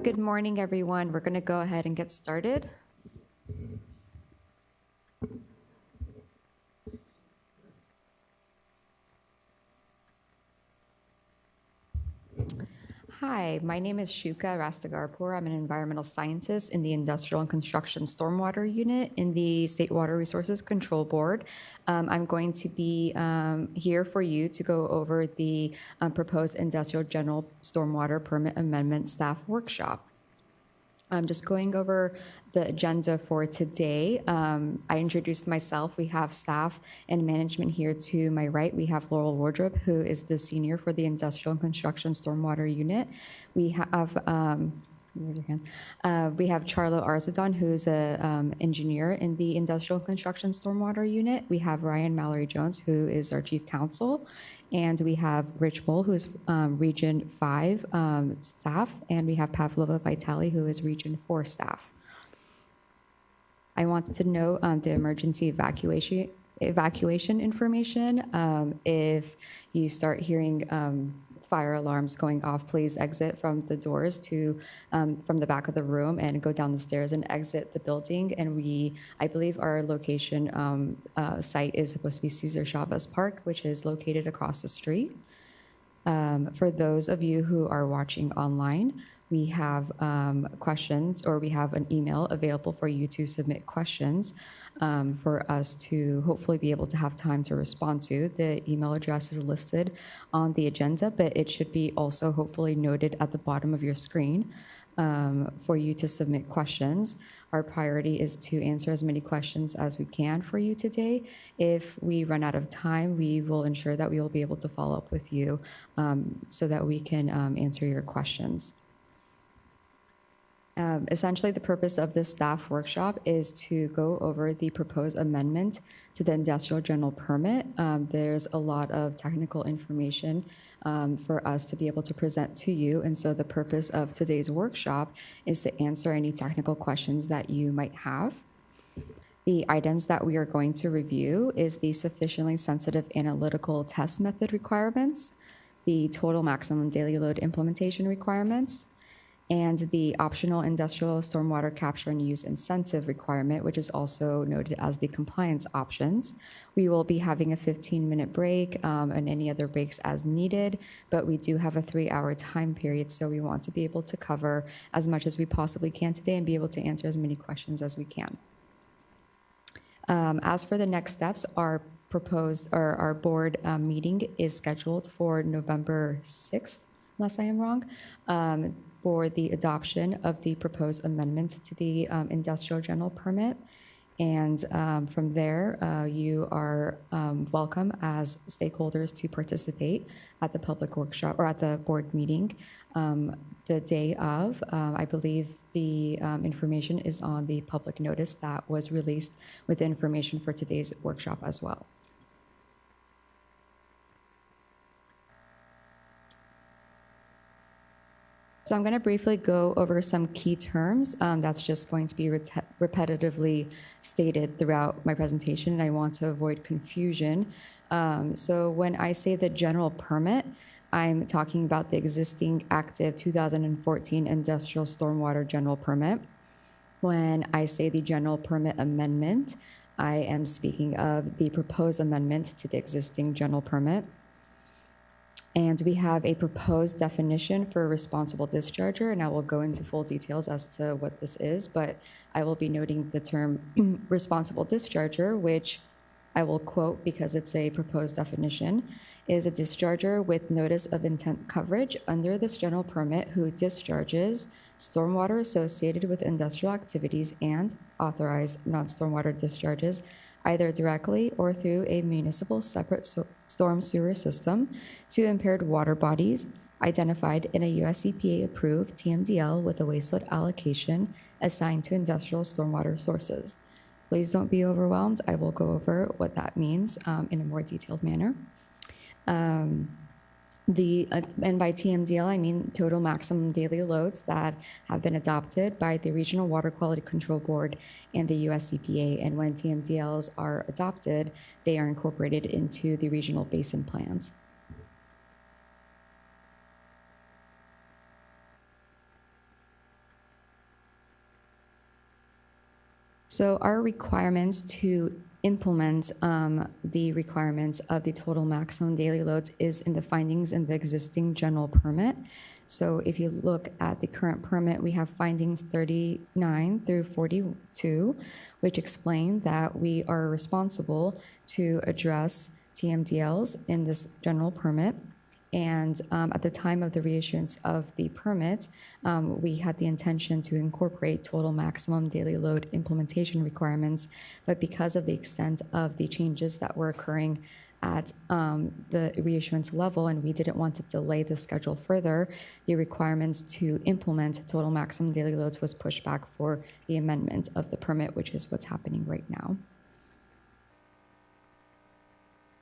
Good morning, everyone. We're going to go ahead and get started. Hi, my name is Shuka Rastagarpur. I'm an environmental scientist in the Industrial and Construction Stormwater Unit in the State Water Resources Control Board. I'm going to be here for you to go over the proposed Industrial General Stormwater Permit Amendment Staff Workshop. I'm just going over the agenda for today. I introduced myself. We have staff and management here to my right. We have Laurel Wardrop, who is the senior for the Industrial and Construction Stormwater Unit. We have Charlo Arzadon, who's an engineer in the Industrial and Construction Stormwater Unit. We have Ryan Mallory Jones, who is our chief counsel. And we have Rich Bull, who is Region 5 staff. And we have Pavlova Vitali, who is Region 4 staff. I wanted to know the emergency evacuation information. If you start hearing fire alarms going off, please exit from the doors from the back of the room and go down the stairs and exit the building. And I believe our location site is supposed to be Cesar Chavez Park, which is located across the street. For those of you who are watching online, we have questions, or we have an email available for you to submit questions for us to hopefully be able to have time to respond to. The email address is listed on the agenda, but it should be also hopefully noted at the bottom of your screen for you to submit questions. Our priority is to answer as many questions as we can for you today. If we run out of time, we will ensure that we will be able to follow up with you so that we can answer your questions. Essentially, the purpose of this staff workshop is to go over the proposed amendment to the Industrial General Permit. There's a lot of technical information for us to be able to present to you, and so the purpose of today's workshop is to answer any technical questions that you might have. The items that we are going to review is the sufficiently sensitive analytical test method requirements, the total maximum daily load implementation requirements, and the optional industrial stormwater capture and use incentive requirement, which is also noted as the compliance options. We will be having a 15-minute break and any other breaks as needed, but we do have a 3-hour time period, so we want to be able to cover as much as we possibly can today and be able to answer as many questions as we can. As for the next steps, our board meeting is scheduled for November 6th, unless I am wrong, for the adoption of the proposed amendment to the industrial general permit. And from there, you are welcome as stakeholders to participate at the public workshop or at the board meeting the day of. I believe the information is on the public notice that was released with the information for today's workshop as well. So I'm going to briefly go over some key terms that's just going to be repetitively stated throughout my presentation, and I want to avoid confusion. So when I say the general permit, I'm talking about the existing active 2014 industrial stormwater general permit. When I say the general permit amendment, I am speaking of the proposed amendment to the existing general permit. And we have a proposed definition for a responsible discharger, and I will go into full details as to what this is, but I will be noting the term responsible discharger, which I will quote because it's a proposed definition, is a discharger with notice of intent coverage under this general permit who discharges stormwater associated with industrial activities and authorized non-stormwater discharges either directly or through a municipal separate storm sewer system to impaired water bodies identified in a US EPA approved TMDL with a wasteload allocation assigned to industrial stormwater sources. Please don't be overwhelmed. I will go over what that means in a more detailed manner. And by TMDL, I mean total maximum daily loads that have been adopted by the Regional Water Quality Control Board and the US EPA. And when TMDLs are adopted, they are incorporated into the regional basin plans. So our requirements to implement the requirements of the total maximum daily loads is in the findings in the existing general permit. So if you look at the current permit, we have findings 39 through 42, which explain that we are responsible to address TMDLs in this general permit. And at the time of the reissuance of the permit, we had the intention to incorporate total maximum daily load implementation requirements, but because of the extent of the changes that were occurring at the reissuance level, and we didn't want to delay the schedule further, the requirements to implement total maximum daily loads was pushed back for the amendment of the permit, which is what's happening right now.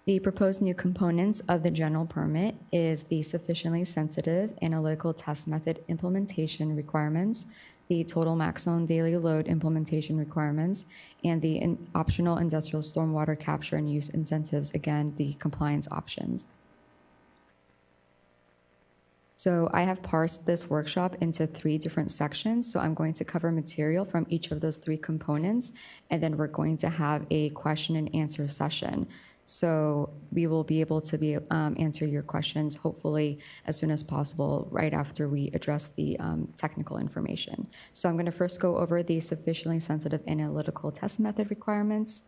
The proposed new components of the general permit is the sufficiently sensitive analytical test method implementation requirements, the total maximum daily load implementation requirements, and the optional industrial stormwater capture and use incentives, again, the compliance options. So I have parsed this workshop into 3 different sections. So I'm going to cover material from each of those 3 components, and then we're going to have a question and answer session. So we will be able to answer your questions, hopefully, as soon as possible, right after we address the technical information. So I'm going to first go over the sufficiently sensitive analytical test method requirements.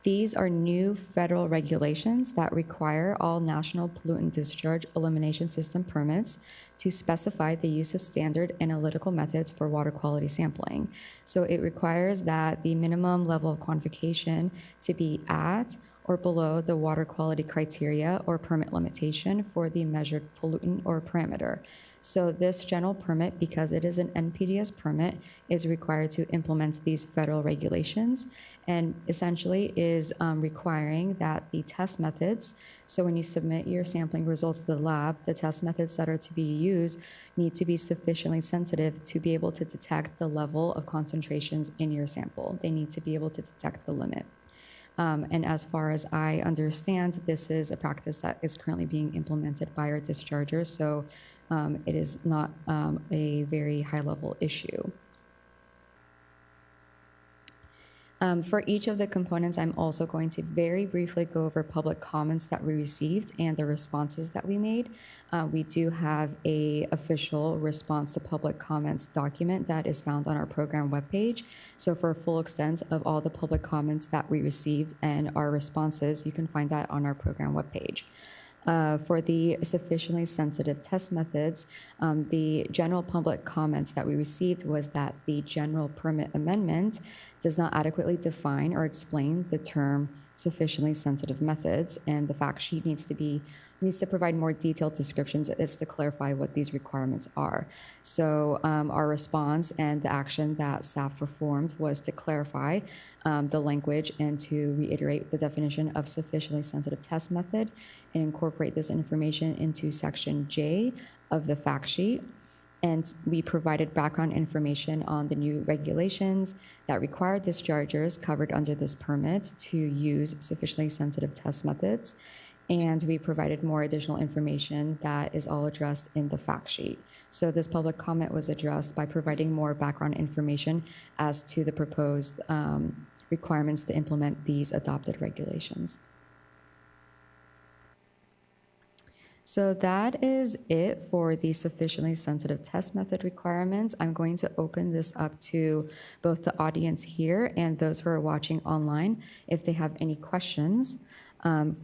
These are new federal regulations that require all national pollutant discharge elimination system permits to specify the use of standard analytical methods for water quality sampling. So it requires that the minimum level of quantification to be at or below the water quality criteria or permit limitation for the measured pollutant or parameter. So this general permit, because it is an NPDES permit, is required to implement these federal regulations, and essentially is requiring that the test methods, so when you submit your sampling results to the lab, the test methods that are to be used need to be sufficiently sensitive to be able to detect the level of concentrations in your sample. They need to be able to detect the limit. And as far as I understand, this is a practice that is currently being implemented by our dischargers. So it is not a very high-level issue. For each of the components, I'm also going to very briefly go over public comments that we received and the responses that we made. We do have an official response to public comments document that is found on our program webpage. So for a full extent of all the public comments that we received and our responses, you can find that on our program webpage. For the sufficiently sensitive test methods, the general public comments that we received was that the general permit amendment does not adequately define or explain the term sufficiently sensitive methods, and the fact sheet needs to provide more detailed descriptions as to clarify what these requirements are. So our response and the action that staff performed was to clarify the language and to reiterate the definition of sufficiently sensitive test method and incorporate this information into Section J of the fact sheet. And we provided background information on the new regulations that require dischargers covered under this permit to use sufficiently sensitive test methods. And we provided more additional information that is all addressed in the fact sheet. So this public comment was addressed by providing more background information as to the proposed requirements to implement these adopted regulations. So that is it for the sufficiently sensitive test method requirements. I'm going to open this up to both the audience here and those who are watching online if they have any questions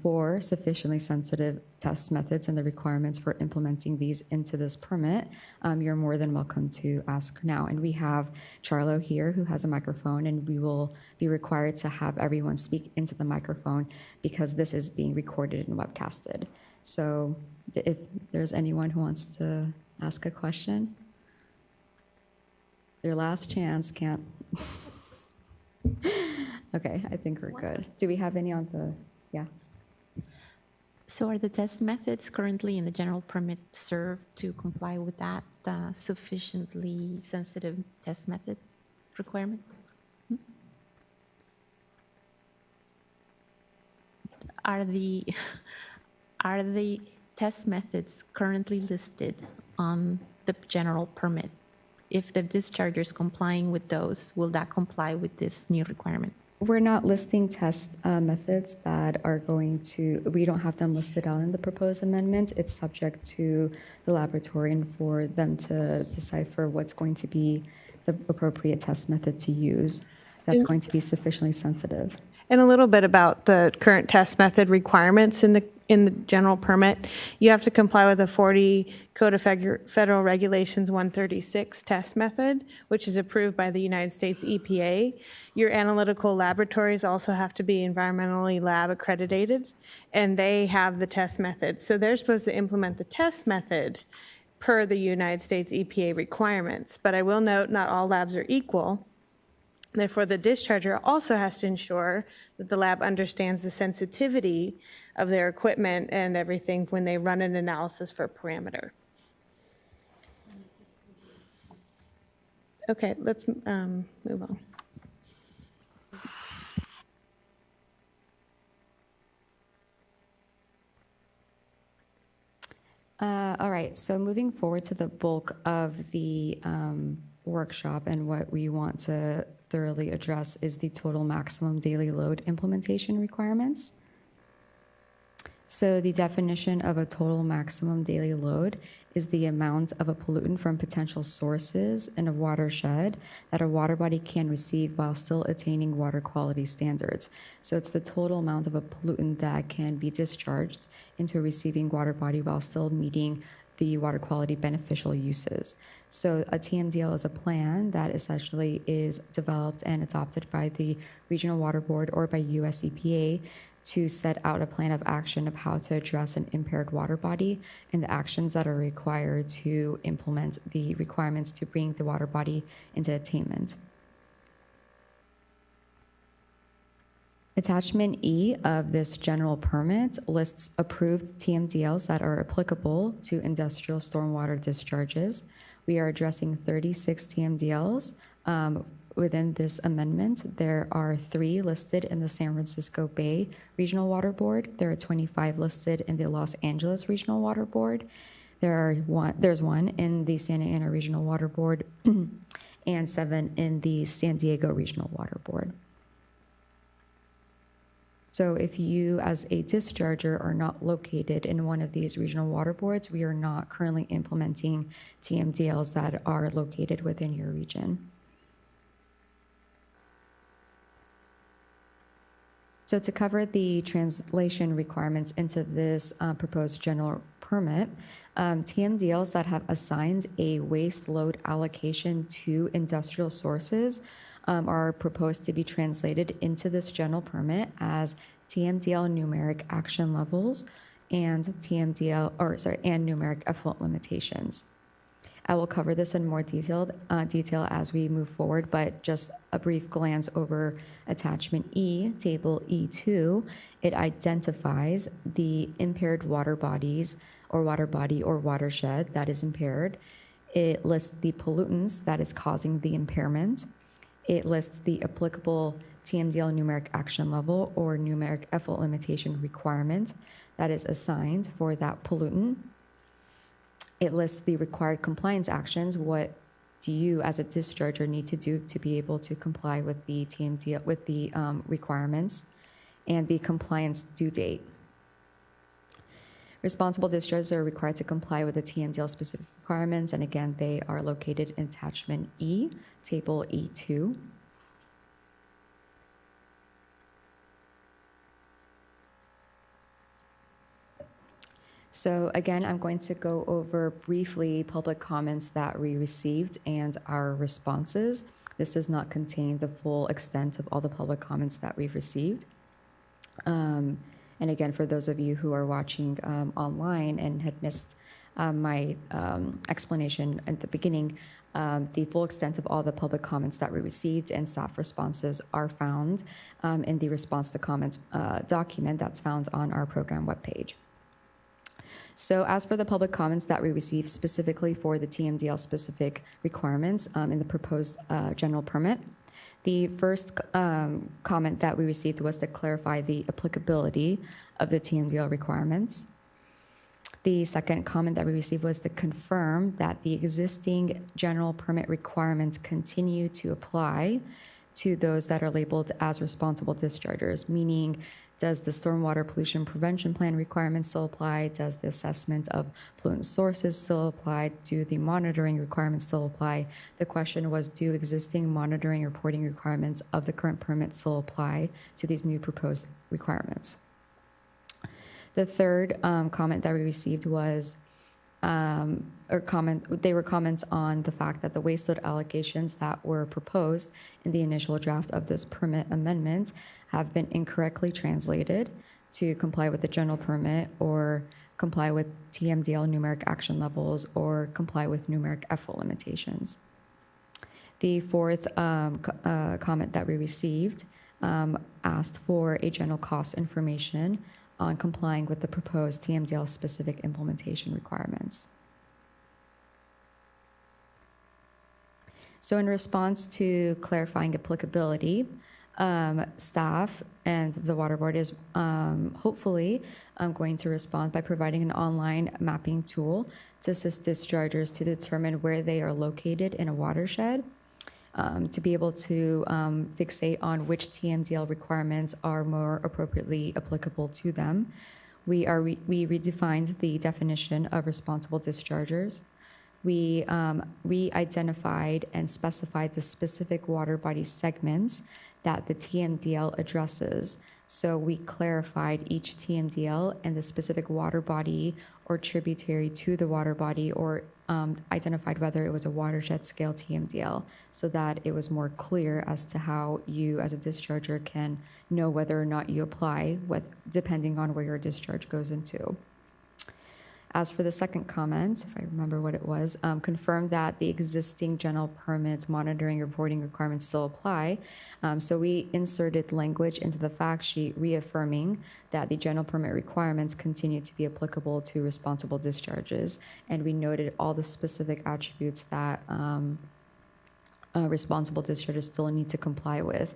for sufficiently sensitive test methods and the requirements for implementing these into this permit. You're more than welcome to ask now. And we have Charlo here who has a microphone, and we will be required to have everyone speak into the microphone because this is being recorded and webcasted. So if there's anyone who wants to ask a question, your last chance, can't. Okay, I think we're good. Do we have any on the, yeah? So are the test methods currently in the general permit served to comply with that sufficiently sensitive test method requirement? Are the test methods currently listed on the general permit? If the discharger is complying with those, will that comply with this new requirement? We're not listing test methods that are going to, we don't have them listed out in the proposed amendment. It's subject to the laboratory and for them to decipher what's going to be the appropriate test method to use that's going to be sufficiently sensitive. And a little bit about the current test method requirements in the general permit. You have to comply with the 40 Code of Federal Regulations 136 test method, which is approved by the United States EPA. Your analytical laboratories also have to be environmentally lab accredited, and they have the test method. So they're supposed to implement the test method per the United States EPA requirements. But I will note, not all labs are equal. Therefore, the discharger also has to ensure that the lab understands the sensitivity of their equipment and everything when they run an analysis for a parameter. Okay, let's move on. All right, so moving forward to the bulk of the workshop and what we want to thoroughly address is the total maximum daily load implementation requirements. So the definition of a total maximum daily load is the amount of a pollutant from potential sources in a watershed that a water body can receive while still attaining water quality standards. So it's the total amount of a pollutant that can be discharged into a receiving water body while still meeting the water quality beneficial uses. So a TMDL is a plan that essentially is developed and adopted by the Regional Water Board or by US EPA to set out a plan of action of how to address an impaired water body and the actions that are required to implement the requirements to bring the water body into attainment. Attachment E of this general permit lists approved TMDLs that are applicable to industrial stormwater discharges. We are addressing 36 TMDLs. Within this amendment, there are 3 listed in the San Francisco Bay Regional Water Board. There are 25 listed in the Los Angeles Regional Water Board. There's one in the Santa Ana Regional Water Board and 7 in the San Diego Regional Water Board. So if you as a discharger are not located in one of these regional water boards, we are not currently implementing TMDLs that are located within your region. So to cover the translation requirements into this proposed general permit, TMDLs that have assigned a waste load allocation to industrial sources are proposed to be translated into this general permit as TMDL numeric action levels and numeric effluent limitations. I will cover this in more detail as we move forward, but just a brief glance over attachment E, table E2, it identifies the impaired water bodies or water body or watershed that is impaired. It lists the pollutants that is causing the impairment. It lists the applicable TMDL numeric action level or numeric effluent limitation requirement that is assigned for that pollutant. It lists the required compliance actions. What do you as a discharger need to do to be able to comply with the TMDL, with the requirements, and the compliance due date. Responsible dischargers are required to comply with the TMDL specific requirements, and again, they are located in attachment E, table E2. So again, I'm going to go over briefly public comments that we received and our responses. This does not contain the full extent of all the public comments that we've received. And again, for those of you who are watching online and had missed my explanation at the beginning, the full extent of all the public comments that we received and staff responses are found in the response to comments document that's found on our program webpage. So as for the public comments that we received specifically for the TMDL specific requirements in the proposed general permit, the first comment that we received was to clarify the applicability of the TMDL requirements. The second comment that we received was to confirm that the existing general permit requirements continue to apply to those that are labeled as responsible dischargers, meaning does the stormwater pollution prevention plan requirements still apply? Does the assessment of pollutant sources still apply? Do the monitoring requirements still apply? The question was, do existing monitoring reporting requirements of the current permit still apply to these new proposed requirements? The third comment that we received was, they were comments on the fact that the waste load allocations that were proposed in the initial draft of this permit amendment have been incorrectly translated to comply with the general permit or comply with TMDL numeric action levels or comply with numeric effluent limitations. The fourth comment that we received asked for a general cost information on complying with the proposed TMDL specific implementation requirements. So in response to clarifying applicability, staff and the water board is hopefully going to respond by providing an online mapping tool to assist dischargers to determine where they are located in a watershed, to be able to fixate on which TMDL requirements are more appropriately applicable to them. We redefined the definition of responsible dischargers. We re-identified and specified the specific water body segments that the TMDL addresses. So we clarified each TMDL and the specific water body or tributary to the water body, or identified whether it was a watershed scale TMDL, so that it was more clear as to how you as a discharger can know whether or not you apply, depending on where your discharge goes into. As for the second comment, if I remember what it was, confirmed that the existing general permits monitoring reporting requirements still apply. So we inserted language into the fact sheet reaffirming that the general permit requirements continue to be applicable to responsible discharges. And we noted all the specific attributes that responsible dischargers still need to comply with.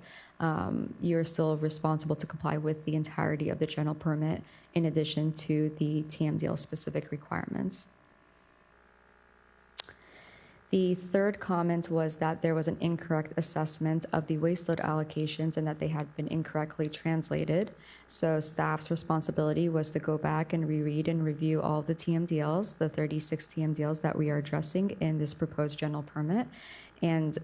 You're still responsible to comply with the entirety of the general permit in addition to the TMDL specific requirements. The third comment was that there was an incorrect assessment of the waste load allocations and that they had been incorrectly translated. So staff's responsibility was to go back and reread and review all of the TMDLs, the 36 TMDLs that we are addressing in this proposed general permit. And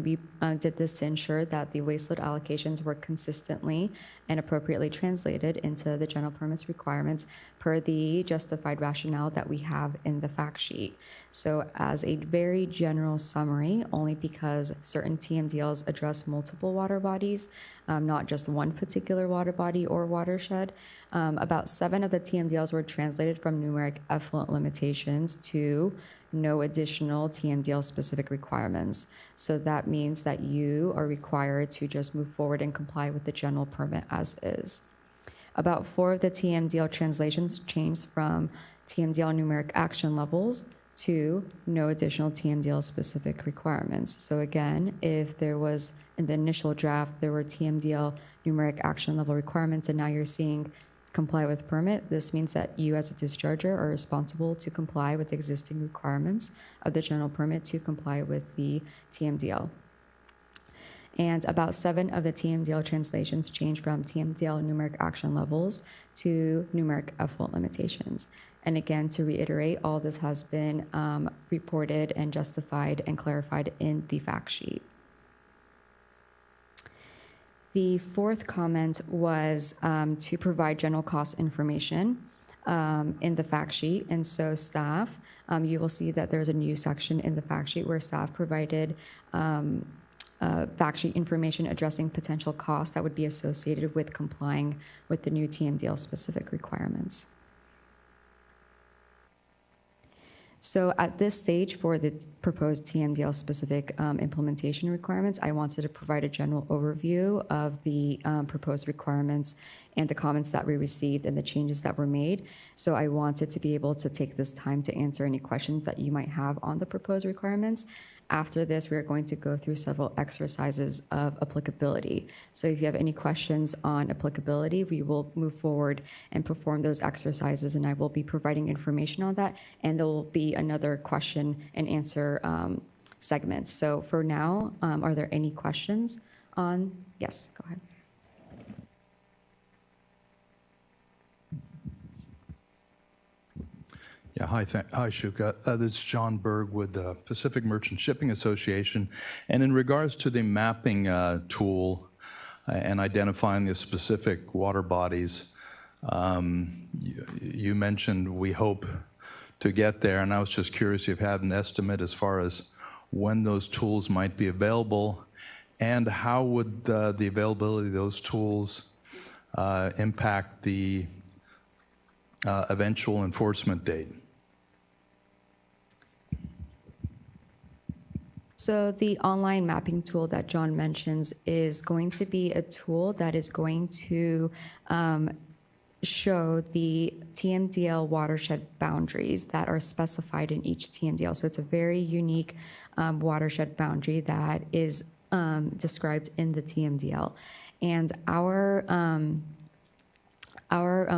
we did this to ensure that the waste load allocations were consistently and appropriately translated into the general permit's requirements per the justified rationale that we have in the fact sheet. So as a very general summary, only because certain TMDLs address multiple water bodies, not just one particular water body or watershed, about 7 of the TMDLs were translated from numeric effluent limitations to no additional TMDL specific requirements. So that means that you are required to just move forward and comply with the general permit as is. About 4 of the TMDL translations changed from TMDL numeric action levels to no additional TMDL specific requirements. So again, if there was in the initial draft, there were TMDL numeric action level requirements, and now you're seeing comply with permit, this means that you as a discharger are responsible to comply with existing requirements of the general permit to comply with the TMDL. And about 7 of the TMDL translations changed from TMDL numeric action levels to numeric effluent limitations. And again, to reiterate, all this has been reported and justified and clarified in the fact sheet. The fourth comment was to provide general cost information in the fact sheet. And so staff, you will see that there's a new section in the fact sheet where staff provided fact sheet information addressing potential costs that would be associated with complying with the new TMDL specific requirements. So at this stage for the proposed TMDL specific implementation requirements, I wanted to provide a general overview of the proposed requirements and the comments that we received and the changes that were made. So I wanted to be able to take this time to answer any questions that you might have on the proposed requirements. After this, we are going to go through several exercises of applicability. So if you have any questions on applicability, we will move forward and perform those exercises, and I will be providing information on that, and there will be another question and answer segment. So for now, are there any questions on? Yes, go ahead. Yeah, hi, Shuka. This is John Berg with the Pacific Merchant Shipping Association. And in regards to the mapping tool and identifying the specific water bodies, you mentioned we hope to get there, and I was just curious if you have an estimate as far as when those tools might be available, and how would the availability of those tools impact the eventual enforcement date? So the online mapping tool that John mentions is going to be a tool that is going to show the TMDL watershed boundaries that are specified in each TMDL. So it's a very unique watershed boundary that is described in the TMDL. And our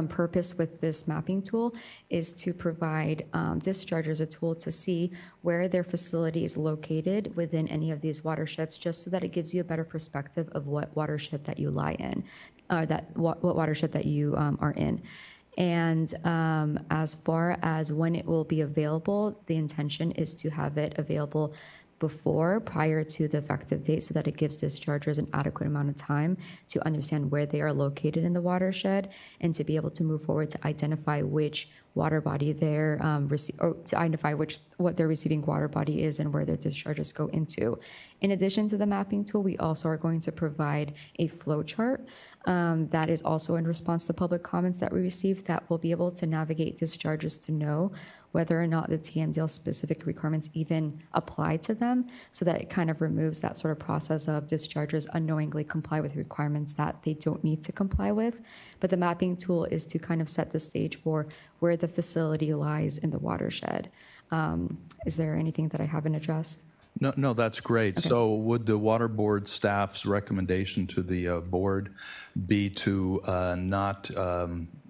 purpose with this mapping tool is to provide dischargers a tool to see where their facility is located within any of these watersheds, just so that it gives you a better perspective of what watershed that you lie in, what watershed that you are in. And as far as when it will be available, the intention is to have it available prior to the effective date, so that it gives dischargers an adequate amount of time to understand where they are located in the watershed and to be able to move forward to identify which water body they're what their receiving water body is and where their discharges go into. In addition to the mapping tool, we also are going to provide a flowchart that is also in response to public comments that we received, that will be able to navigate dischargers to know whether or not the TMDL specific requirements even apply to them, so that it kind of removes that sort of process of dischargers unknowingly comply with requirements that they don't need to comply with. But the mapping tool is to kind of set the stage for where the facility lies in the watershed. Is there anything that I haven't addressed? No, that's great. Okay. So would the water board staff's recommendation to the board be to not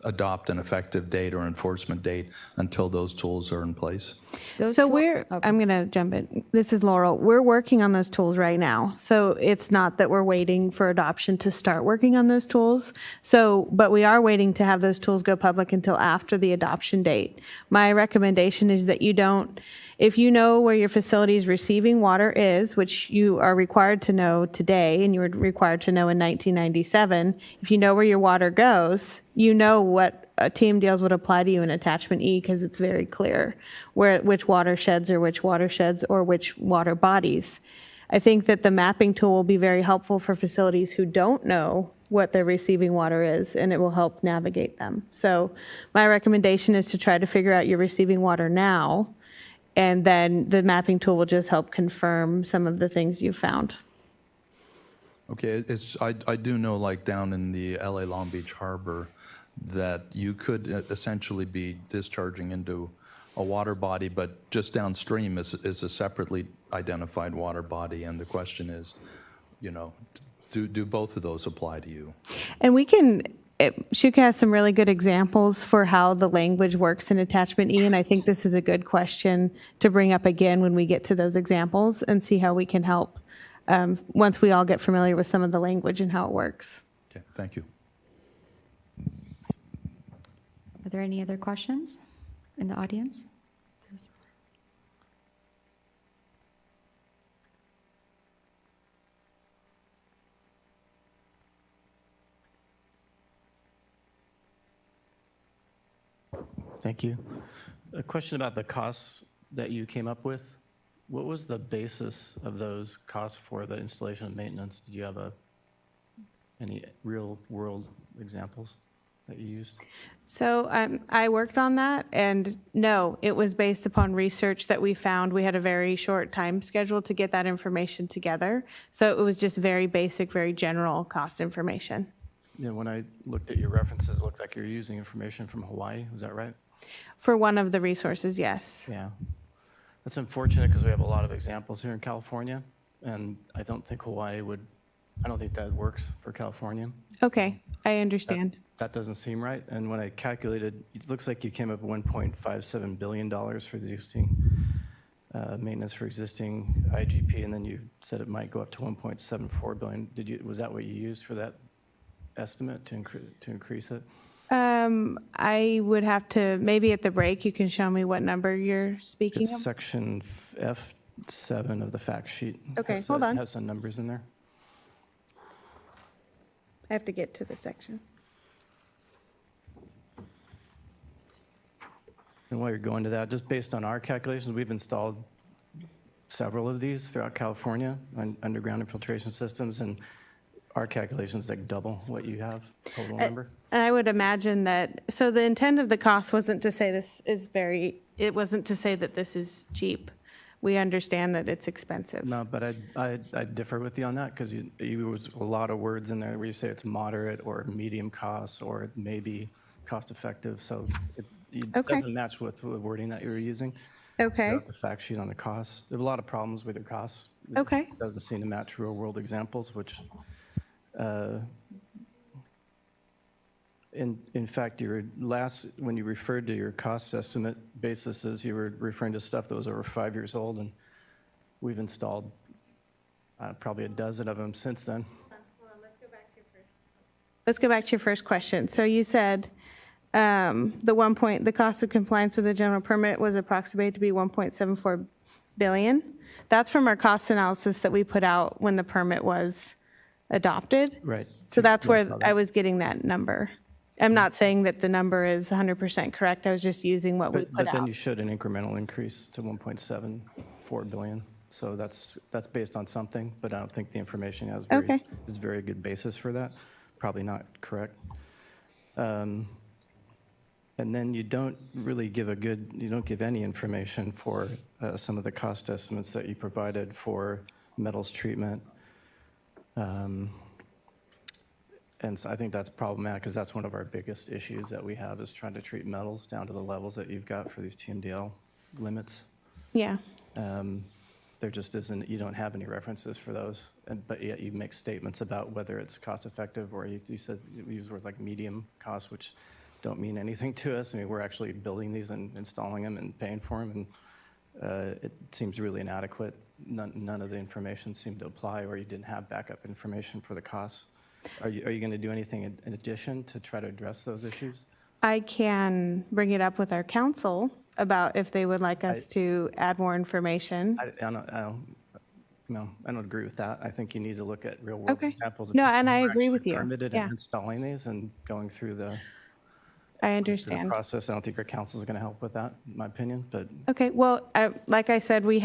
adopt an effective date or enforcement date until those tools are in place? Those So tool- I'm going to jump in. This is Laurel. We're working on those tools right now. So it's not that we're waiting for adoption to start working on those tools. So, but we are waiting to have those tools go public until after the adoption date. My recommendation is that you don't, if you know where your facility's receiving water is, which you are required to know today, and you were required to know in 1997, if you know where your water goes, you know what TMDLs would apply to you in Attachment E because it's very clear which watersheds or which water bodies. I think that the mapping tool will be very helpful for facilities who don't know what their receiving water is, and it will help navigate them. So my recommendation is to try to figure out your receiving water now, and then the mapping tool will just help confirm some of the things you found. Okay, I do know, like down in the LA Long Beach Harbor, that you could essentially be discharging into a water body, but just downstream is a separately identified water body. And the question is, you know, do both of those apply to you? And Shuka has some really good examples for how the language works in Attachment E, and I think this is a good question to bring up again when we get to those examples and see how we can help once we all get familiar with some of the language and how it works. Okay, thank you. Are there any other questions in the audience? Thank you. A question about the costs that you came up with. What was the basis of those costs for the installation and maintenance? Did you have any real world examples that you used? So I worked on that, and no, it was based upon research that we found. We had a very short time schedule to get that information together. So it was just very basic, very general cost information. Yeah, when I looked at your references, it looked like you're using information from Hawaii. Is that right? For one of the resources, yes. Yeah. That's unfortunate because we have a lot of examples here in California, and I don't think that works for California. Okay, I understand. That doesn't seem right. And when I calculated, it looks like you came up with $1.57 billion for the existing maintenance for existing IGP, and then you said it might go up to $1.74 billion. Was that what you used for that estimate to increase it? I would have to, maybe at the break, you can show me what number you're speaking It's of. section F7 of the fact sheet. Okay, hold on. It has some numbers in there. I have to get to the section. And while you're going to that, just based on our calculations, we've installed several of these throughout California on underground infiltration systems, and our calculations like double what you have total number. And I would imagine that, so the intent of the cost wasn't to say it wasn't to say that this is cheap. We understand that it's expensive. No, but I differ with you on that because you was a lot of words in there where you say it's moderate or medium cost or maybe cost effective. So it doesn't match with the wording that you were using. Okay. Throughout the fact sheet on the costs. There are a lot of problems with your costs. Okay. It doesn't seem to match real world examples, which in fact, when you referred to your cost estimate basis, you were referring to stuff that was over 5 years old, and we've installed probably a dozen of them since then. Hold on, let's go back to your first question. So you said the cost of compliance with the general permit was approximated to be $1.74 billion. That's from our cost analysis that we put out when the permit was adopted. Right. So that's where I was getting that number. I'm not saying that the number is 100% correct. I was just using what we put out. But then you showed an incremental increase to 1.74 billion. So that's based on something, but I don't think the information is very good basis for that. Probably not correct. And then you don't really give any information for some of the cost estimates that you provided for metals treatment. And so I think that's problematic because that's one of our biggest issues that we have is trying to treat metals down to the levels that you've got for these TMDL limits. Yeah. There just isn't, you don't have any references for those, but yet you make statements about whether it's cost effective or you said you use words like medium cost, which don't mean anything to us. I mean, we're actually building these and installing them and paying for them, and it seems really inadequate. None of the information seemed to apply, or you didn't have backup information for the costs. Are you going to do anything in addition to try to address those issues? I can bring it up with our council about if they would like us to add more information. I don't agree with that. I think you need to look at real world examples. Of No, people and I who are agree actually with you. Permitted Yeah. and installing these and going through the I the understand. process. I don't think our council is going to help with that, in my opinion, but Okay, well, like I said, we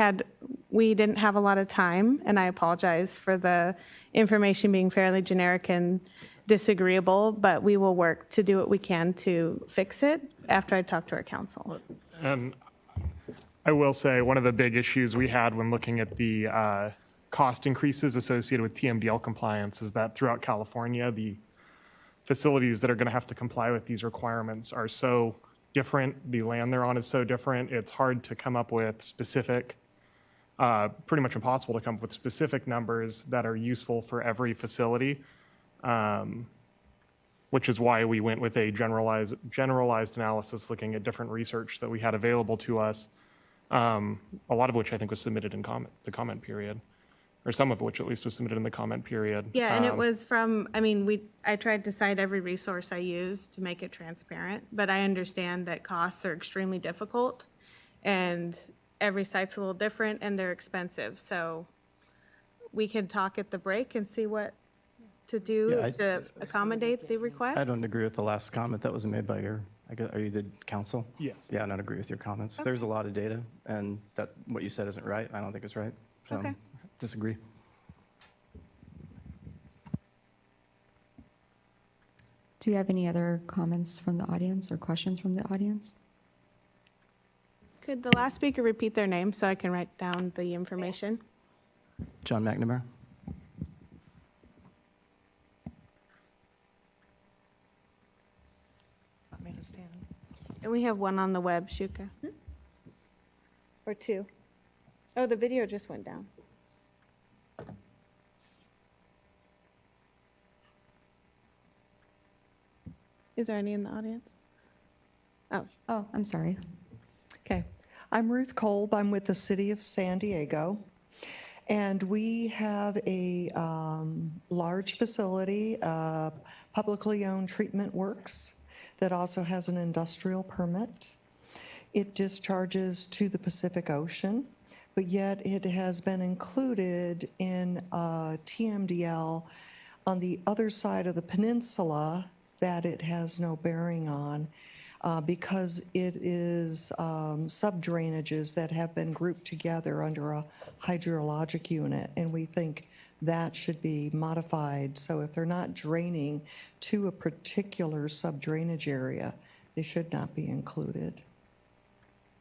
didn't have a lot of time, and I apologize for the information being fairly generic and disagreeable, but we will work to do what we can to fix it after I talk to our council. And I will say, one of the big issues we had when looking at the cost increases associated with TMDL compliance is that throughout California, the facilities that are going to have to comply with these requirements are so different. The land they're on is so different. It's hard to come up with specific, pretty much impossible to come up with specific numbers that are useful for every facility, which is why we went with a generalized analysis looking at different research that we had available to us, a lot of which I think was submitted in the comment period, or some of which at least was submitted in the comment period. Yeah, and it was from, I tried to cite every resource I used to make it transparent, but I understand that costs are extremely difficult, and every site's a little different, and they're expensive. So we can talk at the break and see what to do to accommodate the request. I don't agree with the last comment that was made by are you the council? Yes. Yeah, I don't agree with your comments. Okay. There's a lot of data, and that what you said isn't right. I don't think it's right. So, Okay. disagree. Do you have any other comments from the audience or questions from the audience? Could the last speaker repeat their name so I can write down the information? John McNamara. Want me to stand? And we have one on the web, Shuka. Or two. Oh, the video just went down. Is there any in the audience? Oh, Oh, I'm sorry. Okay. I'm Ruth Kolb. I'm with the City of San Diego. And we have a large facility, publicly owned treatment works that also has an industrial permit. It discharges to the Pacific Ocean, but yet it has been included in TMDL on the other side of the peninsula that it has no bearing on because it is sub-drainages that have been grouped together under a hydrologic unit, and we think that should be modified. So if they're not draining to a particular sub-drainage area, they should not be included.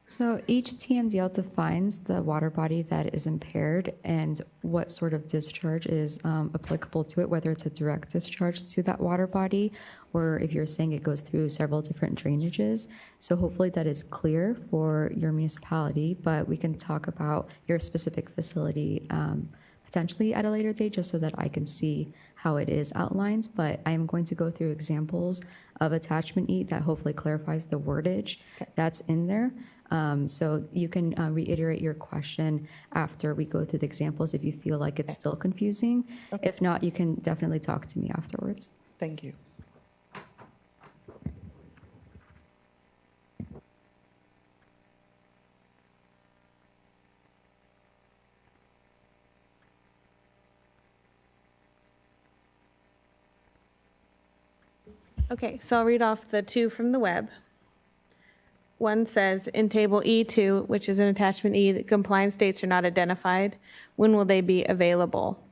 So each TMDL defines the water body that is impaired and what sort of discharge is applicable to it, whether it's a direct discharge to that water body, or if you're saying it goes through several different drainages. So hopefully that is clear for your municipality, but we can talk about your specific facility potentially at a later date, just so that I can see how it is outlined. But I am going to go through examples of attachment E that hopefully clarifies the wordage that's in there. So you can reiterate your question after we go through the examples if you feel like it's still confusing. Okay. If not, you can definitely talk to me afterwards. Thank you. okay, so I'll read off the two from the web. One says, in Table E2, which is an attachment E, the compliance dates are not identified. When will they be available?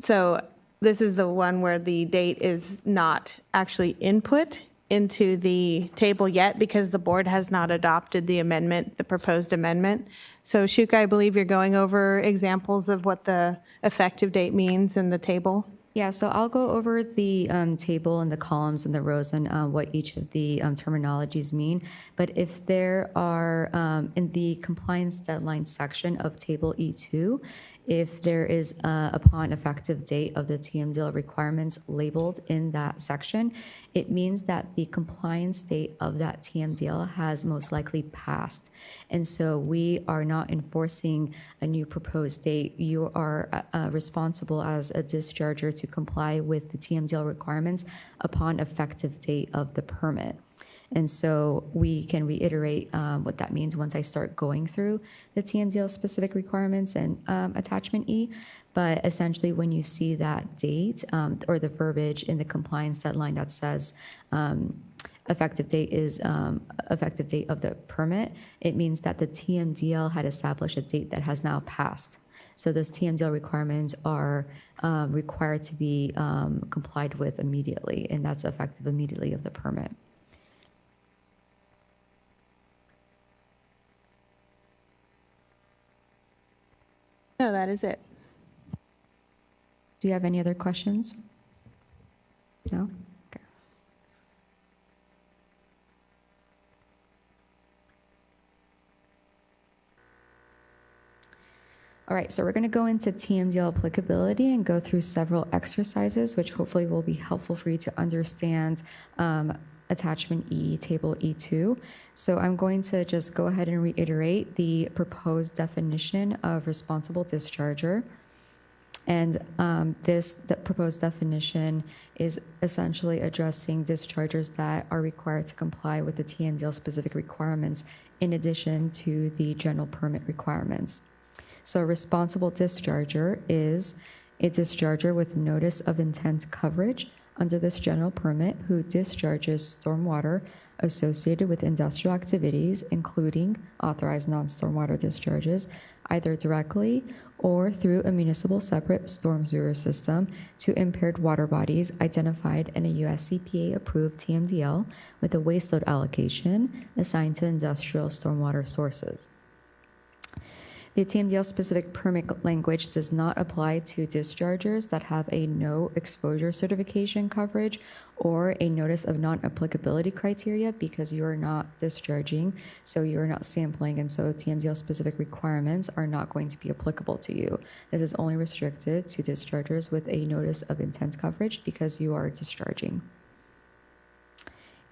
So this is the one where the date is not actually input into the table yet because the board has not adopted the amendment, the proposed amendment. So Shuka, I believe you're going over examples of what the effective date means in the table. Yeah, so I'll go over the table and the columns and the rows and what each of the terminologies mean. But if there are, in the compliance deadline section of Table E2, if there is upon effective date of the TMDL requirements labeled in that section, it means that the compliance date of that TMDL has most likely passed. And so we are not enforcing a new proposed date. You are responsible as a discharger to comply with the TMDL requirements upon effective date of the permit. And so we can reiterate what that means once I start going through the TMDL specific requirements and attachment E. But essentially, when you see that date or the verbiage in the compliance deadline that says effective date is effective date of the permit, it means that the TMDL had established a date that has now passed. So those TMDL requirements are required to be complied with immediately, and that's effective immediately of the permit. No, that is it. Do you have any other questions? No? Okay. All right, so we're going to go into TMDL applicability and go through several exercises, which hopefully will be helpful for you to understand attachment E, table E2. So I'm going to just go ahead and reiterate the proposed definition of responsible discharger. And the proposed definition is essentially addressing dischargers that are required to comply with the TMDL specific requirements in addition to the general permit requirements. So a responsible discharger is a discharger with notice of intent coverage under this general permit who discharges stormwater associated with industrial activities, including authorized non-stormwater discharges, either directly or through a municipal separate storm sewer system to impaired water bodies identified in a USCPA-approved TMDL with a waste load allocation assigned to industrial stormwater sources. The TMDL specific permit language does not apply to dischargers that have a no exposure certification coverage or a notice of non-applicability criteria because you are not discharging, so you are not sampling, and so TMDL specific requirements are not going to be applicable to you. This is only restricted to dischargers with a notice of intent coverage because you are discharging.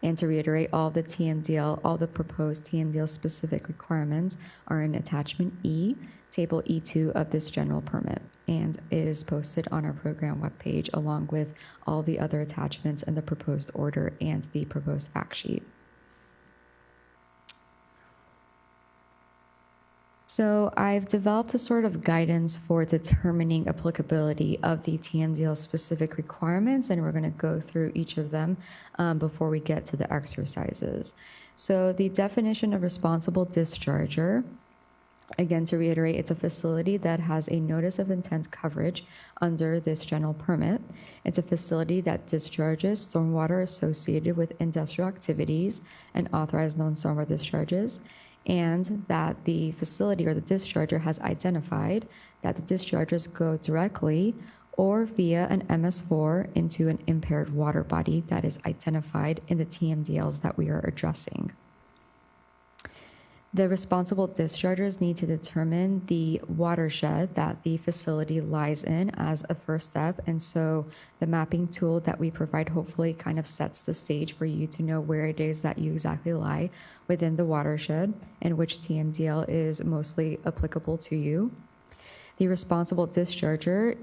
And to reiterate, all the proposed TMDL specific requirements are in attachment E, table E2 of this general permit, and is posted on our program webpage along with all the other attachments and the proposed order and the proposed fact sheet. So I've developed a sort of guidance for determining applicability of the TMDL specific requirements, and we're going to go through each of them before we get to the exercises. So the definition of responsible discharger, again, to reiterate, it's a facility that has a notice of intent coverage under this general permit. It's a facility that discharges stormwater associated with industrial activities and authorized non-stormwater discharges, and that the facility or the discharger has identified that the discharges go directly or via an MS4 into an impaired water body that is identified in the TMDLs that we are addressing. The responsible dischargers need to determine the watershed that the facility lies in as a first step. And so the mapping tool that we provide hopefully kind of sets the stage for you to know where it is that you exactly lie within the watershed and which TMDL is mostly applicable to you. The responsible discharger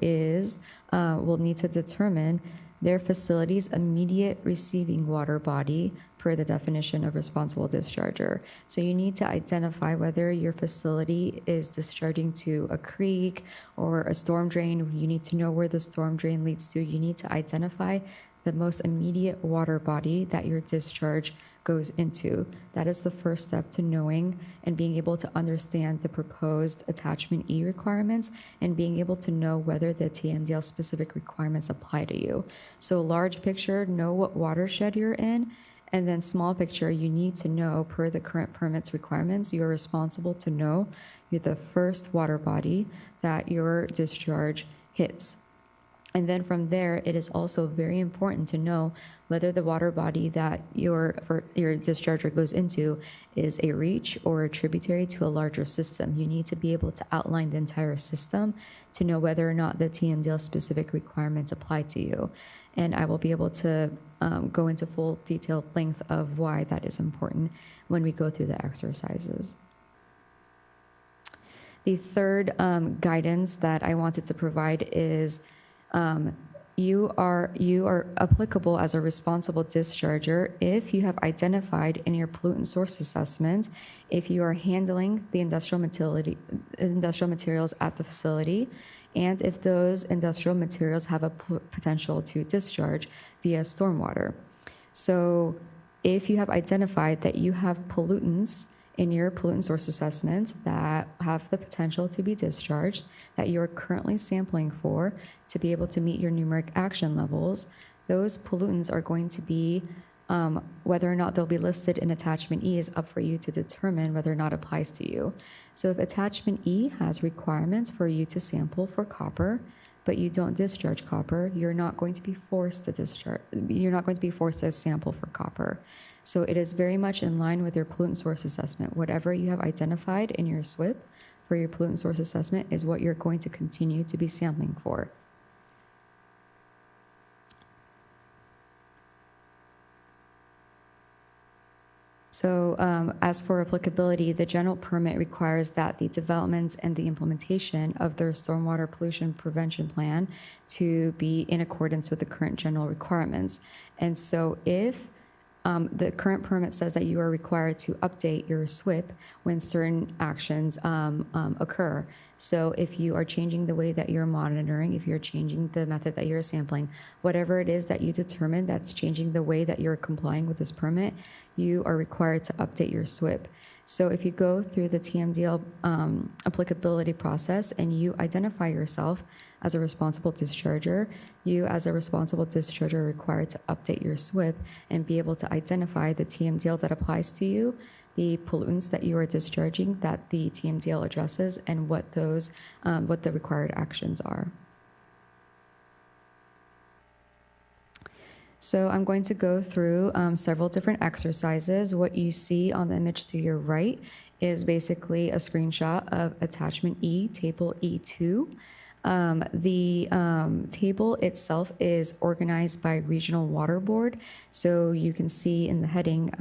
will need to determine their facility's immediate receiving water body per the definition of responsible discharger. So you need to identify whether your facility is discharging to a creek or a storm drain. You need to know where the storm drain leads to. You need to identify the most immediate water body that your discharge goes into. That is the first step to knowing and being able to understand the proposed attachment E requirements and being able to know whether the TMDL specific requirements apply to you. So large picture, know what watershed you're in, and then small picture, you need to know per the current permits requirements, you're responsible to know you're the first water body that your discharge hits. And then from there, it is also very important to know whether the water body that your discharger goes into is a reach or a tributary to a larger system. You need to be able to outline the entire system to know whether or not the TMDL specific requirements apply to you. And I will be able to go into full detailed length of why that is important when we go through the exercises. The third guidance that I wanted to provide is you are applicable as a responsible discharger if you have identified in your pollutant source assessment if you are handling the industrial materials at the facility, and if those industrial materials have a potential to discharge via stormwater. So if you have identified that you have pollutants in your pollutant source assessment that have the potential to be discharged, that you are currently sampling for to be able to meet your numeric action levels, those pollutants are going to be, whether or not they'll be listed in attachment E is up for you to determine whether or not it applies to you. So if attachment E has requirements for you to sample for copper, but you don't discharge copper, you're not going to be forced to sample for copper. So it is very much in line with your pollutant source assessment. Whatever you have identified in your SWIP for your pollutant source assessment is what you're going to continue to be sampling for. So as for applicability, the general permit requires that the development and the implementation of their stormwater pollution prevention plan to be in accordance with the current general requirements. And so if the current permit says that you are required to update your SWIP when certain actions occur. So if you are changing the way that you're monitoring, if you're changing the method that you're sampling, whatever it is that you determine that's changing the way that you're complying with this permit, you are required to update your SWIP. So if you go through the TMDL applicability process and you identify yourself as a responsible discharger, you as a responsible discharger are required to update your SWIP and be able to identify the TMDL that applies to you, the pollutants that you are discharging that the TMDL addresses, and what those, what the required actions are. So I'm going to go through several different exercises. What you see on the image to your right is basically a screenshot of attachment E, table E2. The table itself is organized by regional water board. So you can see in the heading,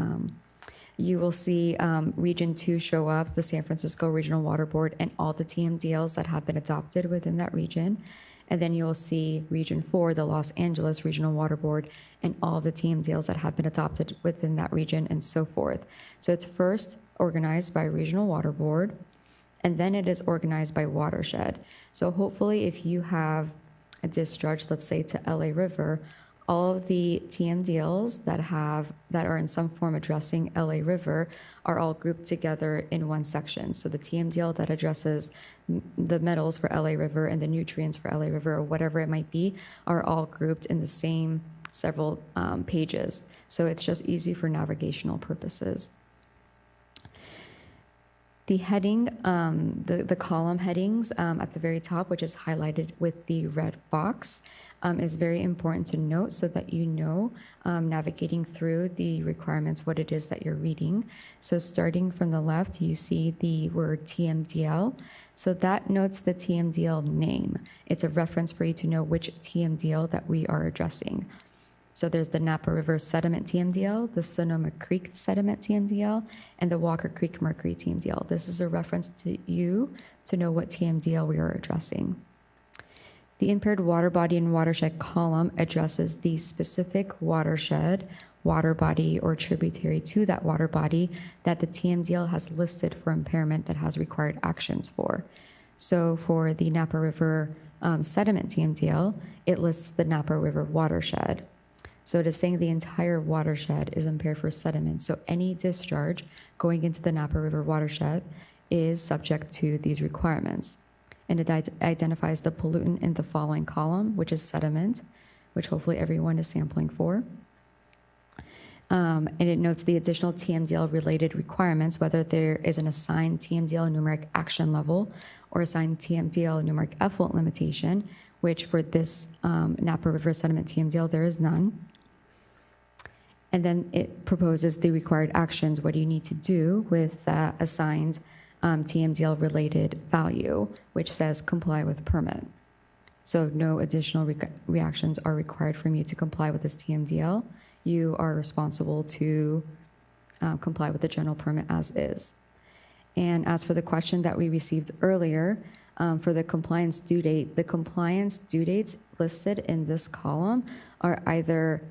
you will see Region 2 show up, the San Francisco Regional Water Board, and all the TMDLs that have been adopted within that region. And then you'll see Region 4, the Los Angeles Regional Water Board, and all the TMDLs that have been adopted within that region, and so forth. So it's first organized by Regional Water Board, and then it is organized by watershed. So hopefully if you have a discharge, let's say to LA River, all of the TMDLs that are in some form addressing LA River are all grouped together in one section. So the TMDL that addresses the metals for LA River and the nutrients for LA River, or whatever it might be, are all grouped in the same several pages. So it's just easy for navigational purposes. The heading, the column headings at the very top, which is highlighted with the red box, is very important to note so that you know, navigating through the requirements, what it is that you're reading. So starting from the left, you see the word TMDL. So that notes the TMDL name. It's a reference for you to know which TMDL that we are addressing. So there's the Napa River Sediment TMDL, the Sonoma Creek Sediment TMDL, and the Walker Creek Mercury TMDL. This is a reference to you to know what TMDL we are addressing. The impaired water body and watershed column addresses the specific watershed, water body, or tributary to that water body that the TMDL has listed for impairment that has required actions for. So for the Napa River Sediment TMDL, it lists the Napa River watershed. So it is saying the entire watershed is impaired for sediment. So any discharge going into the Napa River watershed is subject to these requirements. And it identifies the pollutant in the following column, which is sediment, which hopefully everyone is sampling for. And it notes the additional TMDL related requirements, whether there is an assigned TMDL numeric action level or assigned TMDL numeric effluent limitation, which for this Napa River sediment TMDL, there is none. And then it proposes the required actions. What do you need to do with that assigned TMDL related value, which says comply with permit. So no additional reactions are required from you to comply with this TMDL. You are responsible to comply with the general permit as is. And as for the question that we received earlier, for the compliance due date, the compliance due dates listed in this column are either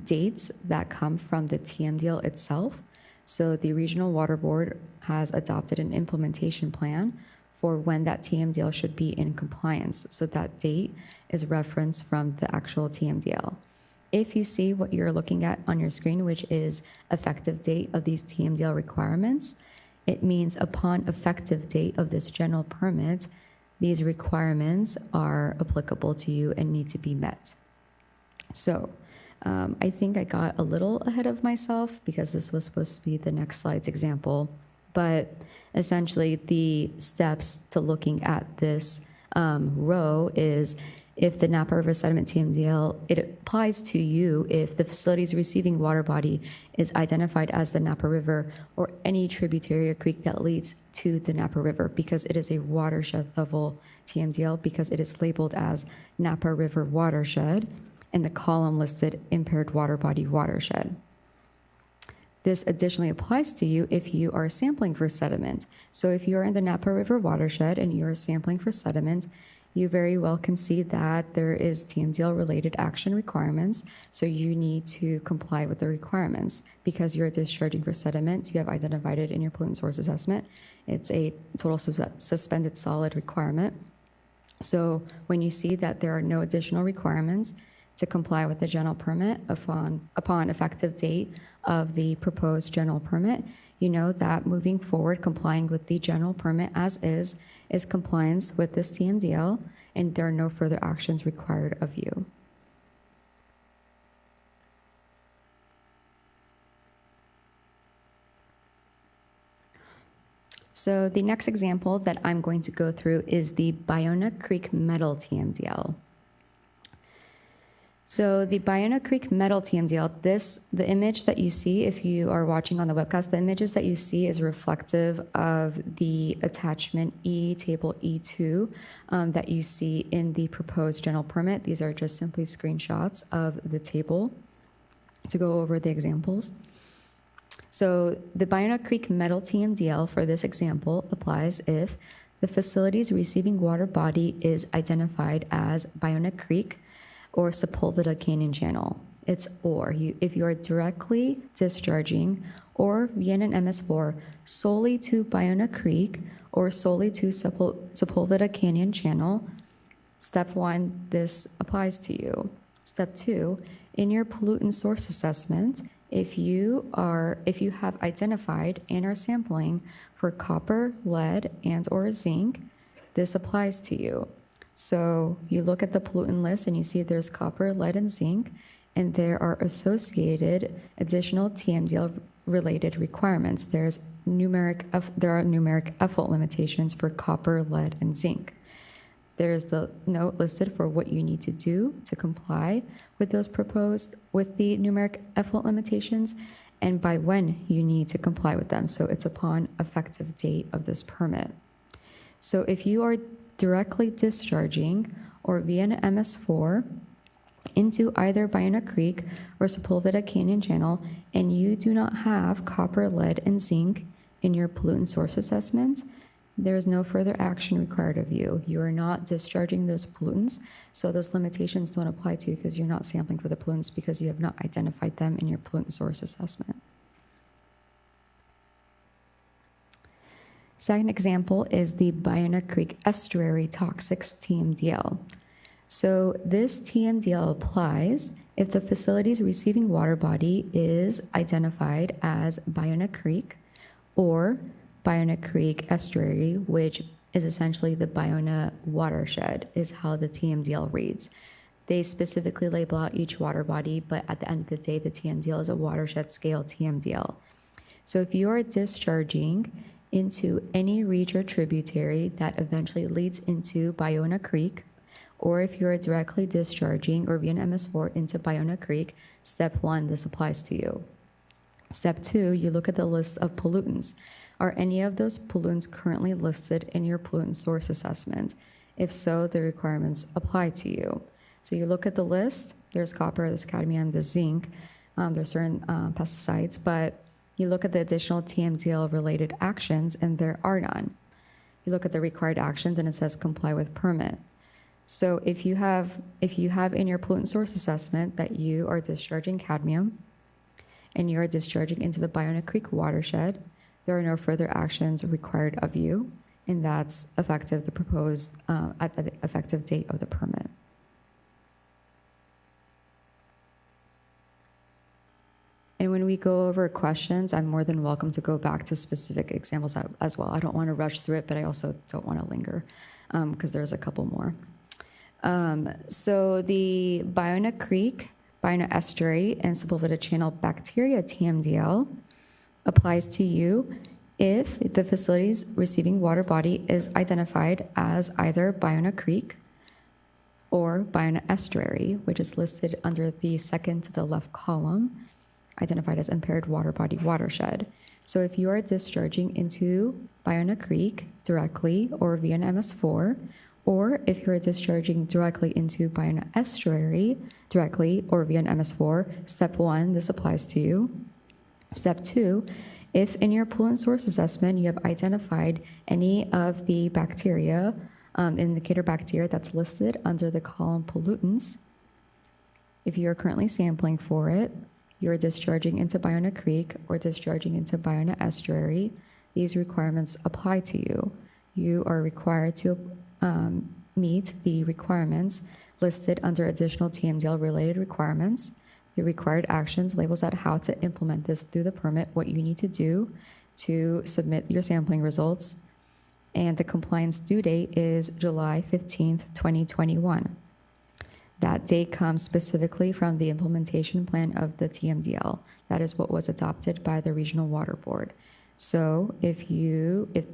dates that come from the TMDL itself. So the Regional Water Board has adopted an implementation plan for when that TMDL should be in compliance. So that date is referenced from the actual TMDL. If you see what you're looking at on your screen, which is effective date of these TMDL requirements, it means upon effective date of this general permit, these requirements are applicable to you and need to be met. So I think I got a little ahead of myself because this was supposed to be the next slide's example, but essentially the steps to looking at this row is if the Napa River sediment TMDL, it applies to you if the facility's receiving water body is identified as the Napa River or any tributary or creek that leads to the Napa River, because it is a watershed level TMDL, because it is labeled as Napa River watershed and the column listed impaired water body watershed. This additionally applies to you if you are sampling for sediment. So if you are in the Napa River watershed and you are sampling for sediment, you very well can see that there is TMDL related action requirements. So you need to comply with the requirements because you're discharging for sediment. You have identified it in your pollutant source assessment. It's a total suspended solid requirement. So when you see that there are no additional requirements to comply with the general permit upon effective date of the proposed general permit, you know that moving forward, complying with the general permit as is compliance with this TMDL, and there are no further actions required of you. So the next example that I'm going to go through is the Bionic Creek Metal TMDL. So the Bionic Creek Metal TMDL, the image that you see, if you are watching on the webcast, the images that you see is reflective of the attachment E, table E2, that you see in the proposed general permit. These are just simply screenshots of the table to go over the examples. So the Bionic Creek Metal TMDL for this example applies if the facility's receiving water body is identified as Bionic Creek or Sepulveda Canyon Channel. It's or. If you are directly discharging or via an MS4 solely to Bionic Creek or solely to Sepulveda Canyon Channel, step 1, this applies to you. Step 2, in your pollutant source assessment, if you have identified and are sampling for copper, lead, and or zinc, this applies to you. So you look at the pollutant list and you see there's copper, lead, and zinc, and there are associated additional TMDL related requirements. There are numeric effluent limitations for copper, lead, and zinc. There's the note listed for what you need to do to comply with those proposed with the numeric effluent limitations and by when you need to comply with them. So it's upon effective date of this permit. So if you are directly discharging or via an MS4 into either Bionic Creek or Sepulveda Canyon Channel and you do not have copper, lead, and zinc in your pollutant source assessment, there is no further action required of you. You are not discharging those pollutants, so those limitations don't apply to you because you're not sampling for the pollutants because you have not identified them in your pollutant source assessment. Second example is the Bionic Creek Estuary Toxics TMDL. So this TMDL applies if the facility's receiving water body is identified as Bionic Creek or Bionic Creek Estuary, which is essentially the Biona watershed, is how the TMDL reads. They specifically label out each water body, but at the end of the day, the TMDL is a watershed scale TMDL. So if you are discharging into any reach or tributary that eventually leads into Bionic Creek, or if you're directly discharging or via an MS4 into Bionic Creek, step 1, this applies to you. Step 2, you look at the list of pollutants. Are any of those pollutants currently listed in your pollutant source assessment? If so, the requirements apply to you. So you look at the list, there's copper, there's cadmium, there's zinc, there's certain pesticides, but you look at the additional TMDL related actions and there are none. You look at the required actions and it says comply with permit. So if you have in your pollutant source assessment that you are discharging cadmium and you are discharging into the Bionic Creek watershed, there are no further actions required of you, and that's effective the proposed at the effective date of the permit. And when we go over questions, I'm more than welcome to go back to specific examples as well. I don't want to rush through it, but I also don't want to linger because there's a couple more. So the Bionic Creek, Bionic Estuary, and Sepulveda Channel bacteria TMDL applies to you if the facility's receiving water body is identified as either Bionic Creek or Bionic Estuary, which is listed under the second to the left column, identified as impaired water body watershed. So if you are discharging into Bionic Creek directly or via an MS4, or if you're discharging directly into Bionic Estuary directly or via an MS4, step 1, this applies to you. Step 2, if in your pollutant source assessment you have identified any of the bacteria, indicator bacteria that's listed under the column pollutants, if you are currently sampling for it, you are discharging into Bionic Creek or discharging into Bionic Estuary, these requirements apply to you. You are required to meet the requirements listed under additional TMDL related requirements, the required actions, labels out how to implement this through the permit, what you need to do to submit your sampling results, and the compliance due date is July 15th, 2021. That date comes specifically from the implementation plan of the TMDL. That is what was adopted by the Regional Water Board. So if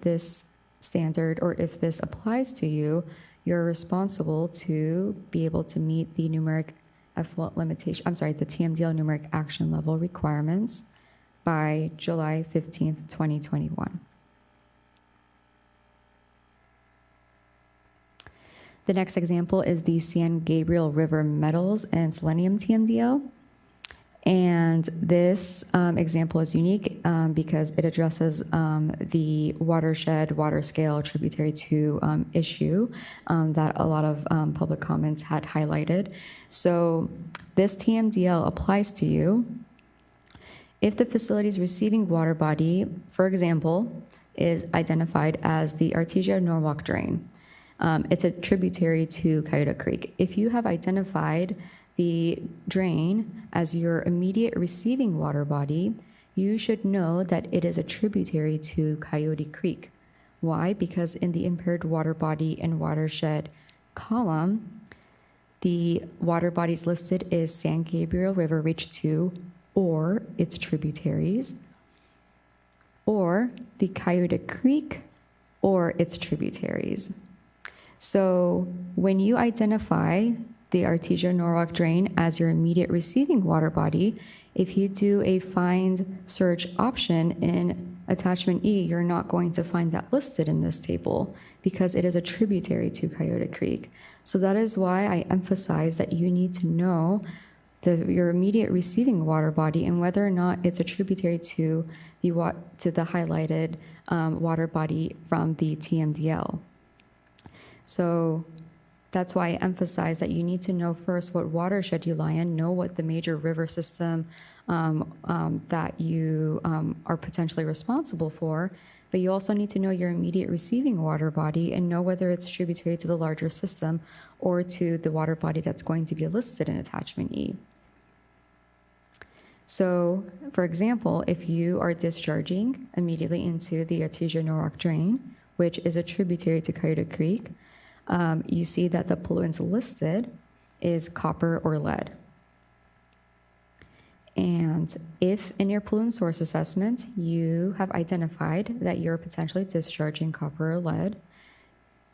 this standard or if this applies to you, you're responsible to be able to meet the numeric effluent limitation, the TMDL numeric action level requirements by July 15th, 2021. The next example is the San Gabriel River Metals and Selenium TMDL. And this example is unique because it addresses the watershed, water scale, tributary to issue that a lot of public comments had highlighted. So this TMDL applies to you if the facility's receiving water body, for example, is identified as the Artesia Norwalk Drain. It's a tributary to Cayuga Creek. If you have identified the drain as your immediate receiving water body, you should know that it is a tributary to Coyote Creek. Why? Because in the impaired water body and watershed column, the water bodies listed is San Gabriel River Reach 2 or its tributaries, or the Coyote Creek or its tributaries. So when you identify the Artesia Norwalk Drain as your immediate receiving water body, if you do a find search option in attachment E, you're not going to find that listed in this table because it is a tributary to Coyote Creek. So that is why I emphasize that you need to know your immediate receiving water body and whether or not it's a tributary to the highlighted water body from the TMDL. So that's why I emphasize that you need to know first what watershed you lie in, know what the major river system that you are potentially responsible for, but you also need to know your immediate receiving water body and know whether it's tributary to the larger system or to the water body that's going to be listed in attachment E. So, for example, if you are discharging immediately into the Artesia Norwalk Drain, which is a tributary to Coyote Creek, you see that the pollutants listed is copper or lead. And if in your pollutant source assessment you have identified that you're potentially discharging copper or lead,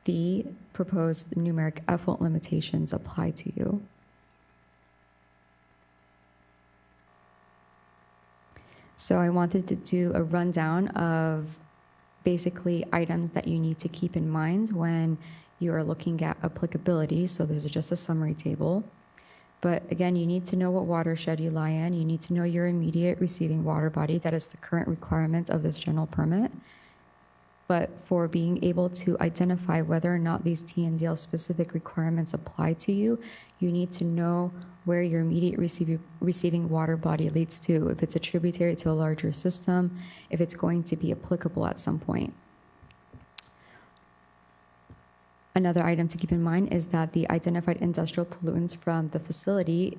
the proposed numeric effluent limitations apply to you. So I wanted to do a rundown of basically items that you need to keep in mind when you are looking at applicability. So this is just a summary table. But again, you need to know what watershed you lie in. You need to know your immediate receiving water body. That is the current requirement of this general permit. But for being able to identify whether or not these TMDL specific requirements apply to you, you need to know where your immediate receiving water body leads to, if it's a tributary to a larger system, if it's going to be applicable at some point. Another item to keep in mind is that the identified industrial pollutants from the facility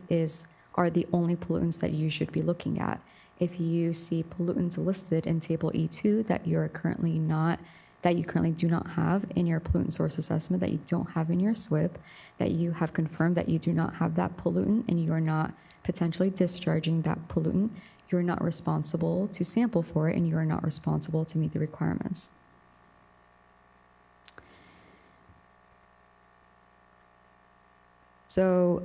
are the only pollutants that you should be looking at. If you see pollutants listed in Table E2 that you currently do not have in your pollutant source assessment, that you don't have in your SWIP, that you have confirmed that you do not have that pollutant and you are not potentially discharging that pollutant, you're not responsible to sample for it and you are not responsible to meet the requirements. So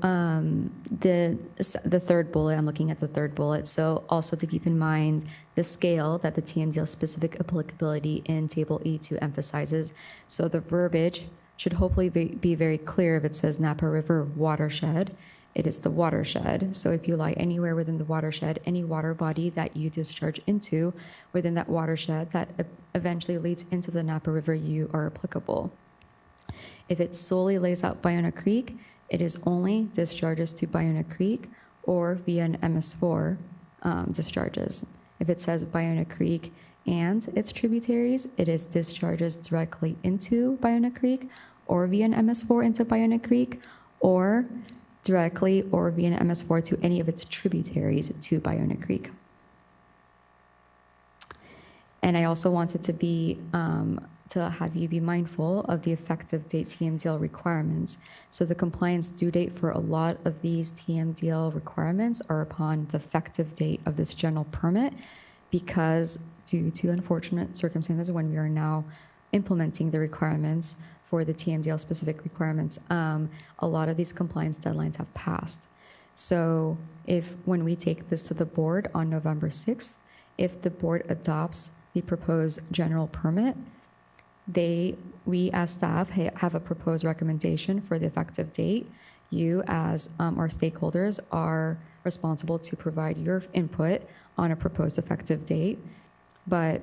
the third bullet, I'm looking at the third bullet. So also to keep in mind the scale that the TMDL specific applicability in Table E2 emphasizes. So the verbiage should hopefully be very clear. If it says Napa River watershed, it is the watershed. So if you lie anywhere within the watershed, any water body that you discharge into within that watershed that eventually leads into the Napa River, you are applicable. If it solely lays out Bionic Creek, it is only discharges to Bionic Creek or via an MS4 discharges. If it says Bionic Creek and its tributaries, it is discharges directly into Bionic Creek or via an MS4 into Bionic Creek, or directly or via an MS4 to any of its tributaries to Bionic Creek. And I also wanted to have you be mindful of the effective date TMDL requirements. So the compliance due date for a lot of these TMDL requirements are upon the effective date of this general permit, because due to unfortunate circumstances when we are now implementing the requirements for the TMDL specific requirements, a lot of these compliance deadlines have passed. So when we take this to the board on November 6th, if the board adopts the proposed general permit, we as staff have a proposed recommendation for the effective date. You as our stakeholders are responsible to provide your input on a proposed effective date, but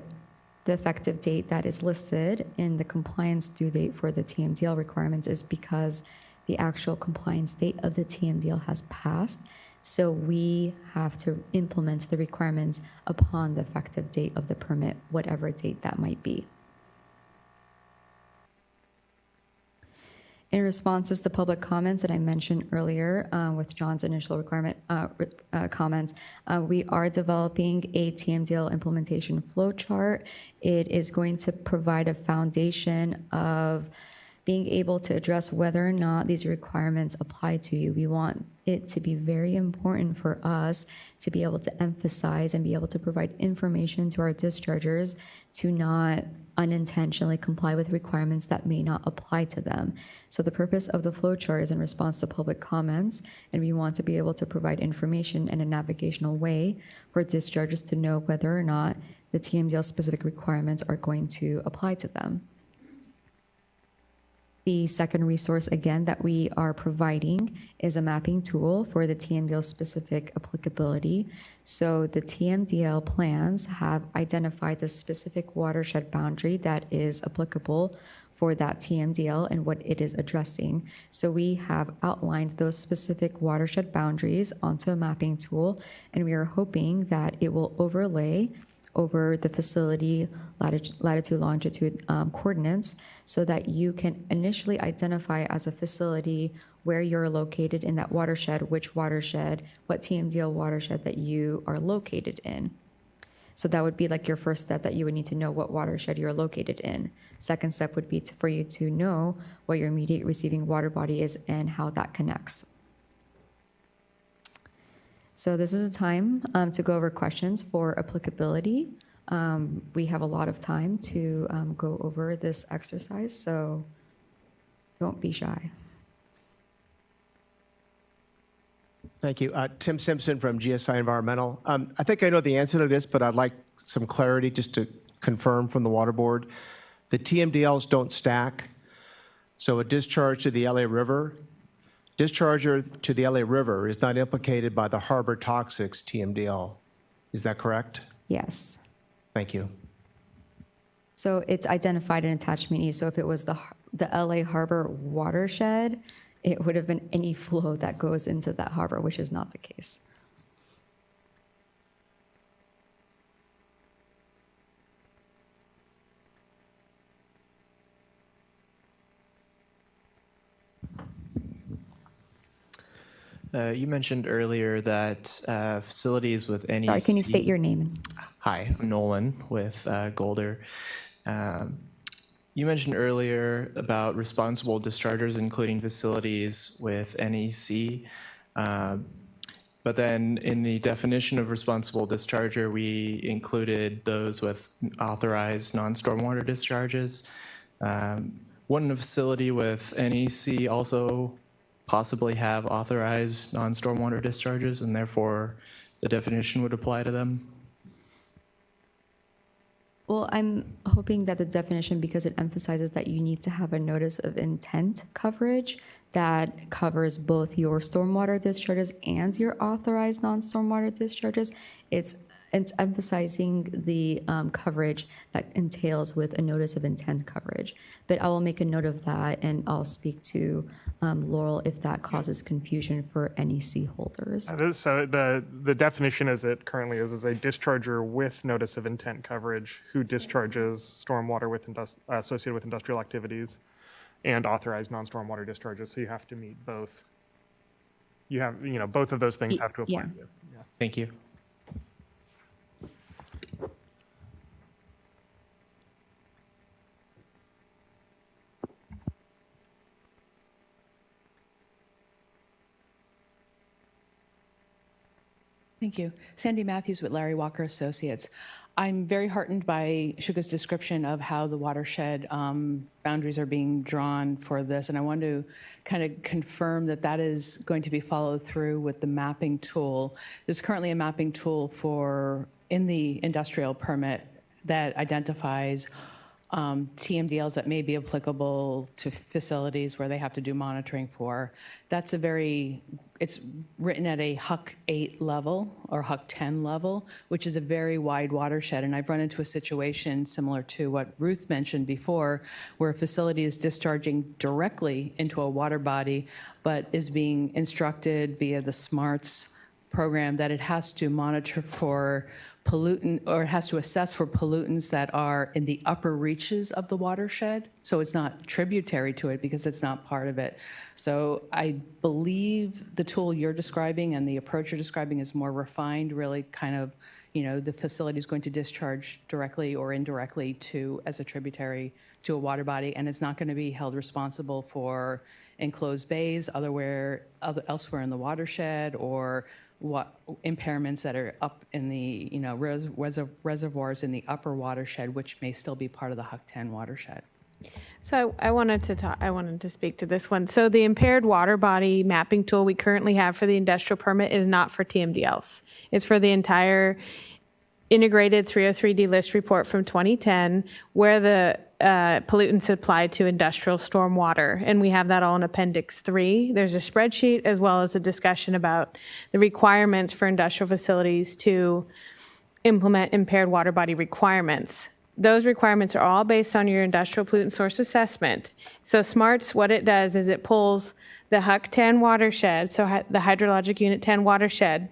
the effective date that is listed in the compliance due date for the TMDL requirements is because the actual compliance date of the TMDL has passed. So we have to implement the requirements upon the effective date of the permit, whatever date that might be. In responses to public comments that I mentioned earlier with John's initial requirement comments, we are developing a TMDL implementation flowchart. It is going to provide a foundation of being able to address whether or not these requirements apply to you. We want it to be very important for us to be able to emphasize and be able to provide information to our dischargers to not unintentionally comply with requirements that may not apply to them. So the purpose of the flowchart is in response to public comments, and we want to be able to provide information in a navigational way for dischargers to know whether or not the TMDL specific requirements are going to apply to them. The second resource, again, that we are providing is a mapping tool for the TMDL specific applicability. So the TMDL plans have identified the specific watershed boundary that is applicable for that TMDL and what it is addressing. So we have outlined those specific watershed boundaries onto a mapping tool, and we are hoping that it will overlay over the facility latitude, longitude coordinates, so that you can initially identify as a facility where you're located in that watershed, which watershed, what TMDL watershed that you are located in. So that would be like your first step, that you would need to know what watershed you're located in. Second step would be for you to know what your immediate receiving water body is and how that connects. So this is a time to go over questions for applicability. We have a lot of time to go over this exercise, so don't be shy. Thank you. Tim Simpson from GSI Environmental. I think I know the answer to this, but I'd like some clarity just to confirm from the Water Board. The TMDLs don't stack. So a discharge to the LA River, discharge to the LA River is not implicated by the harbor toxics TMDL. Is that correct? Yes. Thank you. So it's identified in attachment E. So if it was the LA Harbor watershed, it would have been any flow that goes into that harbor, which is not the case. You mentioned earlier that facilities with NEC... Sorry, can you state your name? Hi, I'm Nolan with Golder. You mentioned earlier about responsible dischargers, including facilities with NEC. But then in the definition of responsible discharger, we included those with authorized non-stormwater discharges. Wouldn't a facility with NEC also possibly have authorized non-stormwater discharges, and therefore the definition would apply to them? Well, I'm hoping that the definition, because it emphasizes that you need to have a notice of intent coverage that covers both your stormwater discharges and your authorized non-stormwater discharges, it's emphasizing the coverage that entails with a notice of intent coverage. But I will make a note of that, and I'll speak to Laurel if that causes confusion for NEC holders. So the definition as it currently is a discharger with notice of intent coverage who discharges stormwater with associated with industrial activities and authorized non-stormwater discharges. So you have to meet both. You have, both of those things have to apply. Yeah. Thank you. Thank you. Sandy Matthews with Larry Walker Associates. I'm very heartened by Shuga's description of how the watershed boundaries are being drawn for this, and I want to kind of confirm that that is going to be followed through with the mapping tool. There's currently a mapping tool in the industrial permit that identifies TMDLs that may be applicable to facilities where they have to do monitoring for. That's it's written at a HUC 8 level or HUC 10 level, which is a very wide watershed. And I've run into a situation similar to what Ruth mentioned before, where a facility is discharging directly into a water body, but is being instructed via the SMARTS program that it has to monitor for pollutant, or it has to assess for pollutants that are in the upper reaches of the watershed. So it's not tributary to it because it's not part of it. So I believe the tool you're describing and the approach you're describing is more refined, really kind of, the facility is going to discharge directly or indirectly as a tributary to a water body, and it's not going to be held responsible for enclosed bays elsewhere in the watershed, or what impairments that are up in the reservoirs in the upper watershed, which may still be part of the HUC 10 watershed. So I wanted to speak to this one. So the impaired water body mapping tool we currently have for the industrial permit is not for TMDLs. It's for the entire integrated 303D list report from 2010, where the pollutants applied to industrial stormwater. And we have that all in Appendix 3. There's a spreadsheet as well as a discussion about the requirements for industrial facilities to implement impaired water body requirements. Those requirements are all based on your industrial pollutant source assessment. So SMARTS, what it does is it pulls the HUC 10 watershed, so the Hydrologic Unit 10 watershed,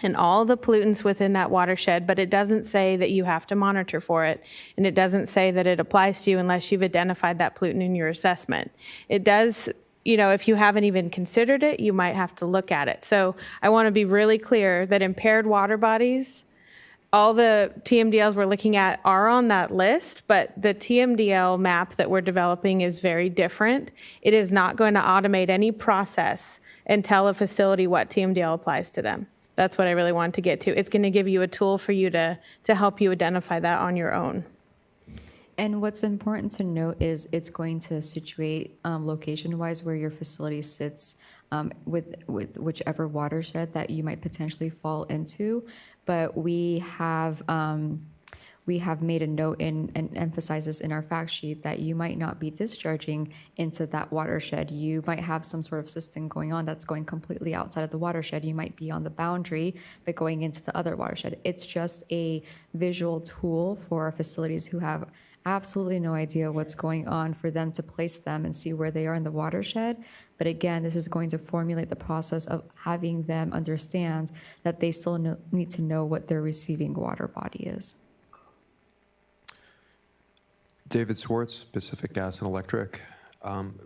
and all the pollutants within that watershed, but it doesn't say that you have to monitor for it, and it doesn't say that it applies to you unless you've identified that pollutant in your assessment. It does, if you haven't even considered it, you might have to look at it. So I want to be really clear that impaired water bodies, all the TMDLs we're looking at are on that list, but the TMDL map that we're developing is very different. It is not going to automate any process and tell a facility what TMDL applies to them. That's what I really wanted to get to. It's going to give you a tool for you to help you identify that on your own. And what's important to note is it's going to situate location-wise where your facility sits with whichever watershed that you might potentially fall into. But we have made a note and emphasize this in our fact sheet that you might not be discharging into that watershed. You might have some sort of system going on that's going completely outside of the watershed. You might be on the boundary, but going into the other watershed. It's just a visual tool for our facilities who have absolutely no idea what's going on, for them to place them and see where they are in the watershed. But again, this is going to formulate the process of having them understand that they still need to know what their receiving water body is. David Swartz, Pacific Gas and Electric.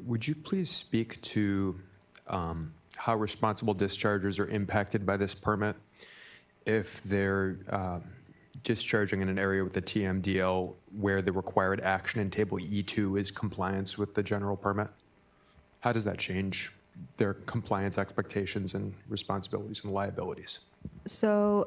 Would you please speak to how responsible dischargers are impacted by this permit if they're discharging in an area with the TMDL where the required action in Table E2 is compliance with the general permit? How does that change their compliance expectations and responsibilities and liabilities? So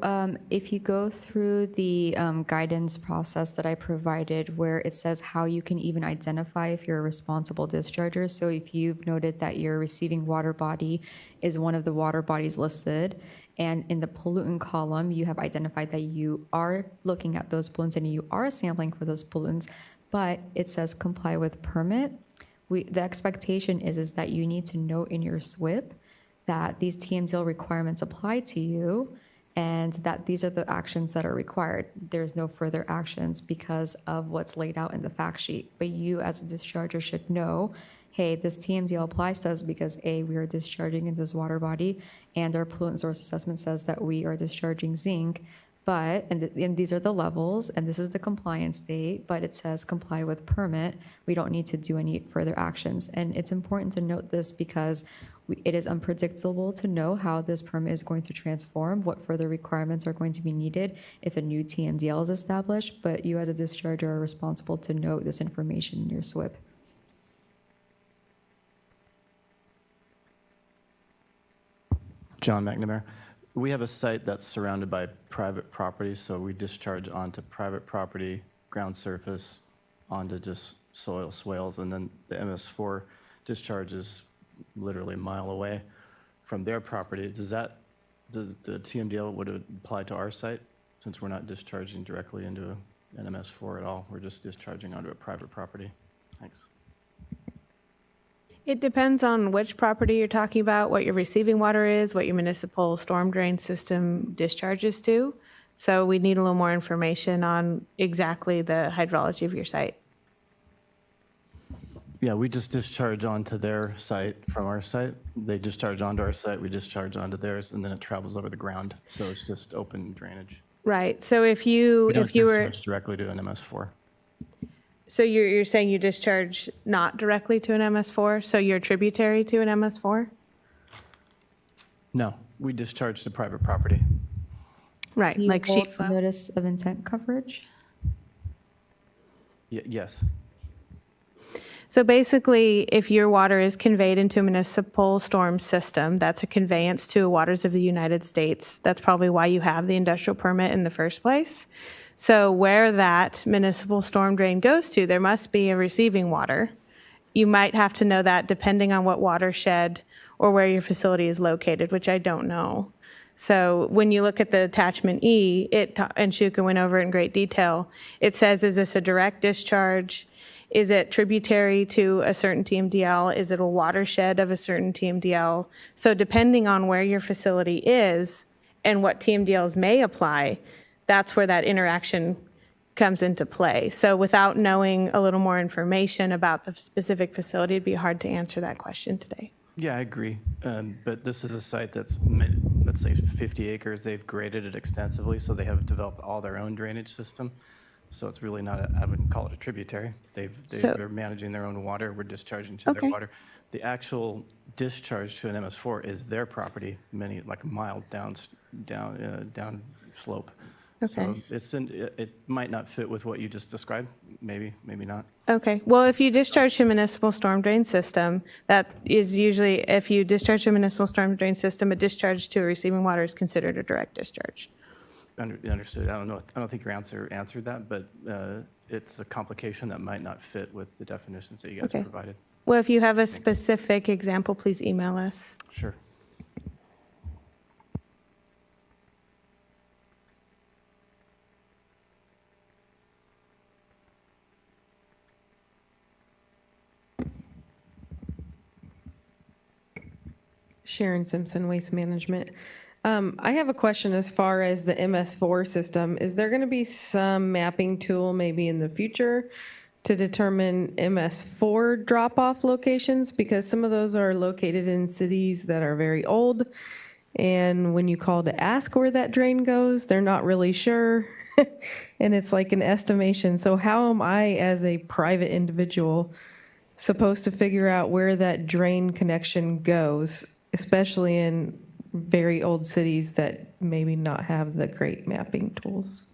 if you go through the guidance process that I provided, where it says how you can even identify if you're a responsible discharger. So if you've noted that your receiving water body is one of the water bodies listed, and in the pollutant column, you have identified that you are looking at those pollutants and you are sampling for those pollutants, but it says comply with permit. The expectation is that you need to note in your SWIP that these TMDL requirements apply to you and that these are the actions that are required. There's no further actions because of what's laid out in the fact sheet. But you as a discharger should know, hey, this TMDL applies to us because A, we are discharging in this water body, and our pollutant source assessment says that we are discharging zinc, but, and these are the levels, and this is the compliance date, but it says comply with permit. We don't need to do any further actions. And it's important to note this because it is unpredictable to know how this permit is going to transform, what further requirements are going to be needed if a new TMDL is established, but you as a discharger are responsible to note this information in your SWIP. John McNamara. We have a site that's surrounded by private property, so we discharge onto private property, ground surface, onto just soil swales, and then the MS4 discharge is literally a mile away from their property. Does the TMDL would apply to our site, since we're not discharging directly into an MS4 at all? We're just discharging onto a private property. Thanks. It depends on which property you're talking about, what your receiving water is, what your municipal storm drain system discharges to. So we need a little more information on exactly the hydrology of your site. Yeah, we just discharge onto their site from our site. They discharge onto our site, we discharge onto theirs, and then it travels over the ground. So it's just open drainage. Right. So if you We don't were discharge directly to an MS4. so you're saying you discharge not directly to an MS4, so you're tributary to an MS4? No, we discharge to private property. Right, Do you like hold sheet flow. notice of intent coverage? Yes. So basically, if your water is conveyed into a municipal storm system, that's a conveyance to waters of the United States. That's probably why you have the industrial permit in the first place. So where that municipal storm drain goes to, there must be a receiving water. You might have to know that depending on what watershed or where your facility is located, which I don't know. So when you look at the attachment E, and Shuka went over it in great detail, it says, is this a direct discharge? Is it tributary to a certain TMDL? Is it a watershed of a certain TMDL? So depending on where your facility is and what TMDLs may apply, that's where that interaction comes into play. So without knowing a little more information about the specific facility, it'd be hard to answer that question today. Yeah, I agree. But this is a site that's, let's say, 50 acres. They've graded it extensively, so they have developed all their own drainage system. So it's really not, I wouldn't call it a tributary. They're managing their own water. We're discharging to their water. The actual discharge to an MS4 is their property, like a mile down slope. So it might not fit with what you just described, maybe not. Okay. Well, if you discharge to a municipal storm drain system, that is usually, if you discharge to a municipal storm drain system, a discharge to a receiving water is considered a direct discharge. Understood. I don't think your answer answered that, but it's a complication that might not fit with the definitions that you guys provided. Well, if you have a specific example, please email us. Sure. Sharon Simpson, Waste Management. I have a question as far as the MS4 system. Is there going to be some mapping tool maybe in the future to determine MS4 drop-off locations? Because some of those are located in cities that are very old. And when you call to ask where that drain goes, they're not really sure. And it's like an estimation. So how am I, as a private individual, supposed to figure out where that drain connection goes, especially in very old cities that maybe not have the great mapping tools?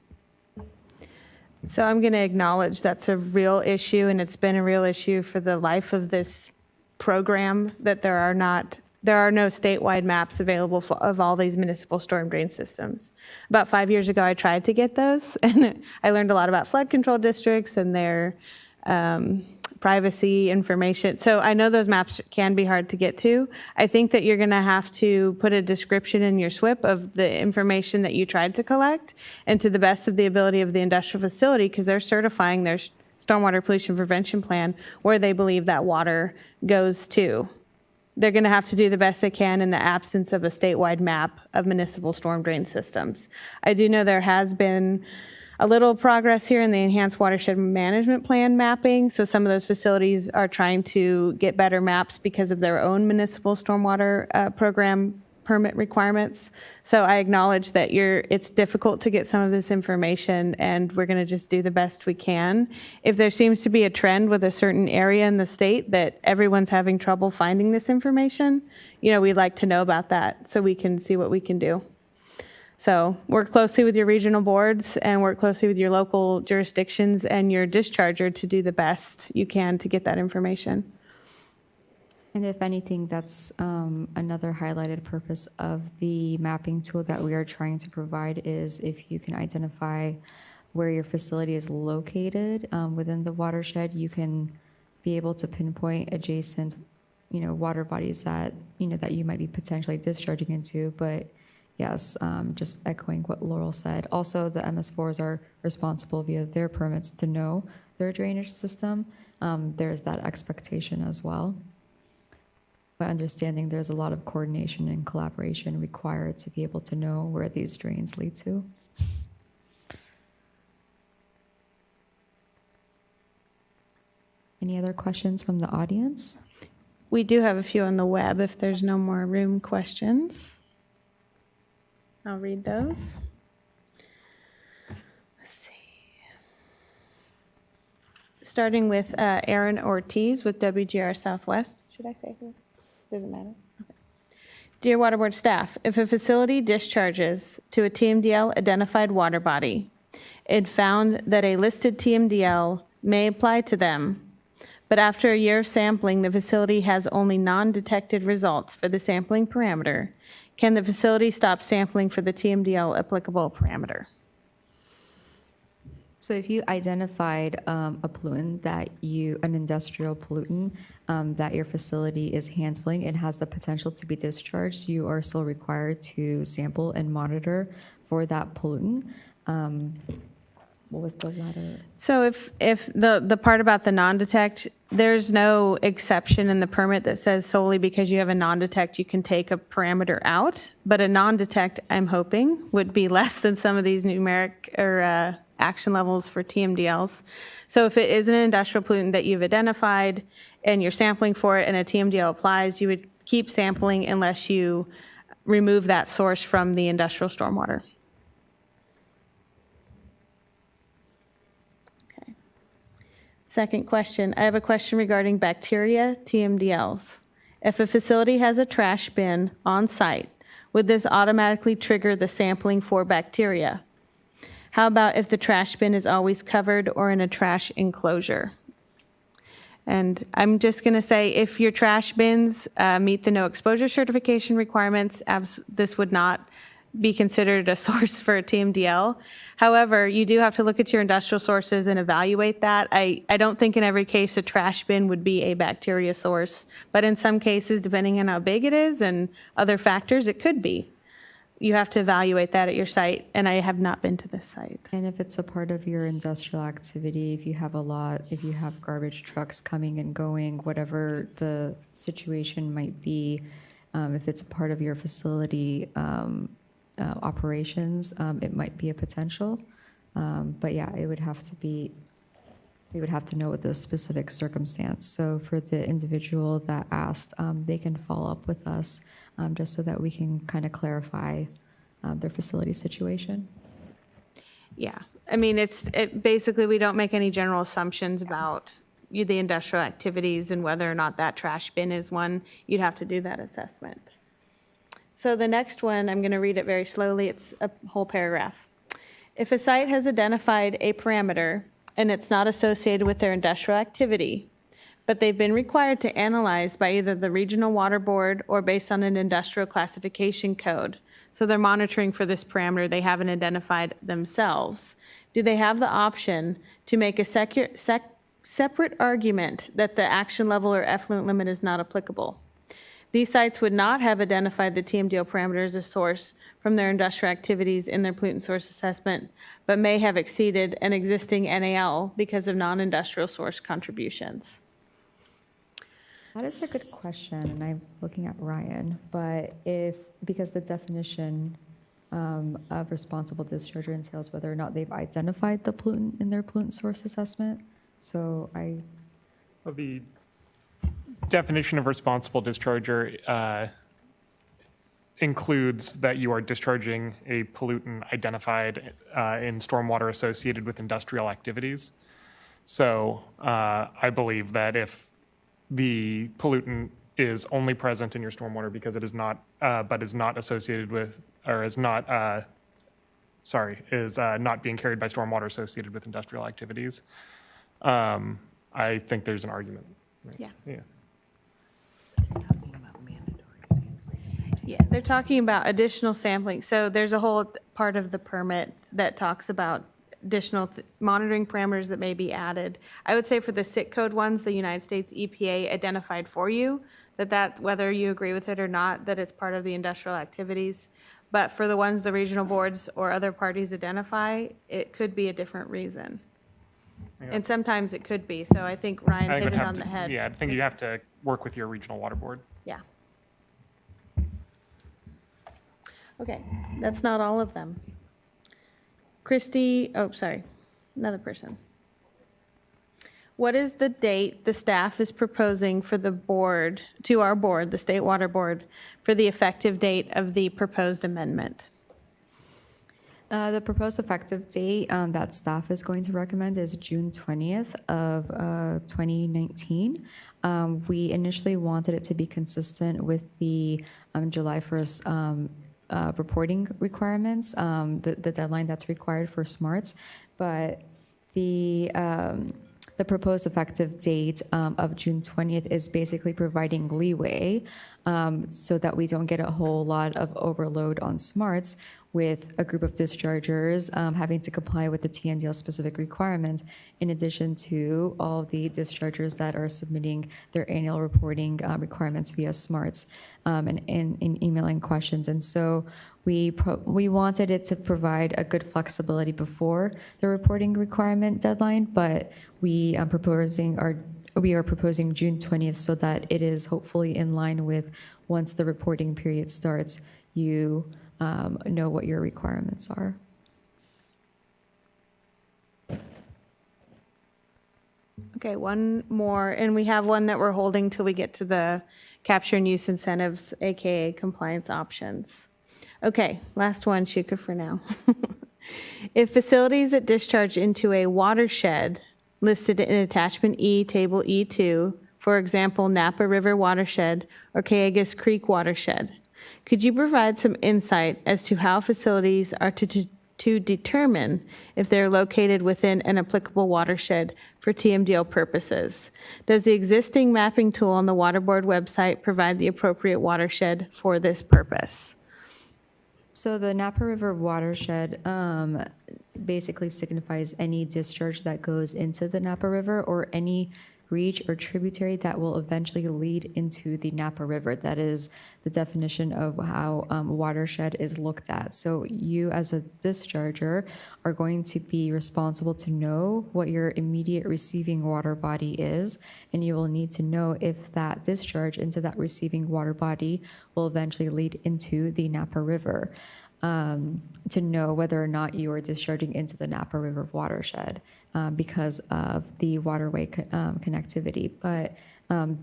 So I'm going to acknowledge that's a real issue, and it's been a real issue for the life of this program, that there are no statewide maps available of all these municipal storm drain systems. About 5 years ago, I tried to get those, and I learned a lot about flood control districts and their privacy information. So I know those maps can be hard to get to. I think that you're going to have to put a description in your SWIP of the information that you tried to collect, and to the best of the ability of the industrial facility, because they're certifying their stormwater pollution prevention plan where they believe that water goes to. They're going to have to do the best they can in the absence of a statewide map of municipal storm drain systems. I do know there has been a little progress here in the Enhanced Watershed Management Plan mapping. So some of those facilities are trying to get better maps because of their own municipal stormwater program permit requirements. So I acknowledge that it's difficult to get some of this information, and we're going to just do the best we can. If there seems to be a trend with a certain area in the state that everyone's having trouble finding this information, we'd like to know about that so we can see what we can do. So work closely with your regional boards and work closely with your local jurisdictions and your discharger to do the best you can to get that information. And if anything, that's another highlighted purpose of the mapping tool that we are trying to provide, is if you can identify where your facility is located within the watershed, you can be able to pinpoint adjacent, water bodies that, that you might be potentially discharging into. But yes, just echoing what Laurel said. Also, the MS4s are responsible via their permits to know their drainage system. There's that expectation as well. But understanding there's a lot of coordination and collaboration required to be able to know where these drains lead to. Any other questions from the audience? We do have a few on the web if there's no more room questions. I'll read those. Let's see. Starting with Aaron Ortiz with WGR Southwest. Should I say who? Doesn't matter. Okay. Dear Water Board staff, if a facility discharges to a TMDL identified water body, it found that a listed TMDL may apply to them, but after a year of sampling, the facility has only non-detected results for the sampling parameter, can the facility stop sampling for the TMDL applicable parameter? So if you identified a pollutant an industrial pollutant that your facility is handling and has the potential to be discharged, you are still required to sample and monitor for that pollutant. What was the latter? So if the part about the non-detect, there's no exception in the permit that says solely because you have a non-detect you can take a parameter out, but a non-detect, I'm hoping, would be less than some of these numeric or action levels for TMDLs. So if it is an industrial pollutant that you've identified and you're sampling for it and a TMDL applies, you would keep sampling unless you remove that source from the industrial stormwater. Okay. Second question, I have a question regarding bacteria TMDLs. If a facility has a trash bin on site, would this automatically trigger the sampling for bacteria? How about if the trash bin is always covered or in a trash enclosure? And I'm just going to say, if your trash bins meet the no exposure certification requirements, this would not be considered a source for a TMDL. However, you do have to look at your industrial sources and evaluate that. I don't think in every case a trash bin would be a bacteria source, but in some cases, depending on how big it is and other factors, it could be. You have to evaluate that at your site, and I have not been to this site. And if it's a part of your industrial activity, if you have garbage trucks coming and going, whatever the situation might be, if it's a part of your facility operations, it might be a potential. But yeah, we would have to know the specific circumstance. So for the individual that asked, they can follow up with us just so that we can kind of clarify their facility situation. Yeah, I mean, basically we don't make any general assumptions about the industrial activities and whether or not that trash bin is one. You'd have to do that assessment. So the next one, I'm going to read it very slowly. It's a whole paragraph. If a site has identified a parameter and it's not associated with their industrial activity, but they've been required to analyze by either the Regional Water Board or based on an industrial classification code, so they're monitoring for this parameter they haven't identified themselves, do they have the option to make a separate argument that the action level or effluent limit is not applicable? These sites would not have identified the TMDL parameter as a source from their industrial activities in their pollutant source assessment, but may have exceeded an existing NAL because of non-industrial source contributions. That is a good question, and I'm looking at Ryan, but because the definition of responsible discharger entails whether or not they've identified the pollutant in their pollutant source assessment, so the definition of responsible discharger includes that you are discharging a pollutant identified in stormwater associated with industrial activities. So I believe that if the pollutant is only present in your stormwater because it is not, but is not associated with, or is not, not being carried by stormwater associated with industrial activities, I think there's an argument. Right? Yeah. Yeah, they're talking about additional sampling. So there's a whole part of the permit that talks about additional monitoring parameters that may be added. I would say for the SIT code ones, the United States EPA identified for you that whether you agree with it or not, that it's part of the industrial activities. But for the ones the regional boards or other parties identify, it could be a different reason. Yeah. And sometimes it could be. So I think Ryan hit it on the head. Yeah, I think you have to work with your regional water board. Yeah. Okay, that's not all of them. Christy, another person. What is the date the staff is proposing for the board, to our board, the State Water Board, for the effective date of the proposed amendment? The proposed effective date that staff is going to recommend is June 20th of 2019. We initially wanted it to be consistent with the July 1st reporting requirements, the deadline that's required for SMARTs, but the proposed effective date of June 20th is basically providing leeway so that we don't get a whole lot of overload on SMARTs with a group of dischargers having to comply with the TMDL specific requirements, in addition to all the dischargers that are submitting their annual reporting requirements via SMARTs and emailing questions. And so we wanted it to provide a good flexibility before the reporting requirement deadline, but we are proposing June 20th so that it is hopefully in line with once the reporting period starts, you know what your requirements are. Okay, one more, and we have one that we're holding till we get to the capture and use incentives, AKA compliance options. Okay, last one, Shuka, for now. If facilities that discharge into a watershed listed in attachment E, table E2, for example, Napa River watershed or Cayugas Creek watershed, could you provide some insight as to how facilities are to to determine if they're located within an applicable watershed for TMDL purposes. Does the existing mapping tool on the Water Board website provide the appropriate watershed for this purpose? So the Napa River watershed basically signifies any discharge that goes into the Napa River or any reach or tributary that will eventually lead into the Napa River. That is the definition of how watershed is looked at. So you as a discharger are going to be responsible to know what your immediate receiving water body is, and you will need to know if that discharge into that receiving water body will eventually lead into the Napa River, to know whether or not you are discharging into the Napa River watershed because of the waterway connectivity. But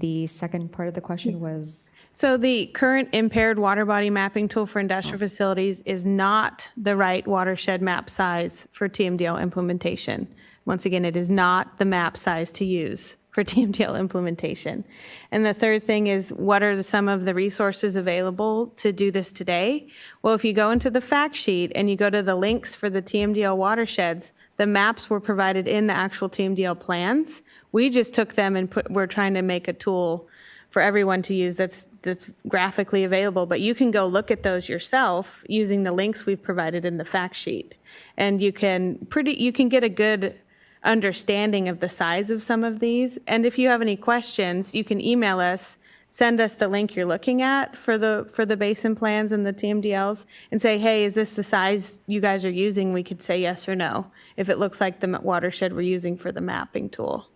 the second part of the question was? So the current impaired water body mapping tool for industrial facilities is not the right watershed map size for TMDL implementation. Once again, it is not the map size to use for TMDL implementation. And the third thing is, what are some of the resources available to do this today? Well, if you go into the fact sheet and you go to the links for the TMDL watersheds, the maps were provided in the actual TMDL plans. We just took them and we're trying to make a tool for everyone to use that's graphically available, but you can go look at those yourself using the links we've provided in the fact sheet. And you can get a good understanding of the size of some of these. And if you have any questions, you can email us, send us the link you're looking at for the basin plans and the TMDLs, and say, hey, is this the size you guys are using? We could say yes or no if it looks like the watershed we're using for the mapping tool.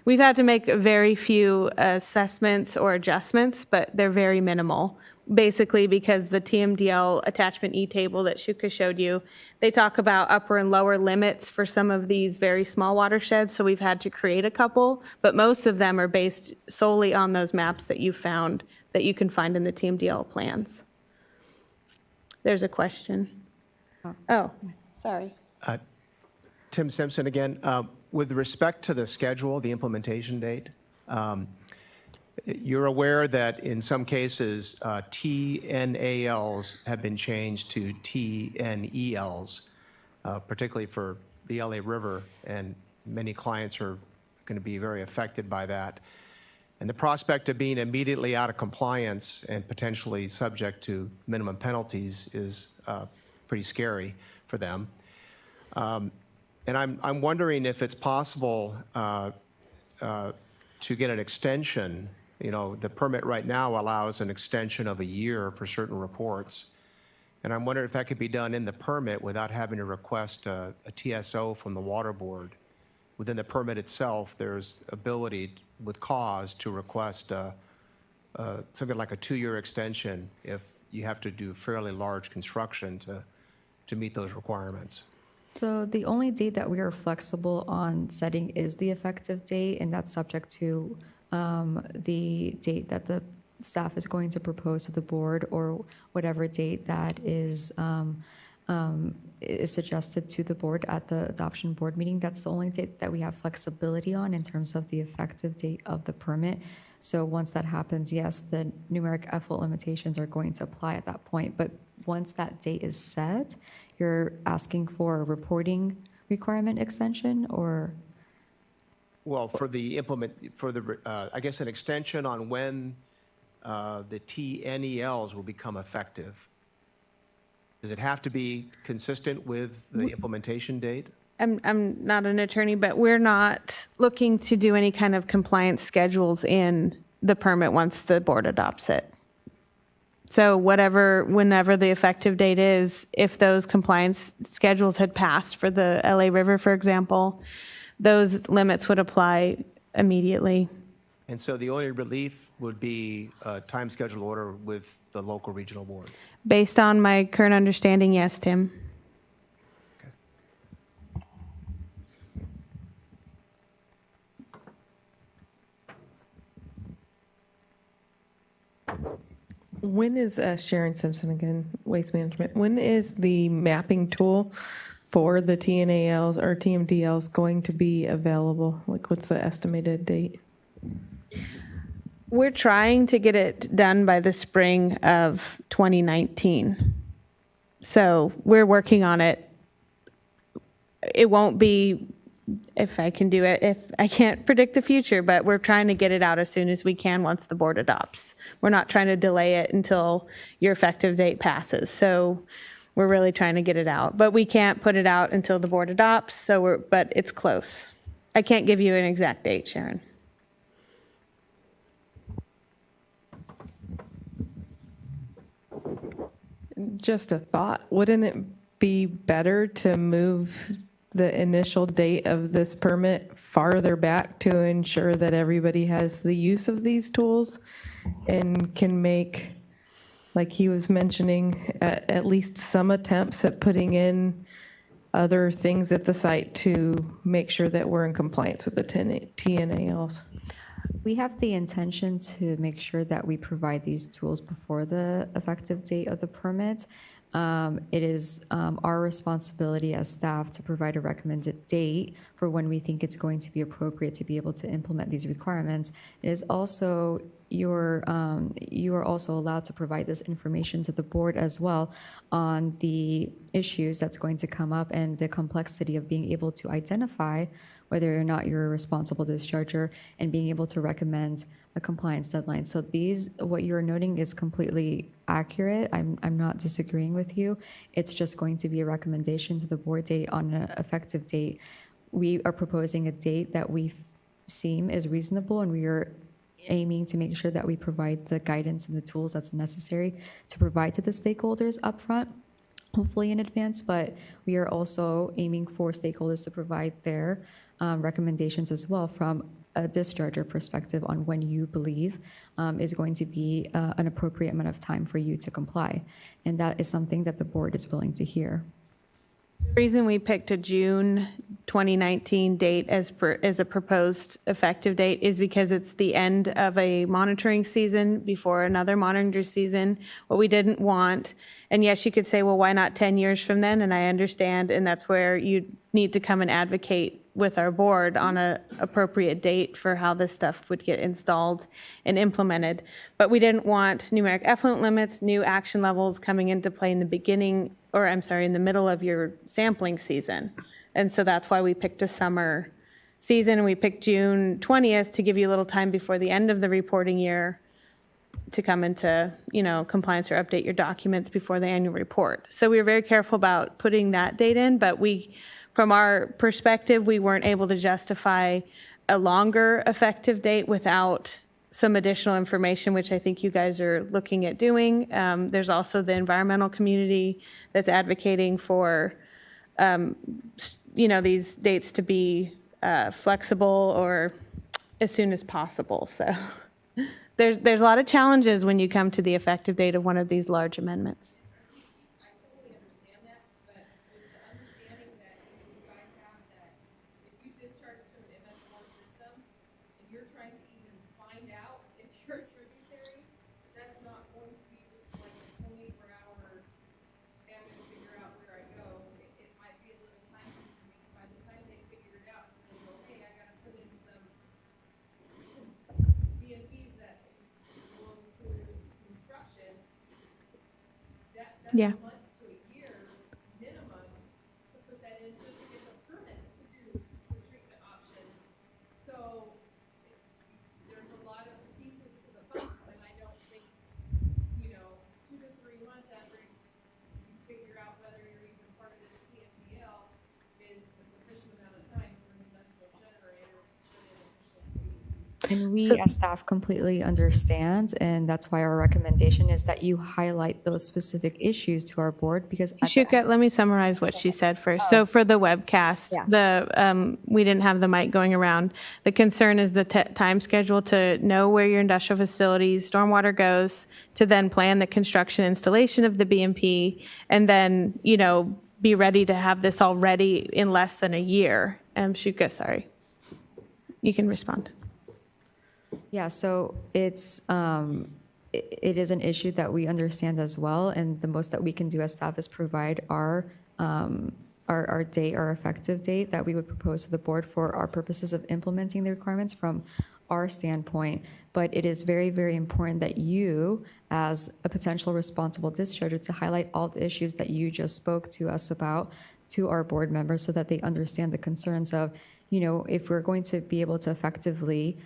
We've had to make very few assessments or adjustments, but they're very minimal, basically because the TMDL attachment E table that Shuka showed you, they talk about upper and lower limits for some of these very small watersheds, so we've had to create a couple, but most of them are based solely on those maps that you found, that you can find in the TMDL plans. There's a question. Oh, sorry. Tim Simpson again. With respect to the schedule, the implementation date, you're aware that in some cases, TNALs have been changed to TNELs, particularly for the LA River, and many clients are going to be very affected by that. And the prospect of being immediately out of compliance and potentially subject to minimum penalties is pretty scary for them. And I'm wondering if it's possible to get an extension. You know, the permit right now allows an extension of a year for certain reports. And I'm wondering if that could be done in the permit without having to request a TSO from the Water Board. Within the permit itself, there's ability with cause to request something like a 2-year extension if you have to do fairly large construction to meet those requirements. So the only date that we are flexible on setting is the effective date, and that's subject to the date that the staff is going to propose to the board, or whatever date that is suggested to the board at the adoption board meeting. That's the only date that we have flexibility on in terms of the effective date of the permit. So once that happens, yes, the numeric effluent limitations are going to apply at that point. But once that date is set, you're asking for a reporting requirement extension, or? Well, I guess an extension on when the TNELs will become effective. Does it have to be consistent with the implementation date? I'm not an attorney, but we're not looking to do any kind of compliance schedules in the permit once the board adopts it. So whenever the effective date is, if those compliance schedules had passed for the LA River, for example, those limits would apply immediately. And so the only relief would be a time schedule order with the local regional board? Based on my current understanding, yes, Tim. When is Sharon Simpson again, Waste Management? When is the mapping tool for the TNALs or TMDLs going to be available? Like, what's the estimated date? We're trying to get it done by the spring of 2019. So we're working on it it won't be, if I can do it, if I can't predict the future, but we're trying to get it out as soon as we can once the board adopts. We're not trying to delay it until your effective date passes. So we're really trying to get it out, but we can't put it out until the board adopts. But it's close. I can't give you an exact date, Sharon. Just a thought, wouldn't it be better to move the initial date of this permit farther back to ensure that everybody has the use of these tools and can make, like he was mentioning, at least some attempts at putting in other things at the site to make sure that we're in compliance with the TNALs? We have the intention to make sure that we provide these tools before the effective date of the permit. It is our responsibility as staff to provide a recommended date for when we think it's going to be appropriate to be able to implement these requirements. It is also you are also allowed to provide this information to the board as well on the issues that's going to come up and the complexity of being able to identify whether or not you're a responsible discharger and being able to recommend a compliance deadline. So what you're noting is completely accurate. I'm not disagreeing with you. It's just going to be a recommendation to the board date on an effective date. We are proposing a date that we seem is reasonable, and we are aiming to make sure that we provide the guidance and the tools that's necessary to provide to the stakeholders upfront, hopefully in advance, but we are also aiming for stakeholders to provide their recommendations as well from a discharger perspective on when you believe is going to be an appropriate amount of time for you to comply. And that is something that the board is willing to hear. The reason we picked a June 2019 date as a proposed effective date is because it's the end of a monitoring season before another monitoring season. What we didn't want, and yes, you could say, well, why not 10 years from then? And I understand, and that's where you need to come and advocate with our board on an appropriate date for how this stuff would get installed and implemented. But we didn't want numeric effluent limits, new action levels coming into play in the beginning, or I'm sorry, in the middle of your sampling season. And so that's why we picked a summer season, and we picked June 20th to give you a little time before the end of the reporting year to come into, compliance or update your documents before the annual report. So we were very careful about putting that date in, but from our perspective, we weren't able to justify a longer effective date without some additional information, which I think you guys are looking at doing. There's also the environmental community that's advocating for, these dates to be flexible or as soon as possible. So there's a lot of challenges when you come to the effective date of one of these large amendments. Yeah. Months to a year minimum to put that in just to get the permits to do the treatment options. So there's a lot of pieces to the puzzle, and I don't think, 2 to 3 months after you figure out whether you're even part of this TMDL is a sufficient amount of time for an industrial generator to put in efficient. And we as staff completely understand, and that's why our recommendation is that you highlight those specific issues to our board, because Shuka, let me summarize what she said first. So for the webcast, we didn't have the mic going around. The concern is the time schedule to know where your industrial facilities stormwater goes, to then plan the construction installation of the BMP, and then, be ready to have this all ready in less than a year. Shuka, sorry. You can respond. Yeah, so it is an issue that we understand as well, and the most that we can do as staff is provide our effective date that we would propose to the board for our purposes of implementing the requirements from our standpoint. But it is very, very important that you, as a potential responsible discharger, to highlight all the issues that you just spoke to us about to our board members so that they understand the concerns of, if we're going to be able to effectively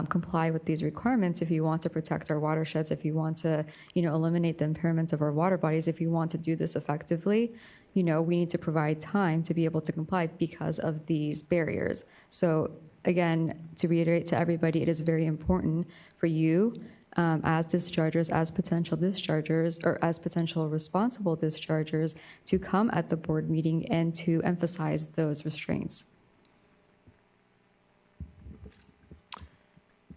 comply with these requirements, if you want to protect our watersheds, if you want to, eliminate the impairment of our water bodies, if you want to do this effectively, we need to provide time to be able to comply because of these barriers. So again, to reiterate to everybody, it is very important for you as dischargers, as potential dischargers, or as potential responsible dischargers to come at the board meeting and to emphasize those restraints.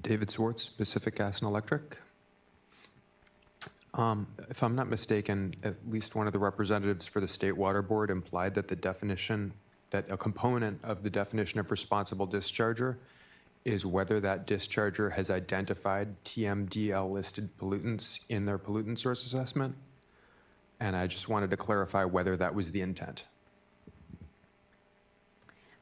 David Swartz, Pacific Gas and Electric. If I'm not mistaken, at least one of the representatives for the State Water Board implied that that a component of the definition of responsible discharger is whether that discharger has identified TMDL listed pollutants in their pollutant source assessment. And I just wanted to clarify whether that was the intent.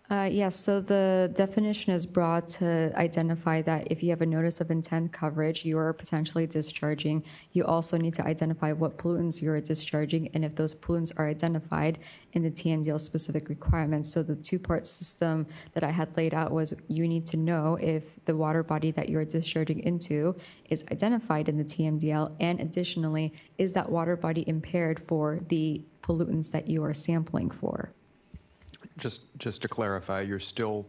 Yes, so the definition is broad to identify that if you have a notice of intent coverage, you are potentially discharging. You also need to identify what pollutants you are discharging and if those pollutants are identified in the TMDL specific requirements. So the two-part system that I had laid out was you need to know if the water body that you're discharging into is identified in the TMDL, and additionally, is that water body impaired for the pollutants that you are sampling for? Just to clarify, the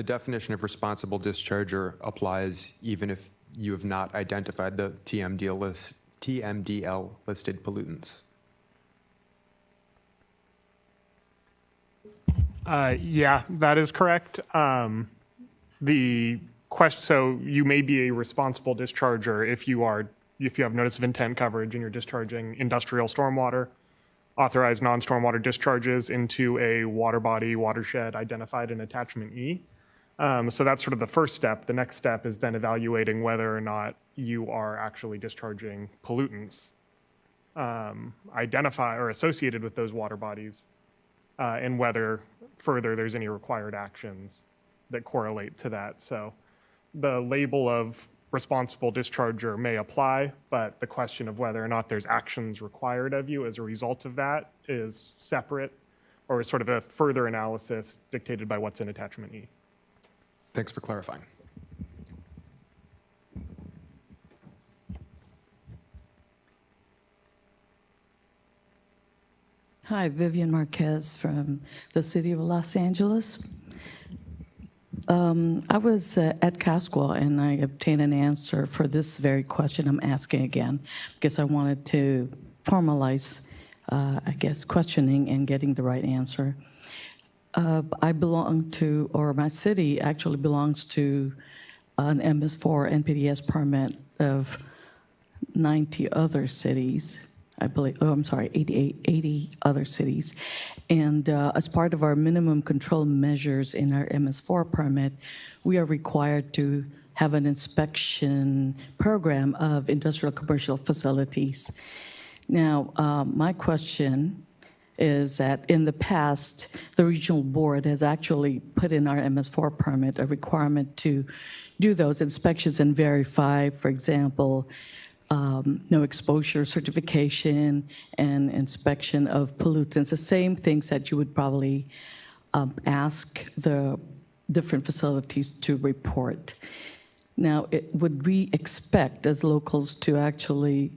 definition of responsible discharger applies even if you have not identified the TMDL listed pollutants. Yeah, that is correct. So you may be a responsible discharger if you have notice of intent coverage and you're discharging industrial stormwater, authorized non-stormwater discharges into a water body, watershed identified in attachment E. So that's sort of the first step. The next step is then evaluating whether or not you are actually discharging pollutants identified or associated with those water bodies, and whether further there's any required actions that correlate to that. So the label of responsible discharger may apply, but the question of whether or not there's actions required of you as a result of that is separate, or is sort of a further analysis dictated by what's in attachment E. Thanks for clarifying. Hi, Vivian Marquez from the city of Los Angeles. I was at Caswell and I obtained an answer for this very question I'm asking again because I wanted to formalize, questioning and getting the right answer. I belong to, or my city actually belongs to an MS4 NPDES permit of 90 other cities. I believe, 80 other cities. And as part of our minimum control measures in our MS4 permit, we are required to have an inspection program of industrial commercial facilities. Now, my question is that in the past, the regional board has actually put in our MS4 permit a requirement to do those inspections and verify, for example, no exposure certification and inspection of pollutants, the same things that you would probably ask the different facilities to report. Now, would we expect as locals to actually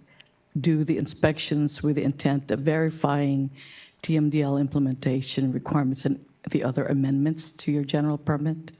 do the inspections with the intent of verifying TMDL implementation requirements and the other amendments to your general permit?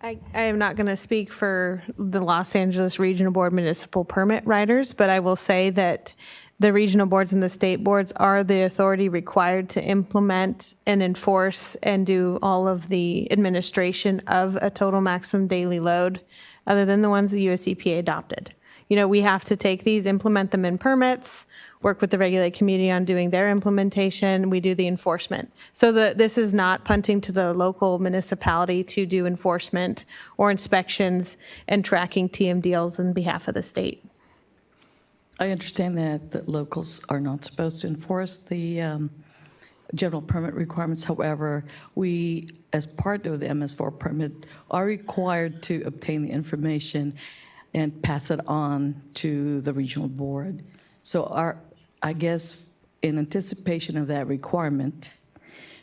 I am not going to speak for the Los Angeles Regional Board municipal permit writers, but I will say that the regional boards and the state boards are the authority required to implement and enforce and do all of the administration of a total maximum daily load, other than the ones the US EPA adopted. You know, we have to take these, implement them in permits, work with the regulated community on doing their implementation. We do the enforcement. So this is not punting to the local municipality to do enforcement or inspections and tracking TMDLs on behalf of the state. I understand that locals are not supposed to enforce the general permit requirements. However, we, as part of the MS4 permit, are required to obtain the information and pass it on to the regional board. So I guess in anticipation of that requirement,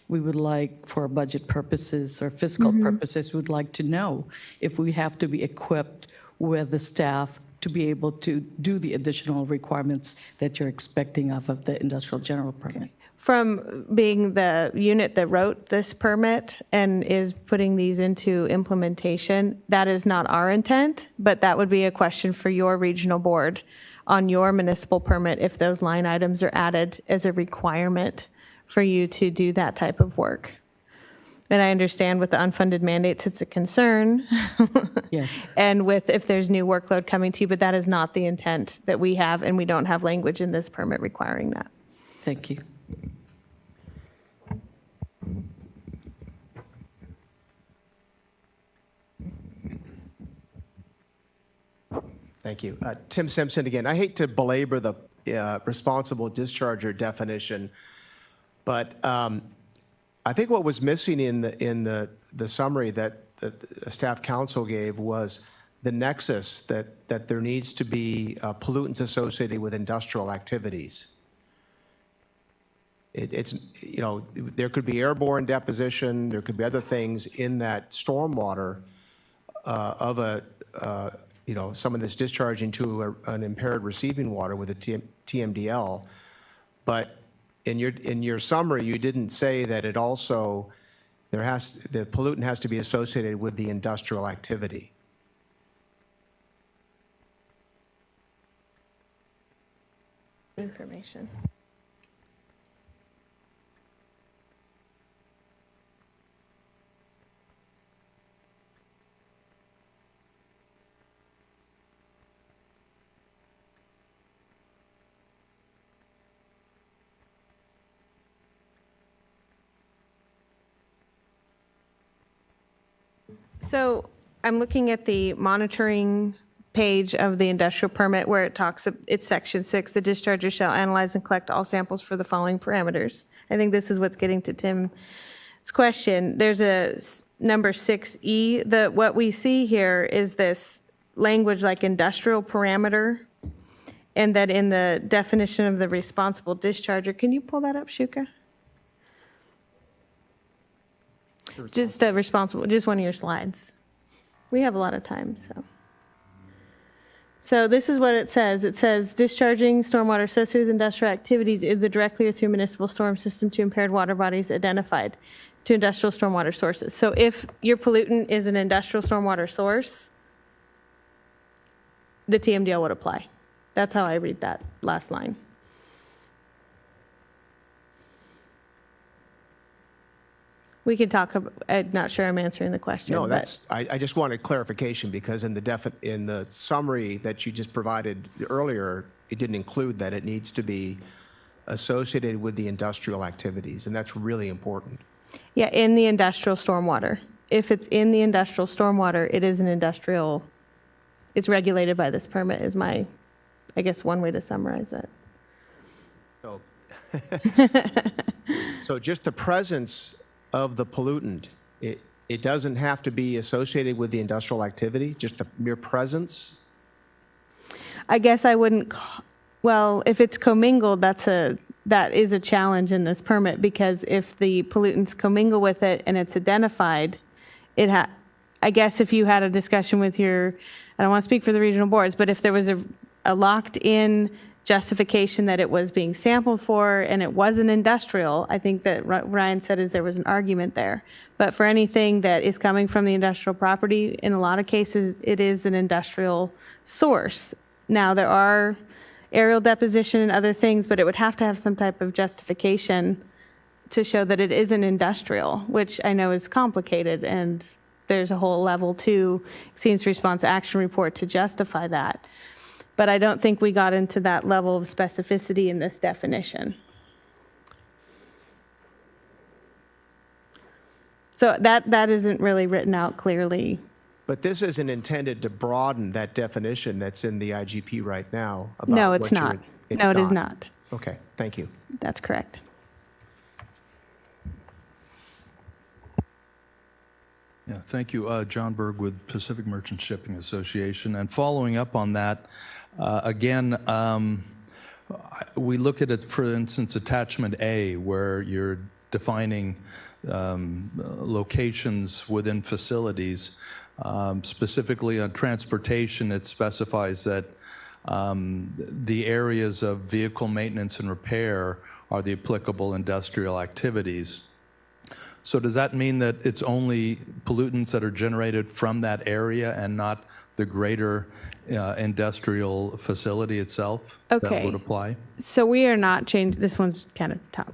we would like, for budget purposes or fiscal purposes, would like to know if we have to be equipped with the staff to be able to do the additional requirements that you're expecting of the industrial general permit. From being the unit that wrote this permit and is putting these into implementation, that is not our intent, but that would be a question for your regional board on your municipal permit if those line items are added as a requirement for you to do that type of work. And I understand with the unfunded mandates, it's a concern. Yes. And with if there's new workload coming to you, but that is not the intent that we have, and we don't have language in this permit requiring that. Thank you. Thank you. Tim Simpson again. I hate to belabor the responsible discharger definition, but I think what was missing in the summary that the staff counsel gave was the nexus that there needs to be pollutants associated with industrial activities. It's, you know, there could be airborne deposition, there could be other things in that stormwater of a, you know, someone that's discharging to an impaired receiving water with a TMDL. But in your summary, you didn't say that it also, the pollutant has to be associated with the industrial activity. Information. So I'm looking at the monitoring page of the industrial permit where it talks, it's section 6, the discharger shall analyze and collect all samples for the following parameters. I think this is what's getting to Tim's question. There's a number 6E. What we see here is this language like industrial parameter, and that in the definition of the responsible discharger, can you pull that up, Shuka? Just the responsible, just one of your slides. We have a lot of time, so. So this is what it says. It says discharging stormwater associated with industrial activities either directly or through municipal storm system to impaired water bodies identified to industrial stormwater sources. So if your pollutant is an industrial stormwater source, the TMDL would apply. That's how I read that last line. We can talk about, I'm not sure I'm answering the question. No, but that's, I just wanted clarification because in the summary that you just provided earlier, it didn't include that it needs to be associated with the industrial activities, and that's really important. Yeah, in the industrial stormwater. If it's in the industrial stormwater, it is an industrial, it's regulated by this permit is my, I guess, one way to summarize it. So, so just the presence of the pollutant, it doesn't have to be associated with the industrial activity, just the mere presence? I guess I wouldn't, well, if it's commingled, that is a challenge in this permit, because if the pollutants commingle with it and it's identified, I guess if you had a discussion with your, I don't want to speak for the regional boards, but if there was a locked-in justification that it was being sampled for and it wasn't industrial, I think that Ryan said is there was an argument there. But for anything that is coming from the industrial property, in a lot of cases, it is an industrial source. Now, there are aerial deposition and other things, but it would have to have some type of justification to show that it isn't industrial, which I know is complicated, and there's a whole level 2 exceedance response action report to justify that. But I don't think we got into that level of specificity in this definition. So that isn't really written out clearly. But this isn't intended to broaden that definition that's in the IGP right now? About No, it's not. No, it is not. Okay, thank you. That's correct. Yeah, thank you. John Berg with Pacific Merchant Shipping Association. And following up on that, again, We look at it, for instance, attachment A, where you're defining locations within facilities. Specifically on transportation, it specifies that the areas of vehicle maintenance and repair are the applicable industrial activities. So does that mean that it's only pollutants that are generated from that area and not the greater industrial facility itself that would apply? So we are not changing, this one's kind of tough.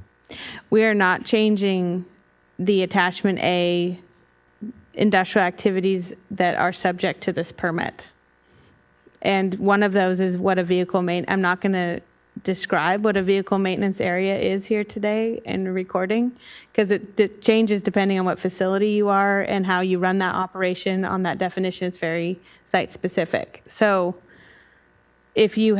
We are not changing the attachment A industrial activities that are subject to this permit. And one of those is what a vehicle I'm not going to describe what a vehicle maintenance area is here today in recording, because it changes depending on what facility you are and how you run that operation on that definition. It's very site specific. So if you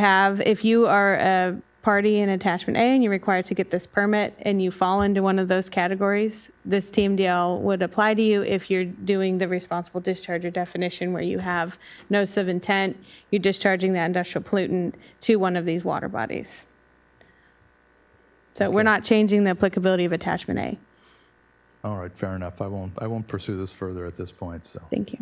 are a party in attachment A and you're required to get this permit and you fall into one of those categories, this TMDL would apply to you if you're doing the responsible discharger definition where you have notice of intent, you're discharging that industrial pollutant to one of these water bodies. So we're not changing the applicability of attachment A. All right, fair enough. I won't pursue this further at this point. So thank you.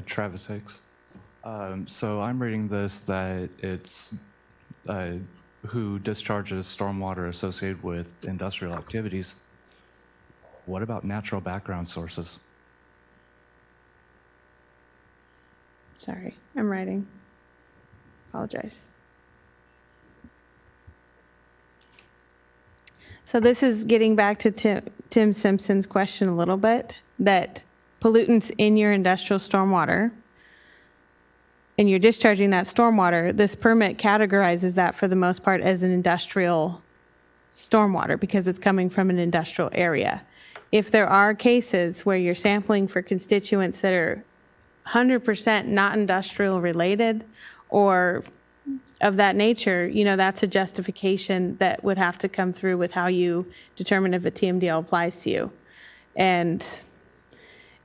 Travis Hicks. So I'm reading this that it's who discharges stormwater associated with industrial activities. What about natural background sources? Sorry, I'm writing. Apologize. So this is getting back to Tim Simpson's question a little bit, that pollutants in your industrial stormwater, and you're discharging that stormwater, this permit categorizes that for the most part as an industrial stormwater because it's coming from an industrial area. If there are cases where you're sampling for constituents that are 100% not industrial related or of that nature, that's a justification that would have to come through with how you determine if a TMDL applies to you. And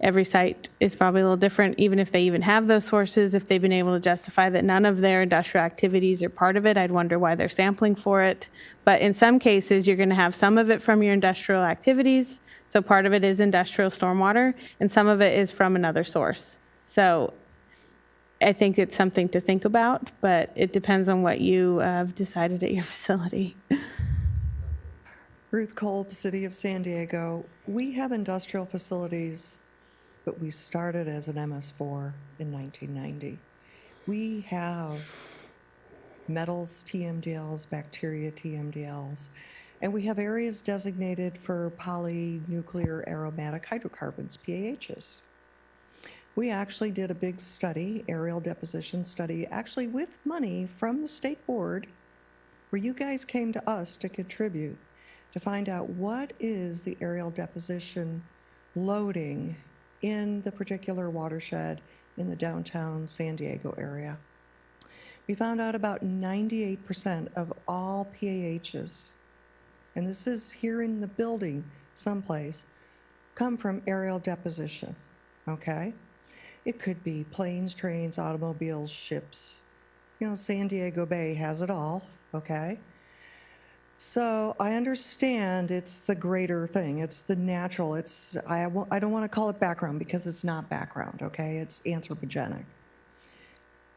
every site is probably a little different, even if they even have those sources. If they've been able to justify that none of their industrial activities are part of it, I'd wonder why they're sampling for it. But in some cases, you're going to have some of it from your industrial activities. So part of it is industrial stormwater, and some of it is from another source. So I think it's something to think about, but it depends on what you have decided at your facility. Ruth Kolb, City of San Diego. We have industrial facilities, but we started as an MS4 in 1990. We have metals TMDLs, bacteria TMDLs, and we have areas designated for polynuclear aromatic hydrocarbons, PAHs. We actually did a big study, aerial deposition study, actually with money from the state board, where you guys came to us to contribute to find out what is the aerial deposition loading in the particular watershed in the downtown San Diego area. We found out about 98% of all PAHs, and this is here in the building someplace, come from aerial deposition, okay? It could be planes, trains, automobiles, ships. San Diego Bay has it all, okay? So I understand it's the greater thing. It's the natural. I don't want to call it background because it's not background, okay? It's anthropogenic.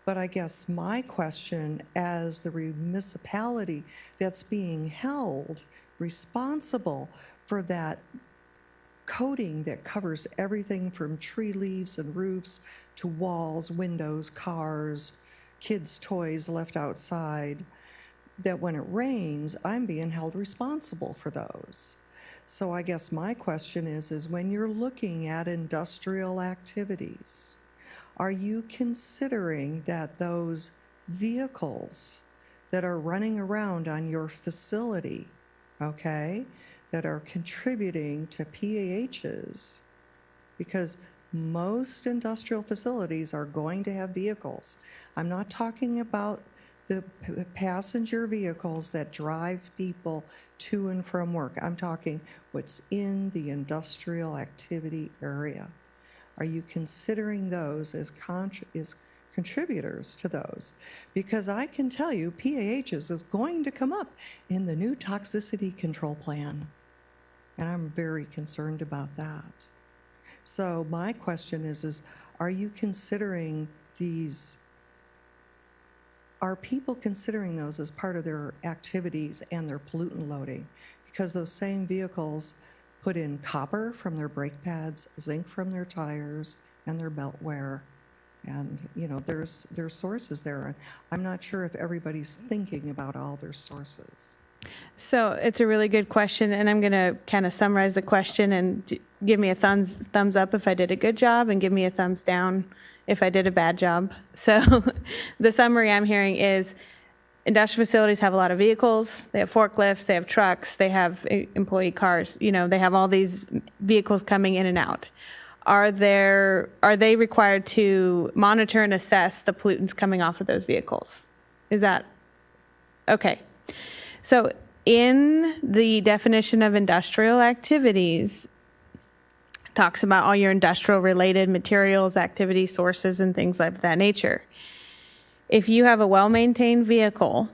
But I guess my question as the municipality that's being held responsible for that coating that covers everything from tree leaves and roofs to walls, windows, cars, kids' toys left outside, that when it rains, I'm being held responsible for those. So I guess my question is when you're looking at industrial activities, are you considering that those vehicles that are running around on your facility, okay, that are contributing to PAHs, because most industrial facilities are going to have vehicles. I'm not talking about the passenger vehicles that drive people to and from work. I'm talking what's in the industrial activity area. Are you considering those as contributors to those? Because I can tell you PAHs is going to come up in the new toxicity control plan. And I'm very concerned about that. So my question is are you considering these, are people considering those as part of their activities and their pollutant loading? Because those same vehicles put in copper from their brake pads, zinc from their tires, and their belt wear. And, you know, there's sources there. I'm not sure if everybody's thinking about all their sources. So it's a really good question, and I'm going to kind of summarize the question and give me a thumbs up if I did a good job and give me a thumbs down if I did a bad job. So the summary I'm hearing is industrial facilities have a lot of vehicles. They have forklifts, they have trucks, they have employee cars. You know, they have all these vehicles coming in and out. Are they required to monitor and assess the pollutants coming off of those vehicles? Is that okay? So in the definition of industrial activities, it talks about all your industrial related materials, activity sources, and things of that nature. If you have a well-maintained vehicle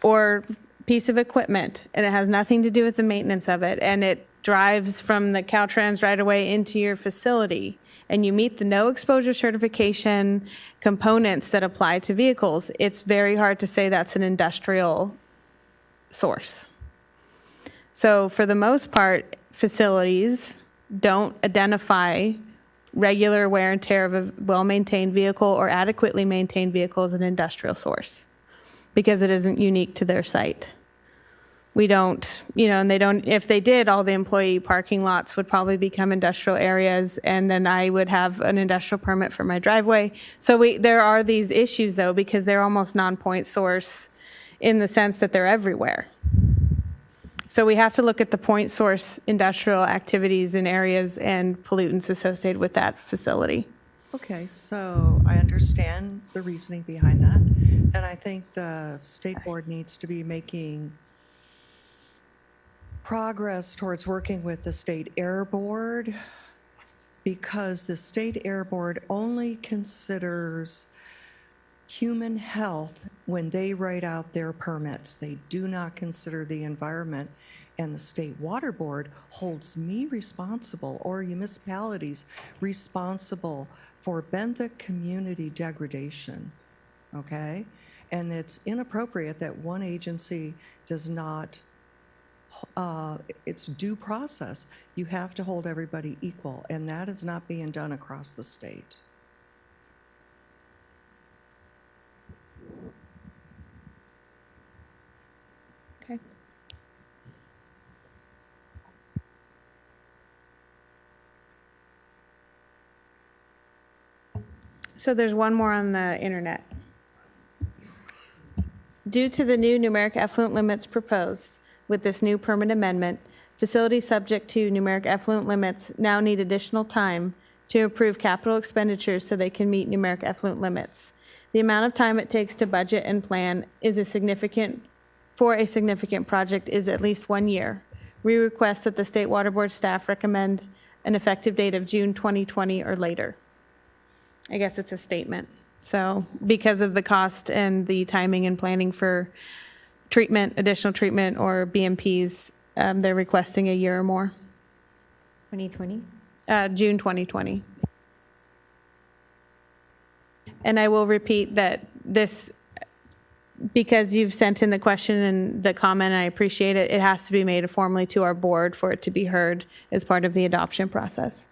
or piece of equipment and it has nothing to do with the maintenance of it, and it drives from the Caltrans right away into your facility, and you meet the no exposure certification components that apply to vehicles, it's very hard to say that's an industrial source. So for the most part, facilities don't identify regular wear and tear of a well-maintained vehicle or adequately maintained vehicle as an industrial source because it isn't unique to their site. We don't, you know, and they don't, if they did, all the employee parking lots would probably become industrial areas, and then I would have an industrial permit for my driveway. So there are these issues though, because they're almost non-point source in the sense that they're everywhere. So we have to look at the point source industrial activities in areas and pollutants associated with that facility. Okay, so I understand the reasoning behind that. And I think the state board needs to be making progress towards working with the state air board, because the state air board only considers human health when they write out their permits. They do not consider the environment, and the state water board holds me responsible, or municipalities responsible, for Benthic community degradation, okay? And it's inappropriate that one agency does not, it's due process. You have to hold everybody equal, and that is not being done across the state. Okay. So there's one more on the internet. Due to the new numeric effluent limits proposed with this new permit amendment, facilities subject to numeric effluent limits now need additional time to approve capital expenditures so they can meet numeric effluent limits. The amount of time it takes to budget and plan is for a significant project is at least 1 year. We request that the State Water Board staff recommend an effective date of June 2020 or later. I guess it's a statement. So because of the cost and the timing and planning for treatment, additional treatment, or BMPs, they're requesting a year or more. 2020? June 2020. And I will repeat that this, because you've sent in the question and the comment, and I appreciate it, it has to be made formally to our board for it to be heard as part of the adoption process.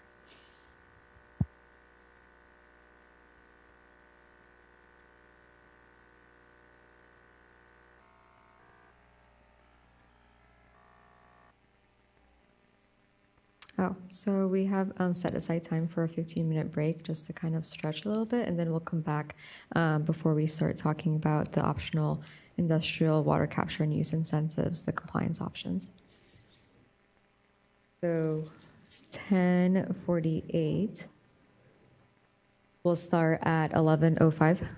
Oh, so we have set aside time for a 15-minute break just to kind of stretch a little bit, and then we'll come back before we start talking about the optional industrial water capture and use incentives, the compliance options. So it's 10:48. We'll start at 11:05.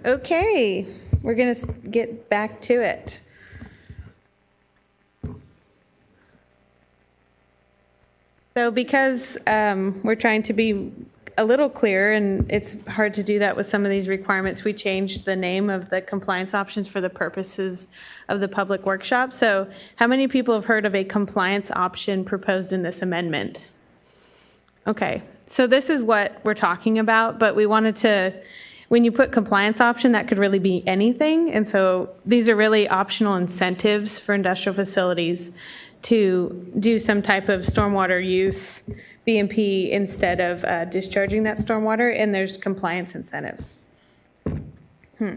Okay, we're going to get back to it. So because we're trying to be a little clearer, and it's hard to do that with some of these requirements, we changed the name of the compliance options for the purposes of the public workshop. So how many people have heard of a compliance option proposed in this amendment? Okay, so this is what we're talking about, but we wanted to, when you put compliance option, that could really be anything. And so these are really optional incentives for industrial facilities to do some type of stormwater use BMP instead of discharging that stormwater, and there's compliance incentives. So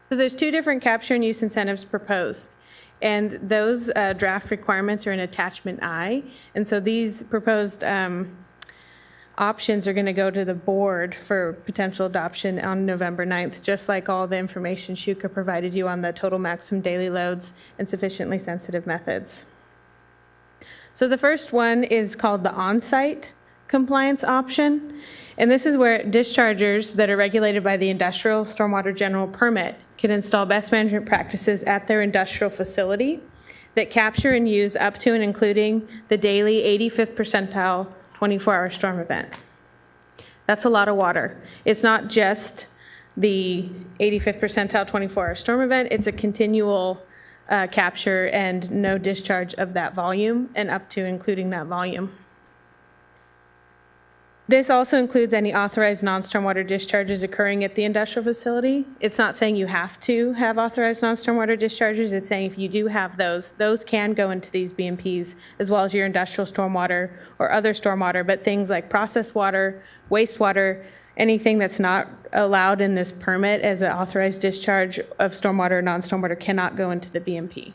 there's two different capture and use incentives proposed, and those draft requirements are in attachment I, and so these proposed options are going to go to the board for potential adoption on November 9th, just like all the information Shuka provided you on the total maximum daily loads and sufficiently sensitive methods. So the first one is called the on-site compliance option, and this is where dischargers that are regulated by the Industrial Stormwater General Permit can install best management practices at their industrial facility that capture and use up to and including the daily 85th percentile 24-hour storm event. That's a lot of water. It's not just the 85th percentile 24-hour storm event, it's a continual capture and no discharge of that volume and up to including that volume. This also includes any authorized non-stormwater discharges occurring at the industrial facility. It's not saying you have to have authorized non-stormwater discharges. It's saying if you do have those can go into these BMPs as well as your industrial stormwater or other stormwater, but things like processed water, wastewater, anything that's not allowed in this permit as an authorized discharge of stormwater or non-stormwater cannot go into the BMP.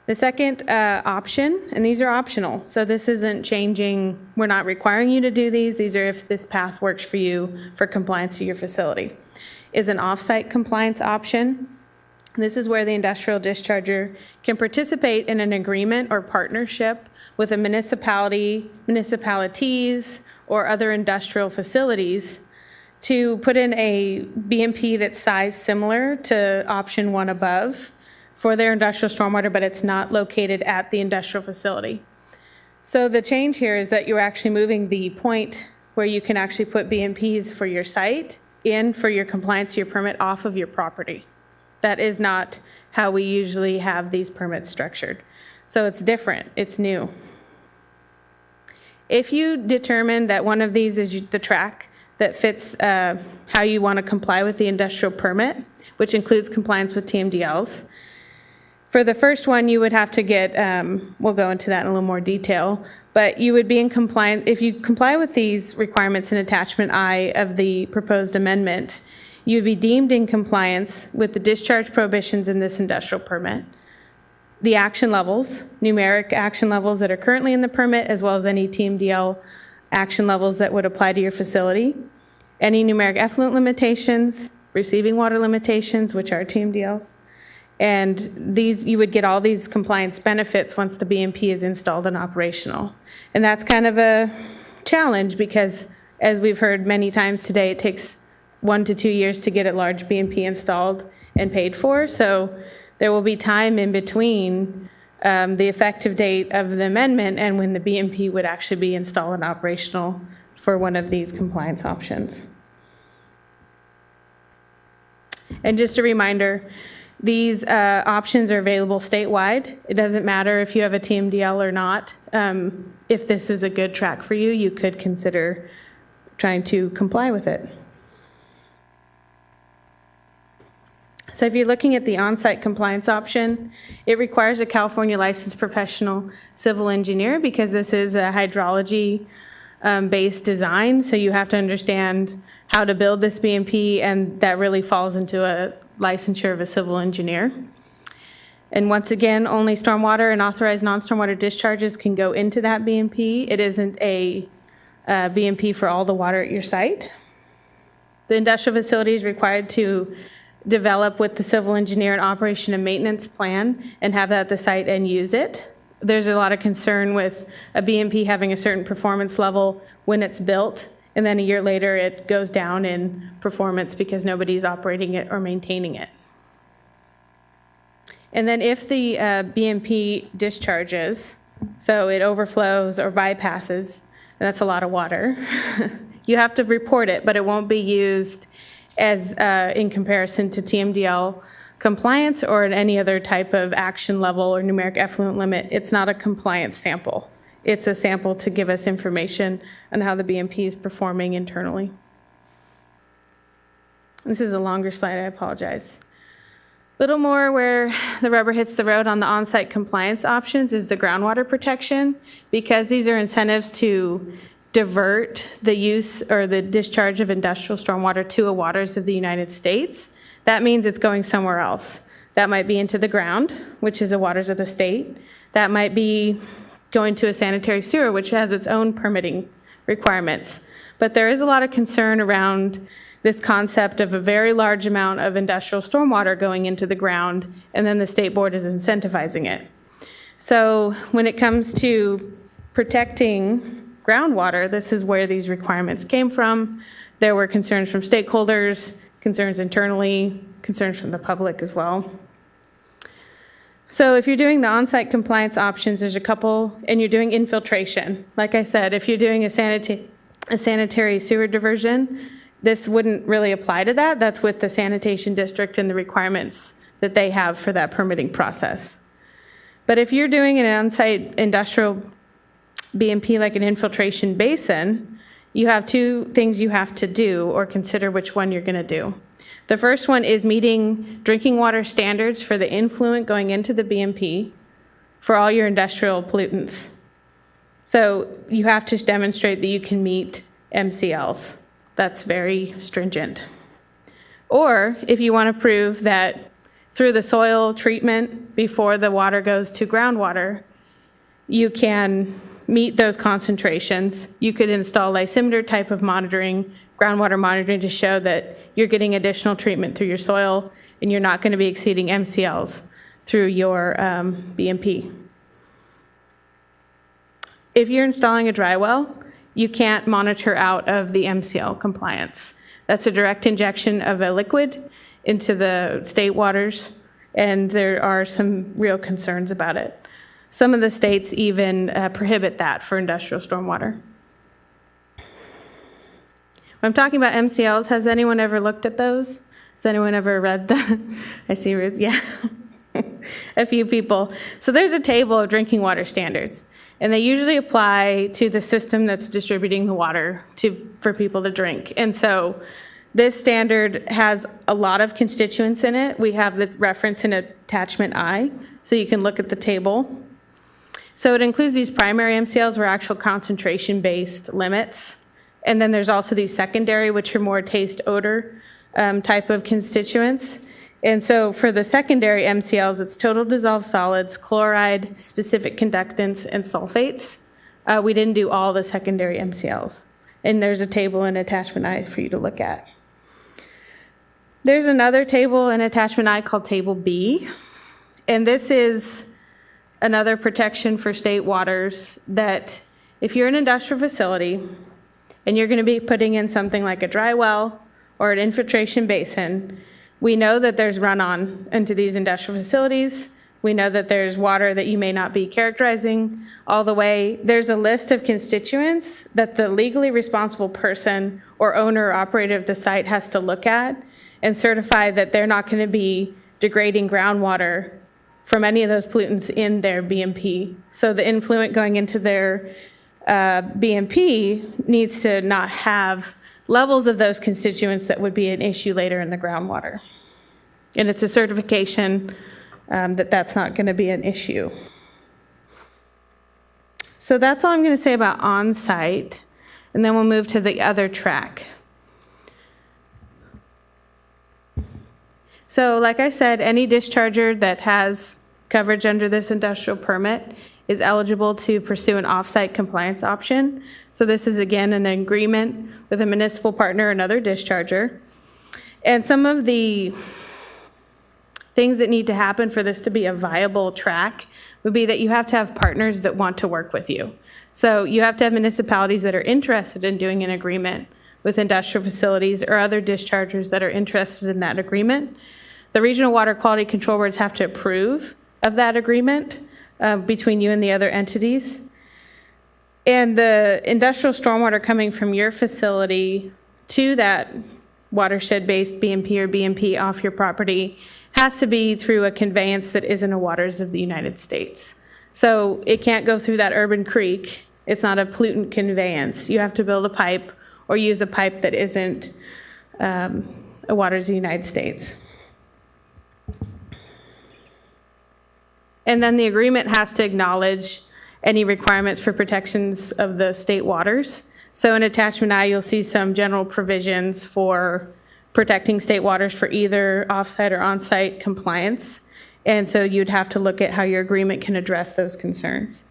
The second option, and these are optional, so this isn't changing, we're not requiring you to do these are if this path works for you for compliance to your facility, is an off-site compliance option. This is where the industrial discharger can participate in an agreement or partnership with a municipality, municipalities, or other industrial facilities to put in a BMP that's sized similar to option one above for their industrial stormwater, but it's not located at the industrial facility. So the change here is that you're actually moving the point where you can actually put BMPs for your site in for your compliance to your permit off of your property. That is not how we usually have these permits structured. So it's different, it's new. If you determine that one of these is the track that fits how you want to comply with the industrial permit, which includes compliance with TMDLs, for the first one, you would have to get, we'll go into that in a little more detail, but you would be in compliance, if you comply with these requirements in attachment I of the proposed amendment, you would be deemed in compliance with the discharge prohibitions in this industrial permit, the action levels, numeric action levels that are currently in the permit, as well as any TMDL action levels that would apply to your facility, any numeric effluent limitations, receiving water limitations, which are TMDLs, and these, you would get all these compliance benefits once the BMP is installed and operational. And that's kind of a challenge because, as we've heard many times today, it takes 1 to 2 years to get a large BMP installed and paid for. So there will be time in between the effective date of the amendment and when the BMP would actually be installed and operational for one of these compliance options. And just a reminder, these options are available statewide. It doesn't matter if you have a TMDL or not. If this is a good track for you, you could consider trying to comply with it. So if you're looking at the on-site compliance option, it requires a California licensed professional civil engineer because this is a hydrology based design. So you have to understand how to build this BMP, and that really falls into a licensure of a civil engineer. And once again, only stormwater and authorized non-stormwater discharges can go into that BMP. It isn't a BMP for all the water at your site. The industrial facility is required to develop with the civil engineer an operation and maintenance plan and have that at the site and use it. There's a lot of concern with a BMP having a certain performance level when it's built And then a year later, it goes down in performance because nobody's operating it or maintaining it. And then if the BMP discharges, so it overflows or bypasses, and that's a lot of water, you have to report it, but it won't be used as in comparison to TMDL compliance or at any other type of action level or numeric effluent limit. It's not a compliance sample. It's a sample to give us information on how the BMP is performing internally. This is a longer slide, I apologize. Little more where the rubber hits the road on the on-site compliance options is the groundwater protection, because these are incentives to divert the use or the discharge of industrial stormwater to the waters of the United States. That means it's going somewhere else. That might be into the ground, which is the waters of the state. That might be going to a sanitary sewer, which has its own permitting requirements. But there is a lot of concern around this concept of a very large amount of industrial stormwater going into the ground, and then the state board is incentivizing it. So when it comes to protecting groundwater, this is where these requirements came from. There were concerns from stakeholders, concerns internally, concerns from the public as well. So if you're doing the on-site compliance options, there's a couple, and you're doing infiltration. Like I said, if you're doing a sanitary sewer diversion, this wouldn't really apply to that. That's with the sanitation district and the requirements that they have for that permitting process. But if you're doing an on-site industrial BMP like an infiltration basin, you have two things you have to do or consider which one you're going to do. The first one is meeting drinking water standards for the influent going into the BMP for all your industrial pollutants. So you have to demonstrate that you can meet MCLs. That's very stringent. Or if you want to prove that through the soil treatment before the water goes to groundwater, you can meet those concentrations, you could install lysimeter type of monitoring, groundwater monitoring, to show that you're getting additional treatment through your soil and you're not going to be exceeding MCLs through your BMP. If you're installing a dry well, you can't monitor out of the MCL compliance. That's a direct injection of a liquid into the state waters, and there are some real concerns about it. Some of the states even prohibit that for industrial stormwater. When I'm talking about MCLs, has anyone ever looked at those? Has anyone ever read that? I see Ruth, yeah. A few people. So there's a table of drinking water standards, and they usually apply to the system that's distributing the water for people to drink. And so this standard has a lot of constituents in it. We have the reference in attachment I, so you can look at the table. So it includes these primary MCLs, or actual concentration-based limits. And then there's also these secondary, which are more taste odor type of constituents. And so for the secondary MCLs, it's total dissolved solids, chloride, specific conductants, and sulfates. We didn't do all the secondary MCLs. And there's a table in attachment I for you to look at. There's another table in attachment I called Table B. And this is another protection for state waters, that if you're an industrial facility and you're going to be putting in something like a dry well or an infiltration basin, we know that there's run-on into these industrial facilities. We know that there's water that you may not be characterizing all the way. There's a list of constituents that the legally responsible person or owner or operator of the site has to look at and certify that they're not going to be degrading groundwater from any of those pollutants in their BMP. So the influent going into their BMP needs to not have levels of those constituents that would be an issue later in the groundwater. And it's a certification that that's not going to be an issue. So that's all I'm going to say about on-site, and then we'll move to the other track. So like I said, any discharger that has coverage under this industrial permit is eligible to pursue an off-site compliance option. So this is, again, an agreement with a municipal partner, another discharger. And some of the things that need to happen for this to be a viable track would be that you have to have partners that want to work with you. So you have to have municipalities that are interested in doing an agreement with industrial facilities or other dischargers that are interested in that agreement. The regional water quality control boards have to approve of that agreement between you and the other entities. And the industrial stormwater coming from your facility to that watershed-based BMP or BMP off your property has to be through a conveyance that isn't a waters of the United States. So it can't go through that urban creek. It's not a pollutant conveyance. You have to build a pipe or use a pipe that isn't a waters of the United States. And then the agreement has to acknowledge any requirements for protections of the state waters. So in attachment I, you'll see some general provisions for protecting state waters for either offsite or onsite compliance. And so you'd have to look at how your agreement can address those concerns.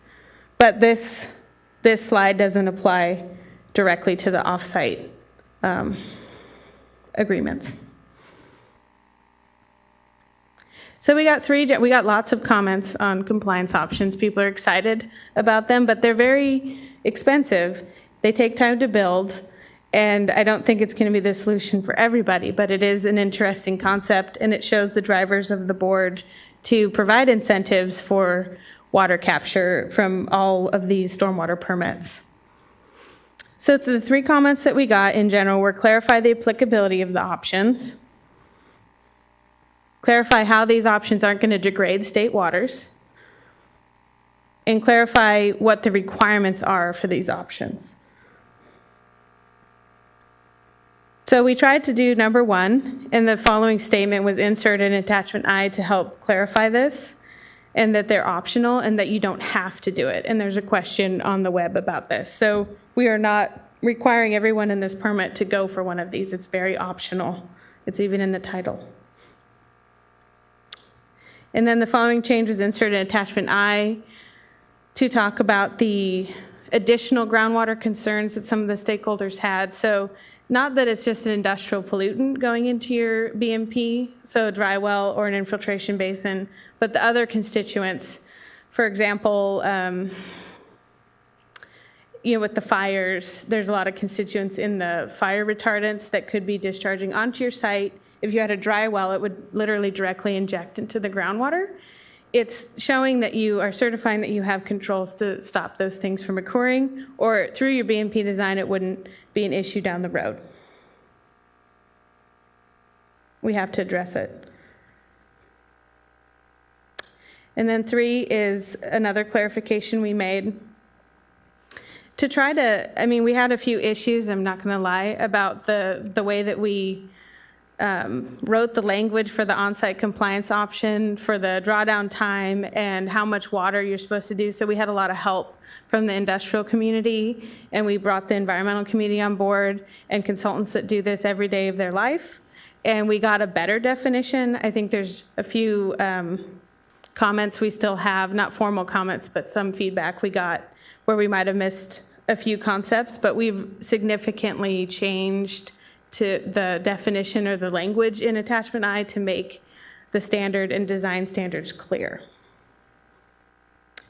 But this slide doesn't apply directly to the offsite agreements. So we got lots of comments on compliance options. People are excited about them, but they're very expensive. They take time to build, and I don't think it's going to be the solution for everybody, but it is an interesting concept, and it shows the drivers of the board to provide incentives for water capture from all of these stormwater permits. So the 3 comments that we got in general were clarify the applicability of the options, clarify how these options aren't going to degrade state waters, and clarify what the requirements are for these options. So we tried to do number 1, and the following statement was inserted in attachment I to help clarify this, and that they're optional and that you don't have to do it. And there's a question on the web about this. So we are not requiring everyone in this permit to go for one of these. It's very optional. It's even in the title. And then the following change was inserted in attachment I to talk about the additional groundwater concerns that some of the stakeholders had. So not that it's just an industrial pollutant going into your BMP, so a dry well or an infiltration basin, but the other constituents. For example, with the fires, there's a lot of constituents in the fire retardants that could be discharging onto your site. If you had a dry well, it would literally directly inject into the groundwater. It's showing that you are certifying that you have controls to stop those things from occurring, or through your BMP design, it wouldn't be an issue down the road. We have to address it. And then 3 is another clarification we made to try to, we had a few issues, I'm not going to lie, about the way that we wrote the language for the on-site compliance option, for the drawdown time, and how much water you're supposed to do. So we had a lot of help from the industrial community, and we brought the environmental community on board and consultants that do this every day of their life. And we got a better definition. I think there's a few comments we still have, not formal comments, but some feedback we got where we might have missed a few concepts, but we've significantly changed to the definition or the language in attachment I to make the standard and design standards clear.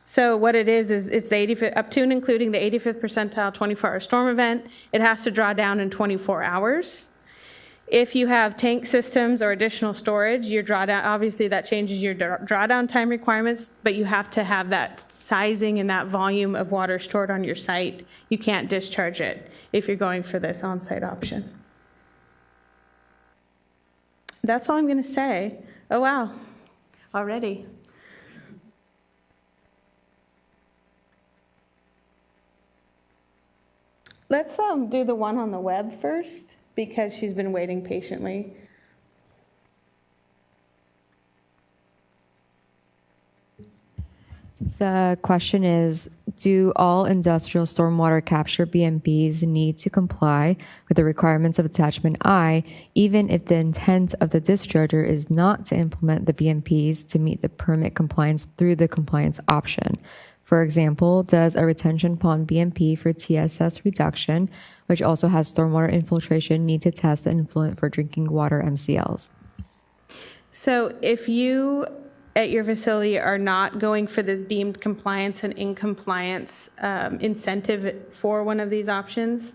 So what it is it's the 85th, up to and including the 85th percentile 24-hour storm event. It has to draw down in 24 hours. If you have tank systems or additional storage, your drawdown, obviously that changes your drawdown time requirements, but you have to have that sizing and that volume of water stored on your site. You can't discharge it if you're going for this on-site option. That's all I'm going to say. Oh, wow, already. Let's do the one on the web first, because she's been waiting patiently. The question is, do all industrial stormwater capture BMPs need to comply with the requirements of attachment I, even if the intent of the discharger is not to implement the BMPs to meet the permit compliance through the compliance option? For example, does a retention pond BMP for TSS reduction, which also has stormwater infiltration, need to test the influent for drinking water MCLs? So if you at your facility are not going for this deemed compliance and in compliance incentive for one of these options,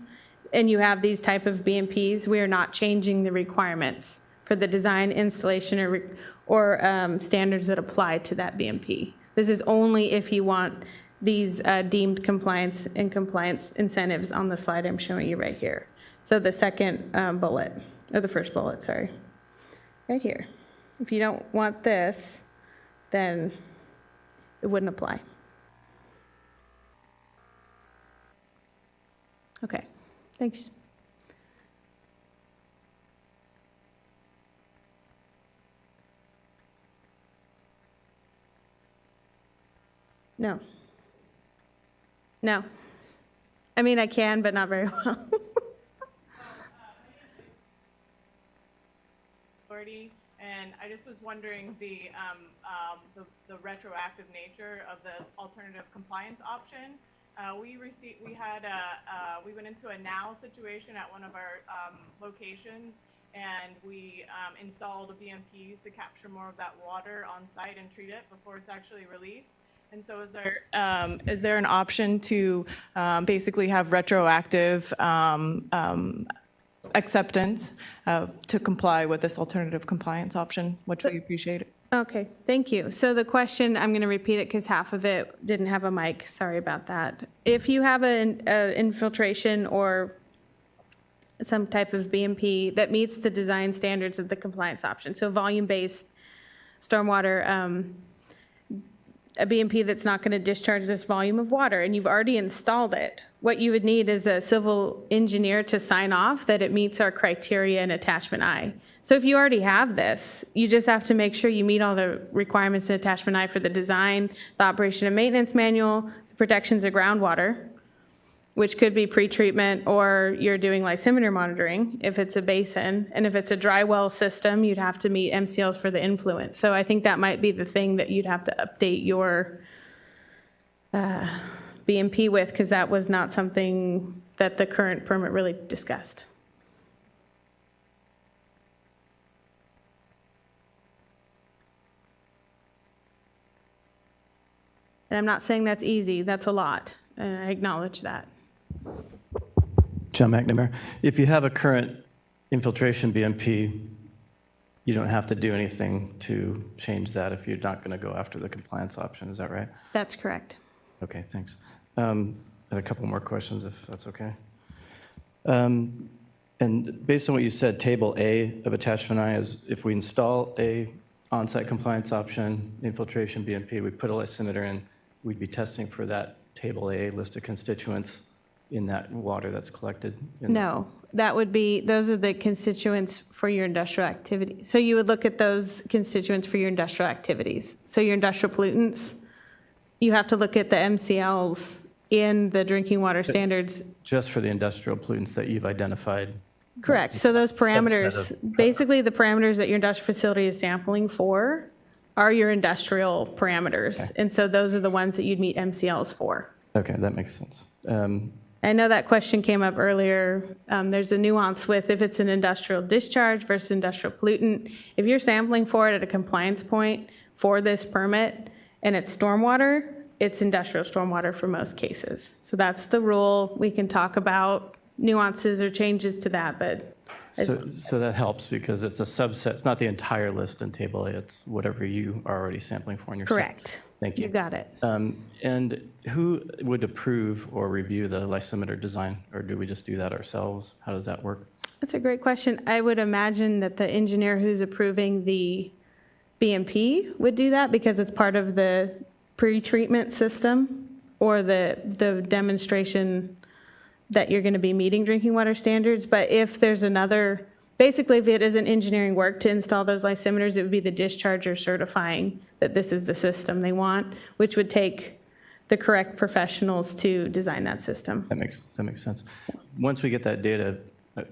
and you have these type of BMPs, we are not changing the requirements for the design, installation, or standards that apply to that BMP. This is only if you want these deemed compliance and compliance incentives on the slide I'm showing you right here. So the second bullet, or the first bullet, sorry, right here. If you don't want this, then it wouldn't apply. Okay, thanks. No. No. I mean, I can, but not very well. And I just was wondering the retroactive nature of the alternative compliance option. We went into a now situation at one of our locations, and we installed BMPs to capture more of that water on site and treat it before it's actually released. And so is there an option to basically have retroactive acceptance to comply with this alternative compliance option, which we appreciate? Okay, thank you. So the question, I'm going to repeat it because half of it didn't have a mic. Sorry about that. If you have an infiltration or some type of BMP that meets the design standards of the compliance option, so volume-based stormwater, a BMP that's not going to discharge this volume of water, and you've already installed it, what you would need is a civil engineer to sign off that it meets our criteria in attachment I. So if you already have this, you just have to make sure you meet all the requirements in attachment I for the design, the operation and maintenance manual, the protections of groundwater, which could be pretreatment, or you're doing lysimeter monitoring if it's a basin. And if it's a dry well system, you'd have to meet MCLs for the influence. So I think that might be the thing that you'd have to update your BMP with, because that was not something that the current permit really discussed. And I'm not saying that's easy, that's a lot, and I acknowledge that. John McNamara, if you have a current infiltration BMP, you don't have to do anything to change that if you're not going to go after the compliance option, is that right? That's correct. Okay, thanks. I have a couple more questions, if that's okay. And based on what you said, Table A of Attachment I is if we install a on-site compliance option, infiltration BMP, we put a lysimeter in, we'd be testing for that Table A list of constituents in that water that's collected? No, that would be, those are the constituents for your industrial activity. So you would look at those constituents for your industrial activities. So your industrial pollutants, you have to look at the MCLs in the drinking water standards. Just for the industrial pollutants that you've identified? Correct. So those parameters, basically the parameters that your industrial facility is sampling for are your industrial parameters. Okay. And so those are the ones that you'd meet MCLs for. Okay, that makes sense. I know that question came up earlier. There's a nuance with if it's an industrial discharge versus industrial pollutant. If you're sampling for it at a compliance point for this permit and it's stormwater, it's industrial stormwater for most cases. So that's the rule. We can talk about nuances or changes to that, but. So that helps because it's a subset. It's not the entire list in Table A. It's whatever you are already sampling for in your Correct. Thank you. You got it. And who would approve or review the lysimeter design, or do we just do that ourselves? How does that work? That's a great question. I would imagine that the engineer who's approving the BMP would do that because it's part of the pre-treatment system or the demonstration that you're going to be meeting drinking water standards. But if there's another, basically if it isn't engineering work to install those lysimeters, it would be the discharger certifying that this is the system they want, which would take the correct professionals to design that system. That makes sense. Once we get that data,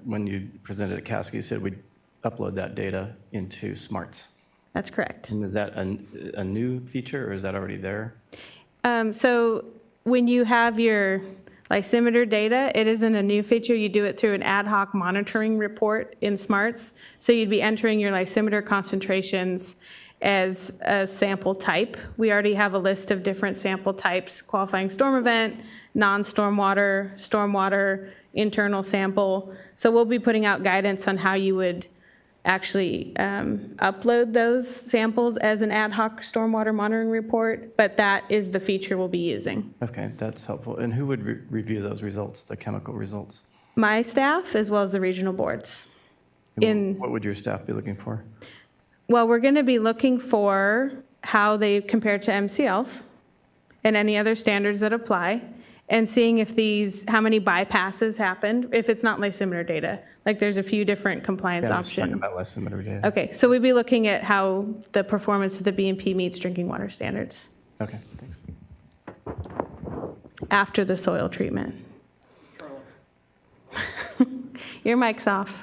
when you presented at CASC, you said we'd upload that data into SMARTS. That's correct. And is that a new feature, or is that already there? So when you have your lysimeter data, it isn't a new feature. You do it through an ad hoc monitoring report in SMARTS. So you'd be entering your lysimeter concentrations as a sample type. We already have a list of different sample types: qualifying storm event, non-stormwater, stormwater, internal sample. So we'll be putting out guidance on how you would actually upload those samples as an ad hoc stormwater monitoring report, but that is the feature we'll be using. Okay, that's helpful. And who would review those results, the chemical results? My staff, as well as the regional boards. What would your staff be looking for? Well, we're going to be looking for how they compare to MCLs and any other standards that apply, and seeing if how many bypasses happened, if it's not less emitter data. Like there's a few different compliance Yeah, options. talking about less emitter data. Okay, so we'd be looking at how the performance of the B&P meets drinking water standards Okay, thanks. after the soil treatment. Your mic's off.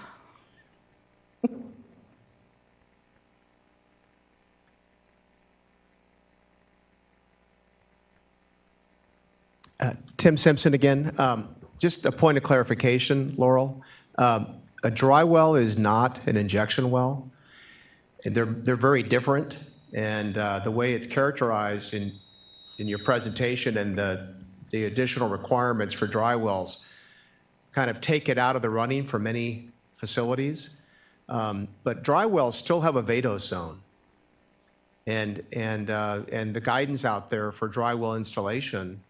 Tim Simpson again. Just a point of clarification, Laurel. A dry well is not an injection well. And they're very different. And the way it's characterized in your presentation and the additional requirements for dry wells kind of take it out of the running for many facilities. But dry wells still have a VADO zone. And the guidance out there for dry well installation,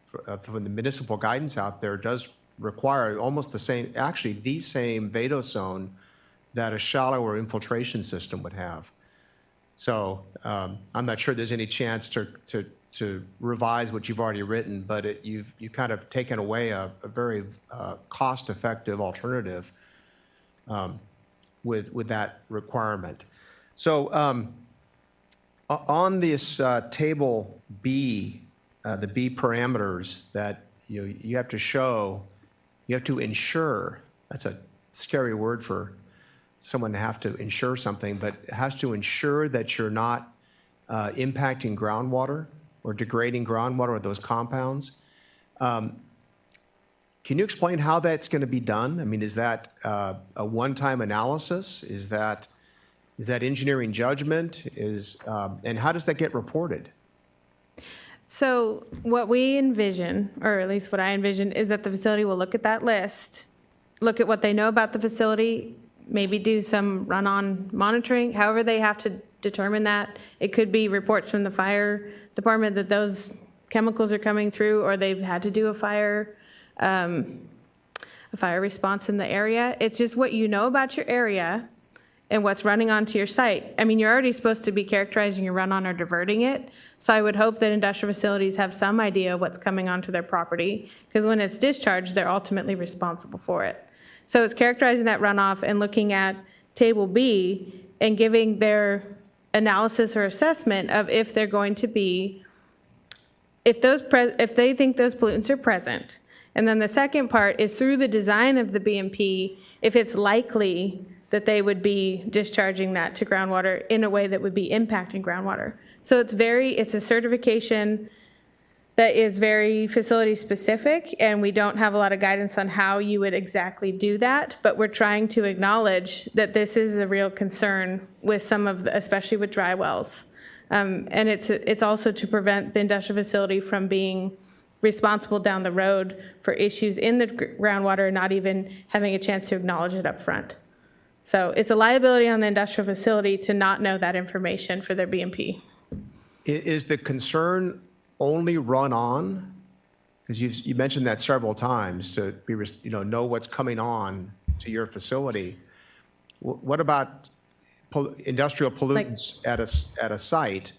from the municipal guidance out there, does require almost the same, actually the same VADO zone that a shallower infiltration system would have. So I'm not sure there's any chance to revise what you've already written, but you've kind of taken away a very cost-effective alternative with that requirement. So on this table B, the B parameters that you have to show, you have to ensure, that's a scary word for someone to have to ensure something, but it has to ensure that you're not impacting groundwater or degrading groundwater with those compounds. Can you explain how that's going to be done? I mean, is that a one-time analysis? Is that engineering judgment? And how does that get reported? So what we envision, or at least what I envision, is that the facility will look at that list, look at what they know about the facility, maybe do some run-on monitoring, however they have to determine that. It could be reports from the fire department that those chemicals are coming through, or they've had to do a fire response in the area. It's just what you know about your area and what's running onto your site. I mean, you're already supposed to be characterizing your run-on or diverting it, so I would hope that industrial facilities have some idea of what's coming onto their property, because when it's discharged, they're ultimately responsible for it. So it's characterizing that runoff and looking at Table B and giving their analysis or assessment of if they're going to be, if they think those pollutants are present. And then the second part is through the design of the B&P, if it's likely that they would be discharging that to groundwater in a way that would be impacting groundwater. So it's a certification that is very facility specific, and we don't have a lot of guidance on how you would exactly do that, but we're trying to acknowledge that this is a real concern with some of the, especially with dry wells. And it's also to prevent the industrial facility from being responsible down the road for issues in the groundwater, not even having a chance to acknowledge it up front. So it's a liability on the industrial facility to not know that information for their B&P. Is the concern only run on? Because you mentioned that several times, to be, know what's coming on to your facility. What about industrial pollutants at a site?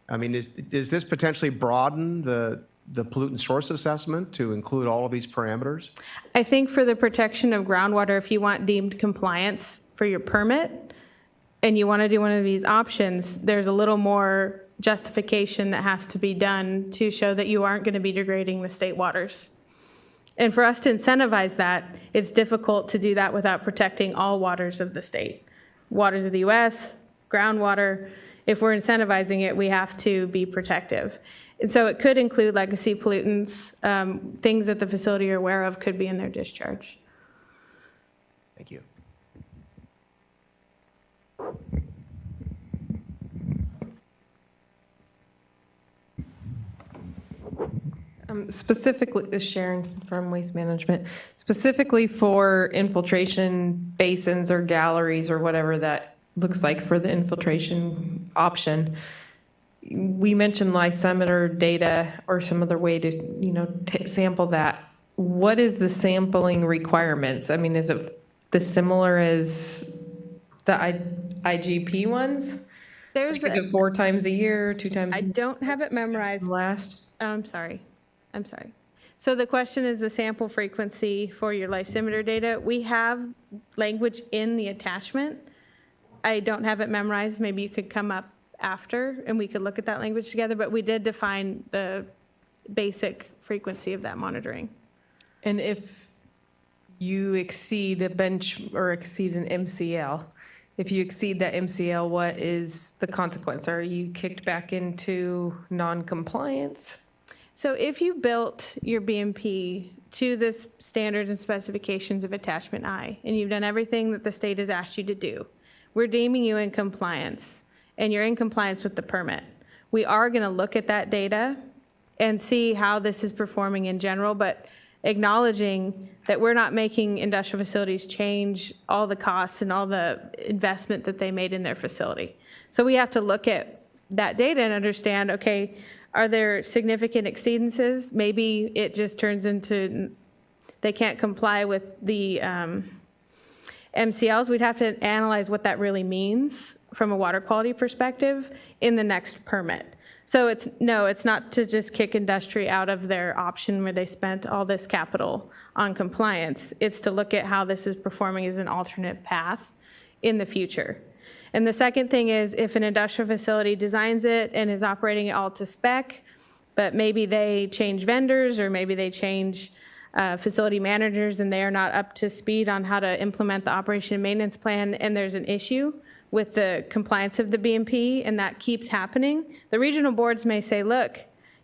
I mean, does this potentially broaden the pollutant source assessment to include all of these parameters? I think for the protection of groundwater, if you want deemed compliance for your permit and you want to do one of these options, there's a little more justification that has to be done to show that you aren't going to be degrading the state waters. And for us to incentivize that, it's difficult to do that without protecting all waters of the state. Waters of the US, groundwater. If we're incentivizing it, we have to be protective. And so it could include legacy pollutants, things that the facility you're aware of could be in their discharge. Thank you. specifically, this is Sharon from Waste Management, specifically for infiltration basins or galleries or whatever that looks like for the infiltration option. We mentioned lysimeter data or some other way to, sample that. What is the sampling requirements? I mean, is it similar as the IGP ones? There's like, is it 4 times a year, 2 times? I don't have it memorized. Last. I'm sorry. So the question is the sample frequency for your lysimeter data. We have language in the attachment. I don't have it memorized. Maybe you could come up after and we could look at that language together, but we did define the basic frequency of that monitoring. And if you exceed a bench or exceed an MCL, if you exceed that MCL, what is the consequence? Are you kicked back into non-compliance? So if you built your BMP to the standards and specifications of attachment I, and you've done everything that the state has asked you to do, we're deeming you in compliance, and you're in compliance with the permit. We are going to look at that data and see how this is performing in general, but acknowledging that we're not making industrial facilities change all the costs and all the investment that they made in their facility. So we have to look at that data and understand, okay, are there significant exceedances? Maybe it just turns into they can't comply with the MCLs. We'd have to analyze what that really means from a water quality perspective in the next permit. So it's not to just kick industry out of their option where they spent all this capital on compliance. It's to look at how this is performing as an alternate path in the future. And the second thing is if an industrial facility designs it and is operating it all to spec, but maybe they change vendors or maybe they change facility managers and they are not up to speed on how to implement the operation and maintenance plan and there's an issue with the compliance of the BMP and that keeps happening, the regional boards may say, look,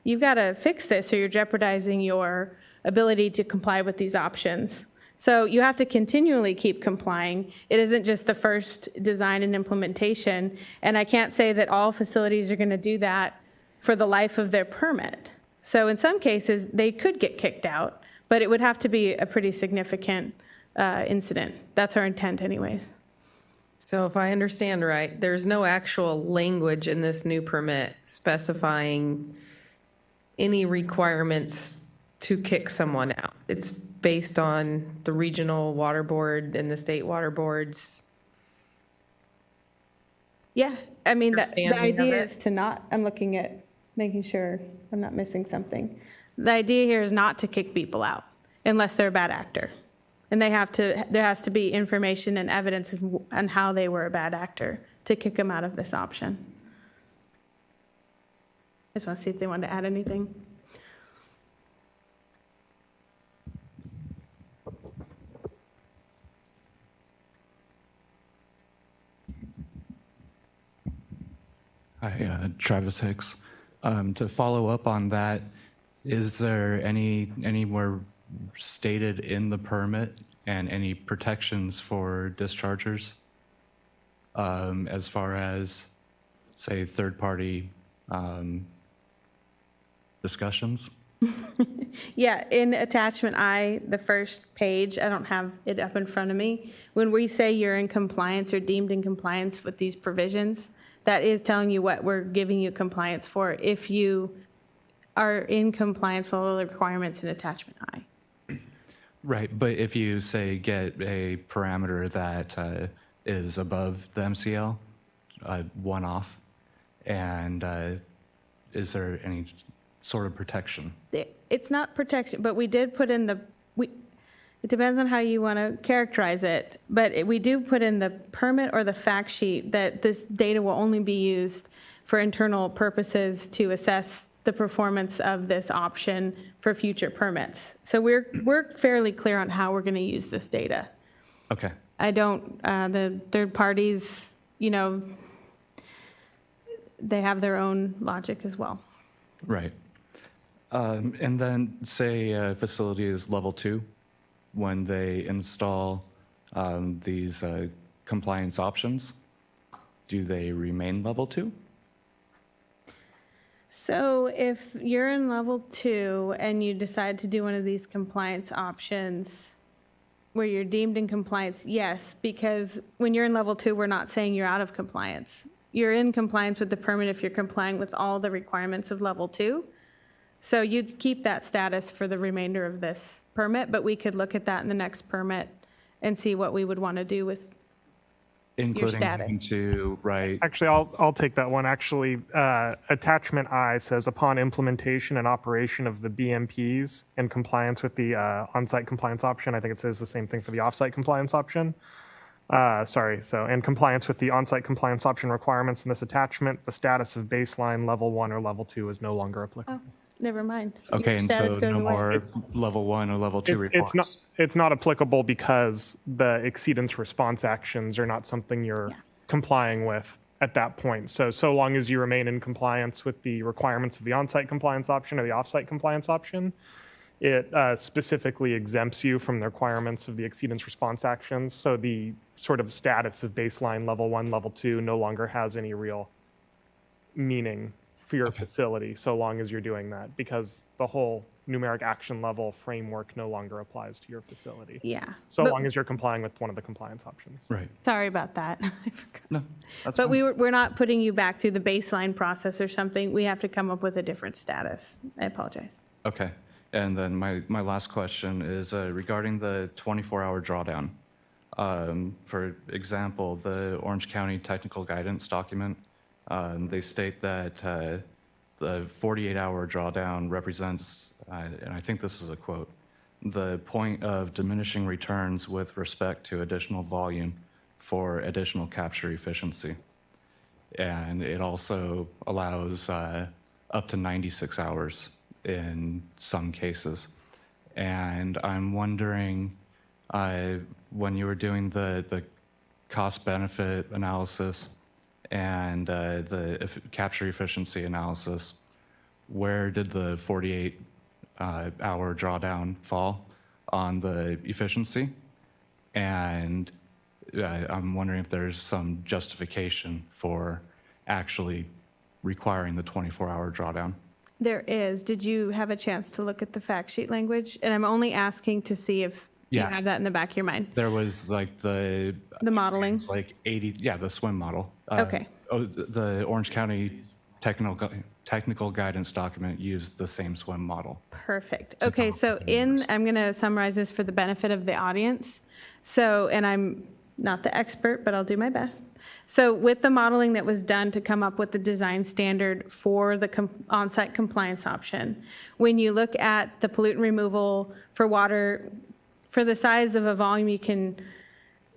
you've got to fix this or you're jeopardizing your ability to comply with these options. So you have to continually keep complying. It isn't just the first design and implementation. And I can't say that all facilities are going to do that for the life of their permit. So in some cases, they could get kicked out, but it would have to be a pretty significant incident. That's our intent anyways. So if I understand right, there's no actual language in this new permit specifying any requirements to kick someone out. It's based on the regional water board and the state water boards. Yeah, I mean, the Understanding of idea it. is to not, I'm looking at making sure I'm not missing something. The idea here is not to kick people out unless they're a bad actor. And there has to be information and evidence on how they were a bad actor to kick them out of this option. I just want to see if they want to add anything. Hi, Travis Hicks. To follow up on that, is there anywhere stated in the permit and any protections for dischargers as far as, say, third-party discussions? Yeah, in attachment I, the first page, I don't have it up in front of me. When we say you're in compliance or deemed in compliance with these provisions, that is telling you what we're giving you compliance for if you are in compliance with all the requirements in attachment I. Right, but if you, say, get a parameter that is above the MCL, one-off, and is there any sort of protection? It's not protection, but we did put in it depends on how you want to characterize it, but we do put in the permit or the fact sheet that this data will only be used for internal purposes to assess the performance of this option for future permits. So we're fairly clear on how we're going to use this data. Okay. The third parties, they have their own logic as well. Right. And then, say a facility is level 2, when they install these compliance options, do they remain level 2? So if you're in level 2 and you decide to do one of these compliance options where you're deemed in compliance, yes, because when you're in level 2, we're not saying you're out of compliance. You're in compliance with the permit if you're complying with all the requirements of level 2. So you'd keep that status for the remainder of this permit, but we could look at that in the next permit and see what we would want to do with Including having to write. Actually, I'll take that one. Actually, attachment I says upon implementation and operation of the BMPs in compliance with the on-site compliance option. I think it says the same thing for the off-site compliance option. So in compliance with the on-site compliance option requirements in this attachment, the status of baseline level 1 or level 2 is no longer applicable. Oh, never mind. Okay, Your and status so goes no away. more level 1 or level 2 reports. It's not applicable because the exceedance response actions are not something you're complying with at that point. So long as you remain in compliance with the requirements of the on-site compliance option or the off-site compliance option, it specifically exempts you from the requirements of the exceedance response actions. So the sort of status of baseline level 1, level 2 no longer has any real meaning for your facility so long as you're doing that, because the whole numeric action level framework no longer applies to your facility. Yeah. So long as you're complying with one of the compliance options. Right. Sorry about that. I forgot. No, that's But fine. we're not putting you back through the baseline process or something. We have to come up with a different status. I apologize. Okay. And then my last question is regarding the 24-hour drawdown. For example, the Orange County Technical Guidance document, they state that the 48-hour drawdown represents, and I think this is a quote, the point of diminishing returns with respect to additional volume for additional capture efficiency. And it also allows up to 96 hours in some cases. And I'm wondering, when you were doing the cost-benefit analysis and the capture efficiency analysis, where did the 48-hour drawdown fall on the efficiency? And I'm wondering if there's some justification for actually requiring the 24-hour drawdown. There is. Did you have a chance to look at the fact sheet language? And I'm only asking to see if you have that in the back of your mind. There was like the modeling, like 80, the swim model. Okay. The Orange County technical guidance document used the same swim model. Perfect. Okay, so I'm going to summarize this for the benefit of the audience. So, and I'm not the expert, but I'll do my best. So with the modeling that was done to come up with the design standard for the on-site compliance option, when you look at the pollutant removal for water, for the size of a volume you can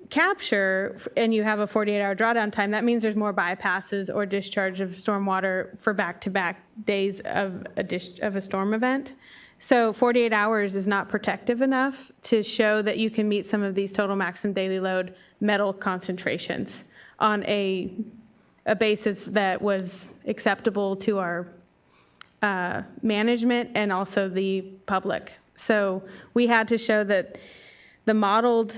capture, and you have a 48-hour drawdown time, that means there's more bypasses or discharge of stormwater for back-to-back days of a storm event. So 48 hours is not protective enough to show that you can meet some of these total maximum daily load metal concentrations on a basis that was acceptable to our management and also the public. So we had to show that the modeled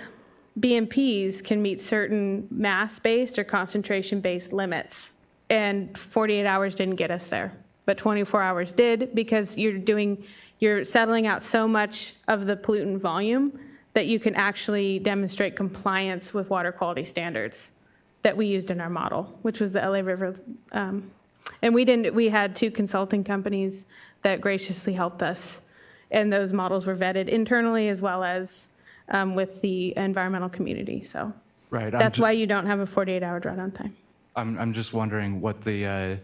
BMPs can meet certain mass-based or concentration-based limits, and 48 hours didn't get us there, but 24 hours did, because you're settling out so much of the pollutant volume that you can actually demonstrate compliance with water quality standards that we used in our model, which was the LA River. And we had 2 consulting companies that graciously helped us, and those models were vetted internally as well as with the environmental community. So that's why you don't have a 48-hour drawdown time. I'm just wondering what the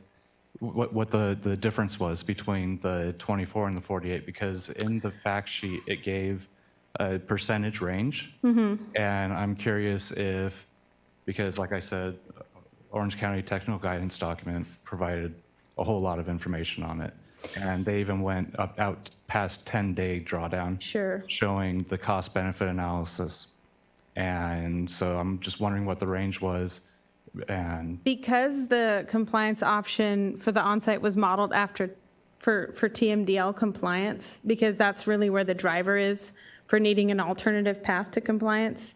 difference was between the 24 and the 48, because in the fact sheet it gave a percentage range, and I'm curious if, because like I said, Orange County Technical Guidance document provided a whole lot of information on it, and they even went out past 10-day drawdown, showing the cost-benefit analysis, and so I'm just wondering what the range was. And because the compliance option for the on-site was modeled for TMDL compliance, because that's really where the driver is for needing an alternative path to compliance,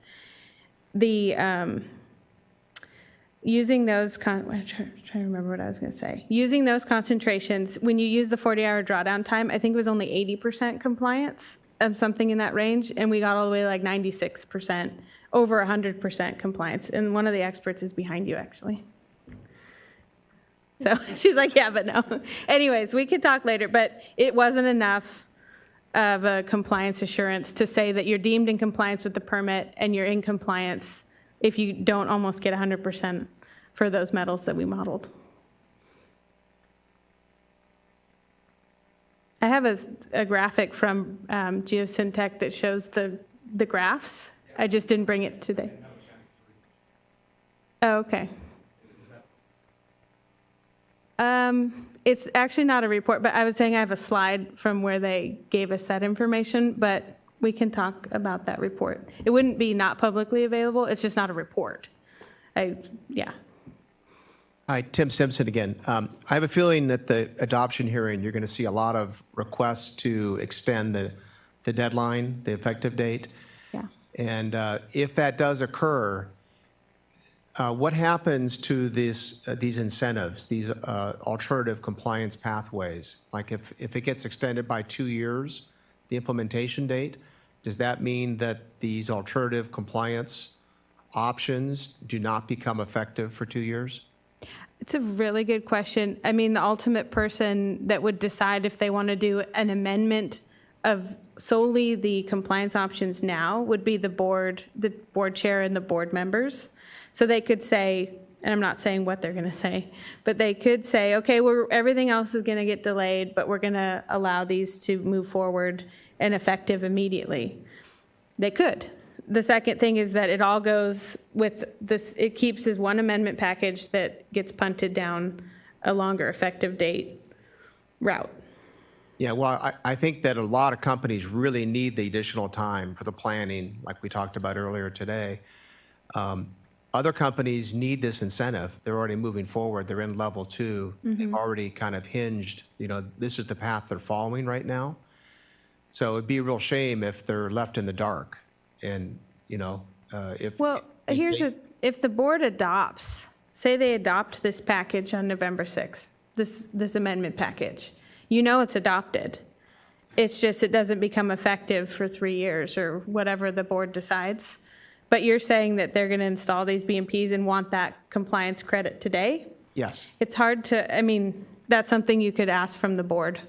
using those, I'm trying to remember what I was going to say. Using those concentrations, when you use the 40-hour drawdown time, I think it was only 80% compliance, something in that range, and we got all the way like 96%, over 100% compliance. And one of the experts is behind you, actually. So she's like, yeah, but no. Anyways, we could talk later, but it wasn't enough of a compliance assurance to say that you're deemed in compliance with the permit and you're in compliance if you don't almost get 100% for those metals that we modeled. I have a graphic from Geosyntec that shows the graphs. I just didn't bring it today. Oh, okay. It's actually not a report, but I was saying I have a slide from where they gave us that information, but we can talk about that report. It wouldn't be not publicly available, it's just not a report. Yeah. Hi, Tim Simpson again. I have a feeling at the adoption hearing, you're going to see a lot of requests to extend the deadline, the effective date. Yeah. And if that does occur, what happens to these incentives, these alternative compliance pathways? Like if it gets extended by 2 years, the implementation date, does that mean that these alternative compliance options do not become effective for 2 years? It's a really good question. I mean, the ultimate person that would decide if they want to do an amendment of solely the compliance options now would be the board chair and the board members. So they could say, and I'm not saying what they're going to say, but they could say, okay, everything else is going to get delayed, but we're going to allow these to move forward and effective immediately. They could. The second thing is that it all goes with this, it keeps as one amendment package that gets punted down a longer effective date route. Yeah, well, I think that a lot of companies really need the additional time for the planning, like we talked about earlier today. Other companies need this incentive. They're already moving forward. They're in level 2. They've already kind of hinged, this is the path they're following right now. So it'd be a real shame if they're left in the dark. And, if the board adopts, say they adopt this package on November 6th, this amendment package, it's adopted. It's just it doesn't become effective for 3 years or whatever the board decides. But you're saying that they're going to install these BMPs and want that compliance credit today? Yes. It's hard to, that's something you could ask from the board.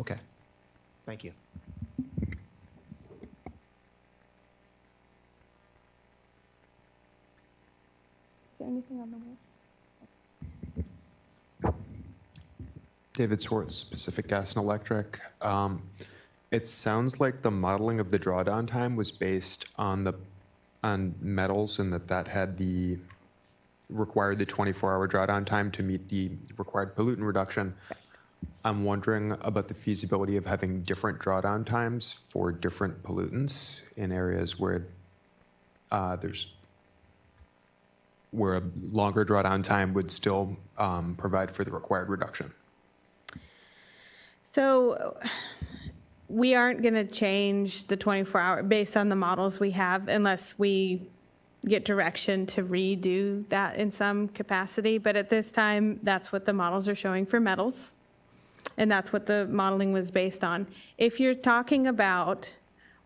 Okay. Thank you. Is there anything on the wall? David Swartz, Pacific Gas and Electric. It sounds like the modeling of the drawdown time was based on metals and that had required the 24-hour drawdown time to meet the required pollutant reduction. I'm wondering about the feasibility of having different drawdown times for different pollutants in areas where where a longer drawdown time would still provide for the required reduction. So we aren't going to change the 24-hour based on the models we have unless we get direction to redo that in some capacity. But at this time, that's what the models are showing for metals. And that's what the modeling was based on. If you're talking about,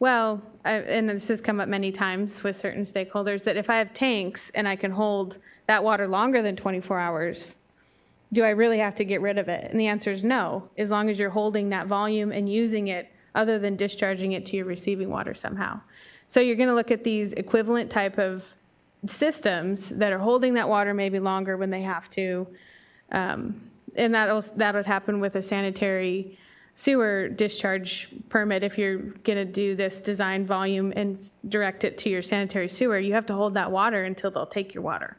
and this has come up many times with certain stakeholders, that if I have tanks and I can hold that water longer than 24 hours, do I really have to get rid of it? And the answer is no, as long as you're holding that volume and using it other than discharging it to your receiving water somehow. So you're going to look at these equivalent type of systems that are holding that water maybe longer when they have to. And that would happen with a sanitary sewer discharge permit. If you're going to do this design volume and direct it to your sanitary sewer, you have to hold that water until they'll take your water.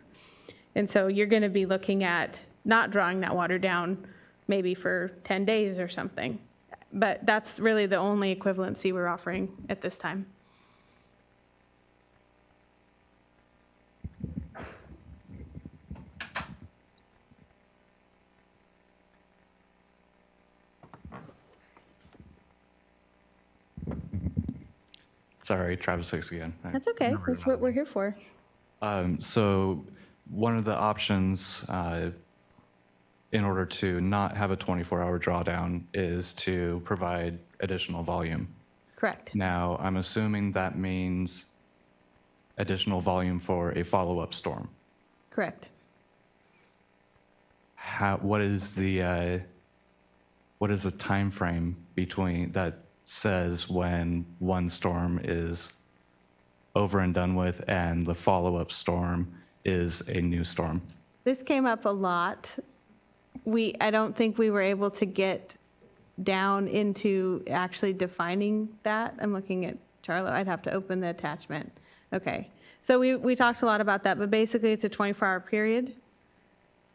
And so you're going to be looking at not drawing that water down maybe for 10 days or something. But that's really the only equivalency we're offering at this time. Sorry, Travis Hicks again. That's okay. That's what we're here for. So one of the options in order to not have a 24-hour drawdown is to provide additional volume. Correct. Now, I'm assuming that means additional volume for a follow-up storm. Correct. What is the time frame between that says when one storm is over and done with and the follow-up storm is a new storm? This came up a lot. I don't think we were able to get down into actually defining that. I'm looking at Charlotte. I'd have to open the attachment. Okay. So we talked a lot about that, but basically it's a 24-hour period.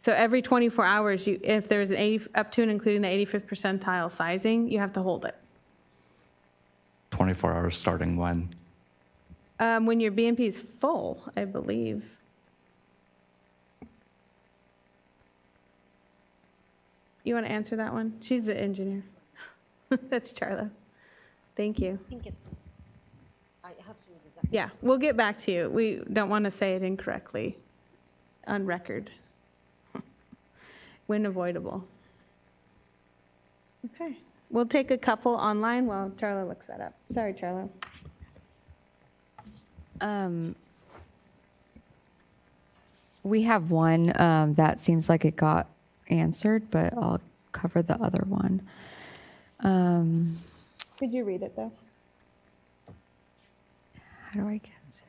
So every 24 hours, if there's an 80, up to and including the 85th percentile sizing, you have to hold it. 24 hours starting when? When your BMP is full, I believe. You want to answer that one? She's the engineer. That's Charla. Thank you. I think it's, I have to. Yeah, we'll get back to you. We don't want to say it incorrectly on record. When avoidable. Okay, we'll take a couple online while Charla looks that up. Sorry, Charla. We have one that seems like it got answered, but I'll cover the other one. Could you read it though? How do I get to it?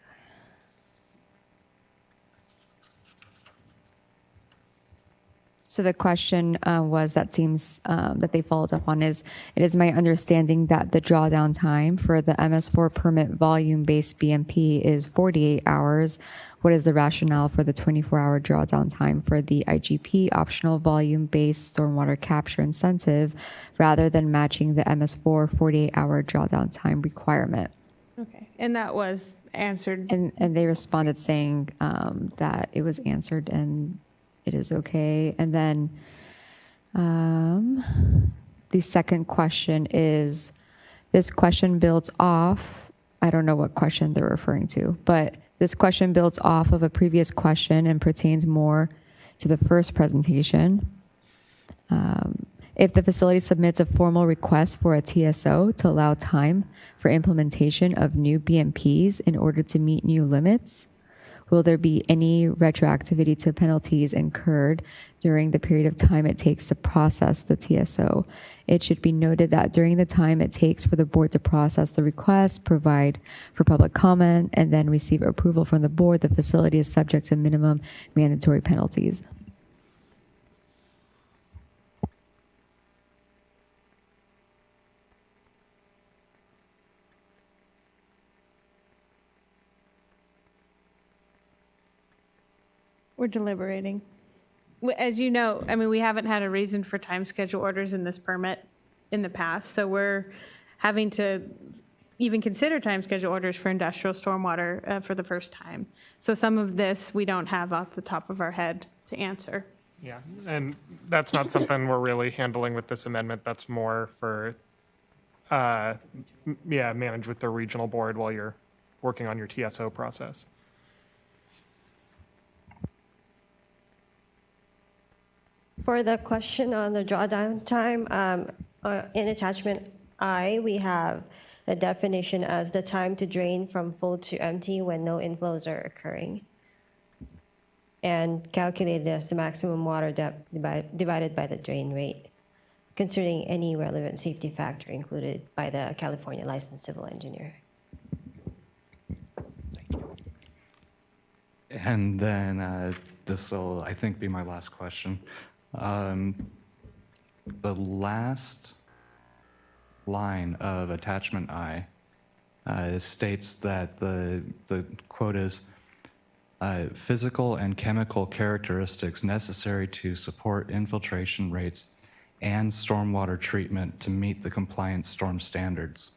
So the question was that seems that they followed up on is, it is my understanding that the drawdown time for the MS4 permit volume-based BMP is 48 hours. What is the rationale for the 24-hour drawdown time for the IGP optional volume-based stormwater capture incentive rather than matching the MS4 48-hour drawdown time requirement? Okay, and that was answered. And they responded saying that it was answered and it is okay. And then the second question is, this question builds off, I don't know what question they're referring to, but this question builds off of a previous question and pertains more to the first presentation. If the facility submits a formal request for a TSO to allow time for implementation of new BMPs in order to meet new limits, will there be any retroactivity to penalties incurred during the period of time it takes to process the TSO? It should be noted that during the time it takes for the board to process the request, provide for public comment, and then receive approval from the board, the facility is subject to minimum mandatory penalties. We're deliberating. As you know, I mean, we haven't had a reason for time schedule orders in this permit in the past, so we're having to even consider time schedule orders for industrial stormwater for the first time. So some of this we don't have off the top of our head to answer. Yeah, and that's not something we're really handling with this amendment. That's more for, manage with the regional board while you're working on your TSO process. For the question on the drawdown time, in attachment I, we have the definition as the time to drain from full to empty when no inflows are occurring, and calculated as the maximum water depth divided by the drain rate, considering any relevant safety factor included by the California licensed civil engineer. And then this will, I think, be my last question. The last line of attachment I states that the quote is, physical and chemical characteristics necessary to support infiltration rates and stormwater treatment to meet the compliant storm standards.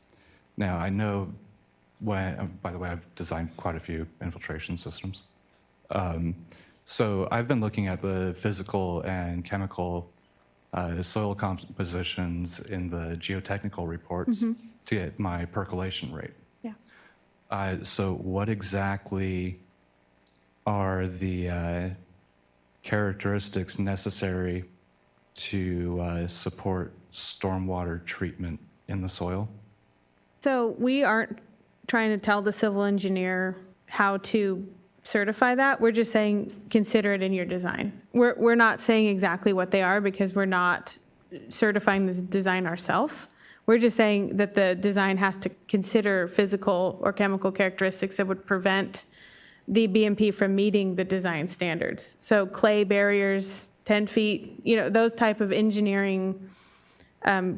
Now, I know, by the way, I've designed quite a few infiltration systems. So I've been looking at the physical and chemical soil compositions in the geotechnical reports to get my percolation rate. Yeah. So what exactly are the characteristics necessary to support stormwater treatment in the soil? So we aren't trying to tell the civil engineer how to certify that. We're just saying, consider it in your design. We're not saying exactly what they are because we're not certifying this design ourselves. We're just saying that the design has to consider physical or chemical characteristics that would prevent the BMP from meeting the design standards. So clay barriers, 10 feet, those type of engineering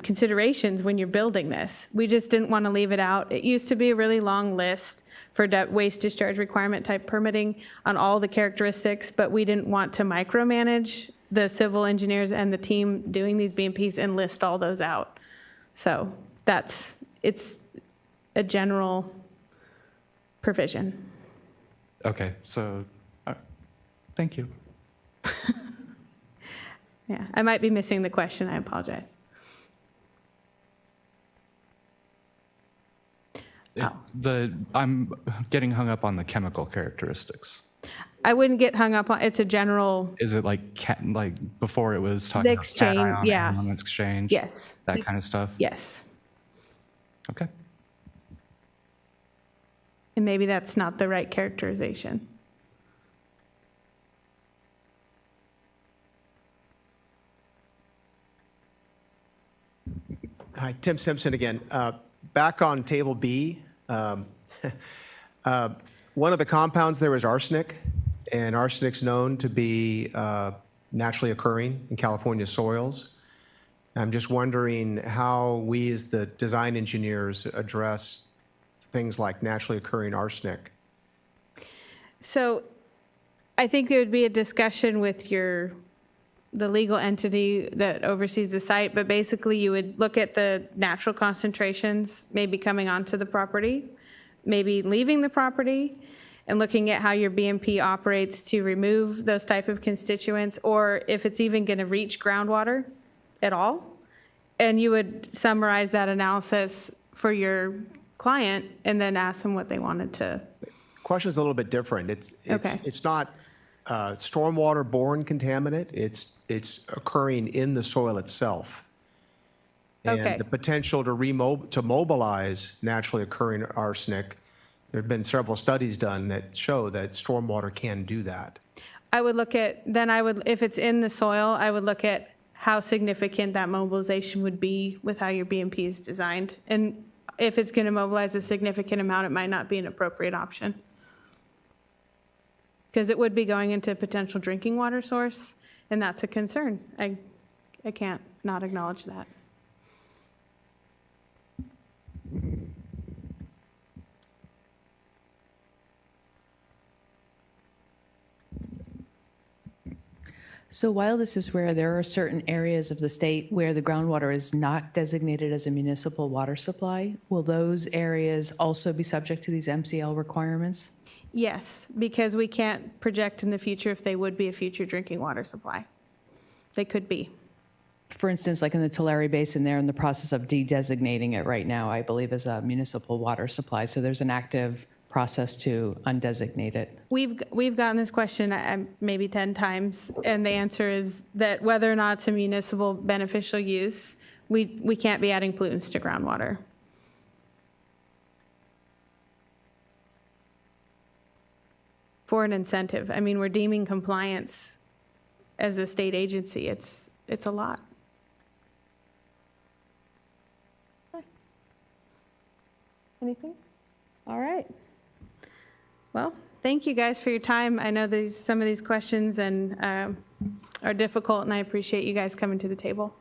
considerations when you're building this. We just didn't want to leave it out. It used to be a really long list for waste discharge requirement type permitting on all the characteristics, but we didn't want to micromanage the civil engineers and the team doing these BMPs and list all those out. So it's a general provision. Okay, so thank you. Yeah, I might be missing the question. I apologize. I'm getting hung up on the chemical characteristics. I wouldn't get hung up on, it's a general. Is it like before it was talking about exchange, cation, yeah. anion exchange? Yes. That kind of stuff? Yes. Okay. And maybe that's not the right characterization. Hi, Tim Simpson again. Back on Table B, one of the compounds there is arsenic, and arsenic's known to be naturally occurring in California soils. I'm just wondering how we as the design engineers address things like naturally occurring arsenic. So I think there would be a discussion with the legal entity that oversees the site, but basically you would look at the natural concentrations maybe coming onto the property, maybe leaving the property, and looking at how your BMP operates to remove those type of constituents, or if it's even going to reach groundwater at all. And you would summarize that analysis for your client and then ask them what they wanted to. The question's a little bit different. It's not stormwater-borne contaminant. It's occurring in the soil itself. And the potential to mobilize naturally occurring arsenic, there have been several studies done that show that stormwater can do that. I would look at, if it's in the soil, I would look at how significant that mobilization would be with how your BMP is designed. And if it's going to mobilize a significant amount, it might not be an appropriate option. Because it would be going into a potential drinking water source, and that's a concern. I can't not acknowledge that. So while this is where there are certain areas of the state where the groundwater is not designated as a municipal water supply, will those areas also be subject to these MCL requirements? Yes, because we can't project in the future if they would be a future drinking water supply. They could be. For instance, like in the Tulare Basin, they're in the process of de-designating it right now, I believe, as a municipal water supply. So there's an active process to undesignate it. We've gotten this question maybe 10 times, and the answer is that whether or not it's a municipal beneficial use, we can't be adding pollutants to groundwater. For an incentive. I mean, we're deeming compliance as a state agency. It's a lot. Okay. Anything? All right. Well, thank you guys for your time. I know some of these questions are difficult, and I appreciate you guys coming to the table.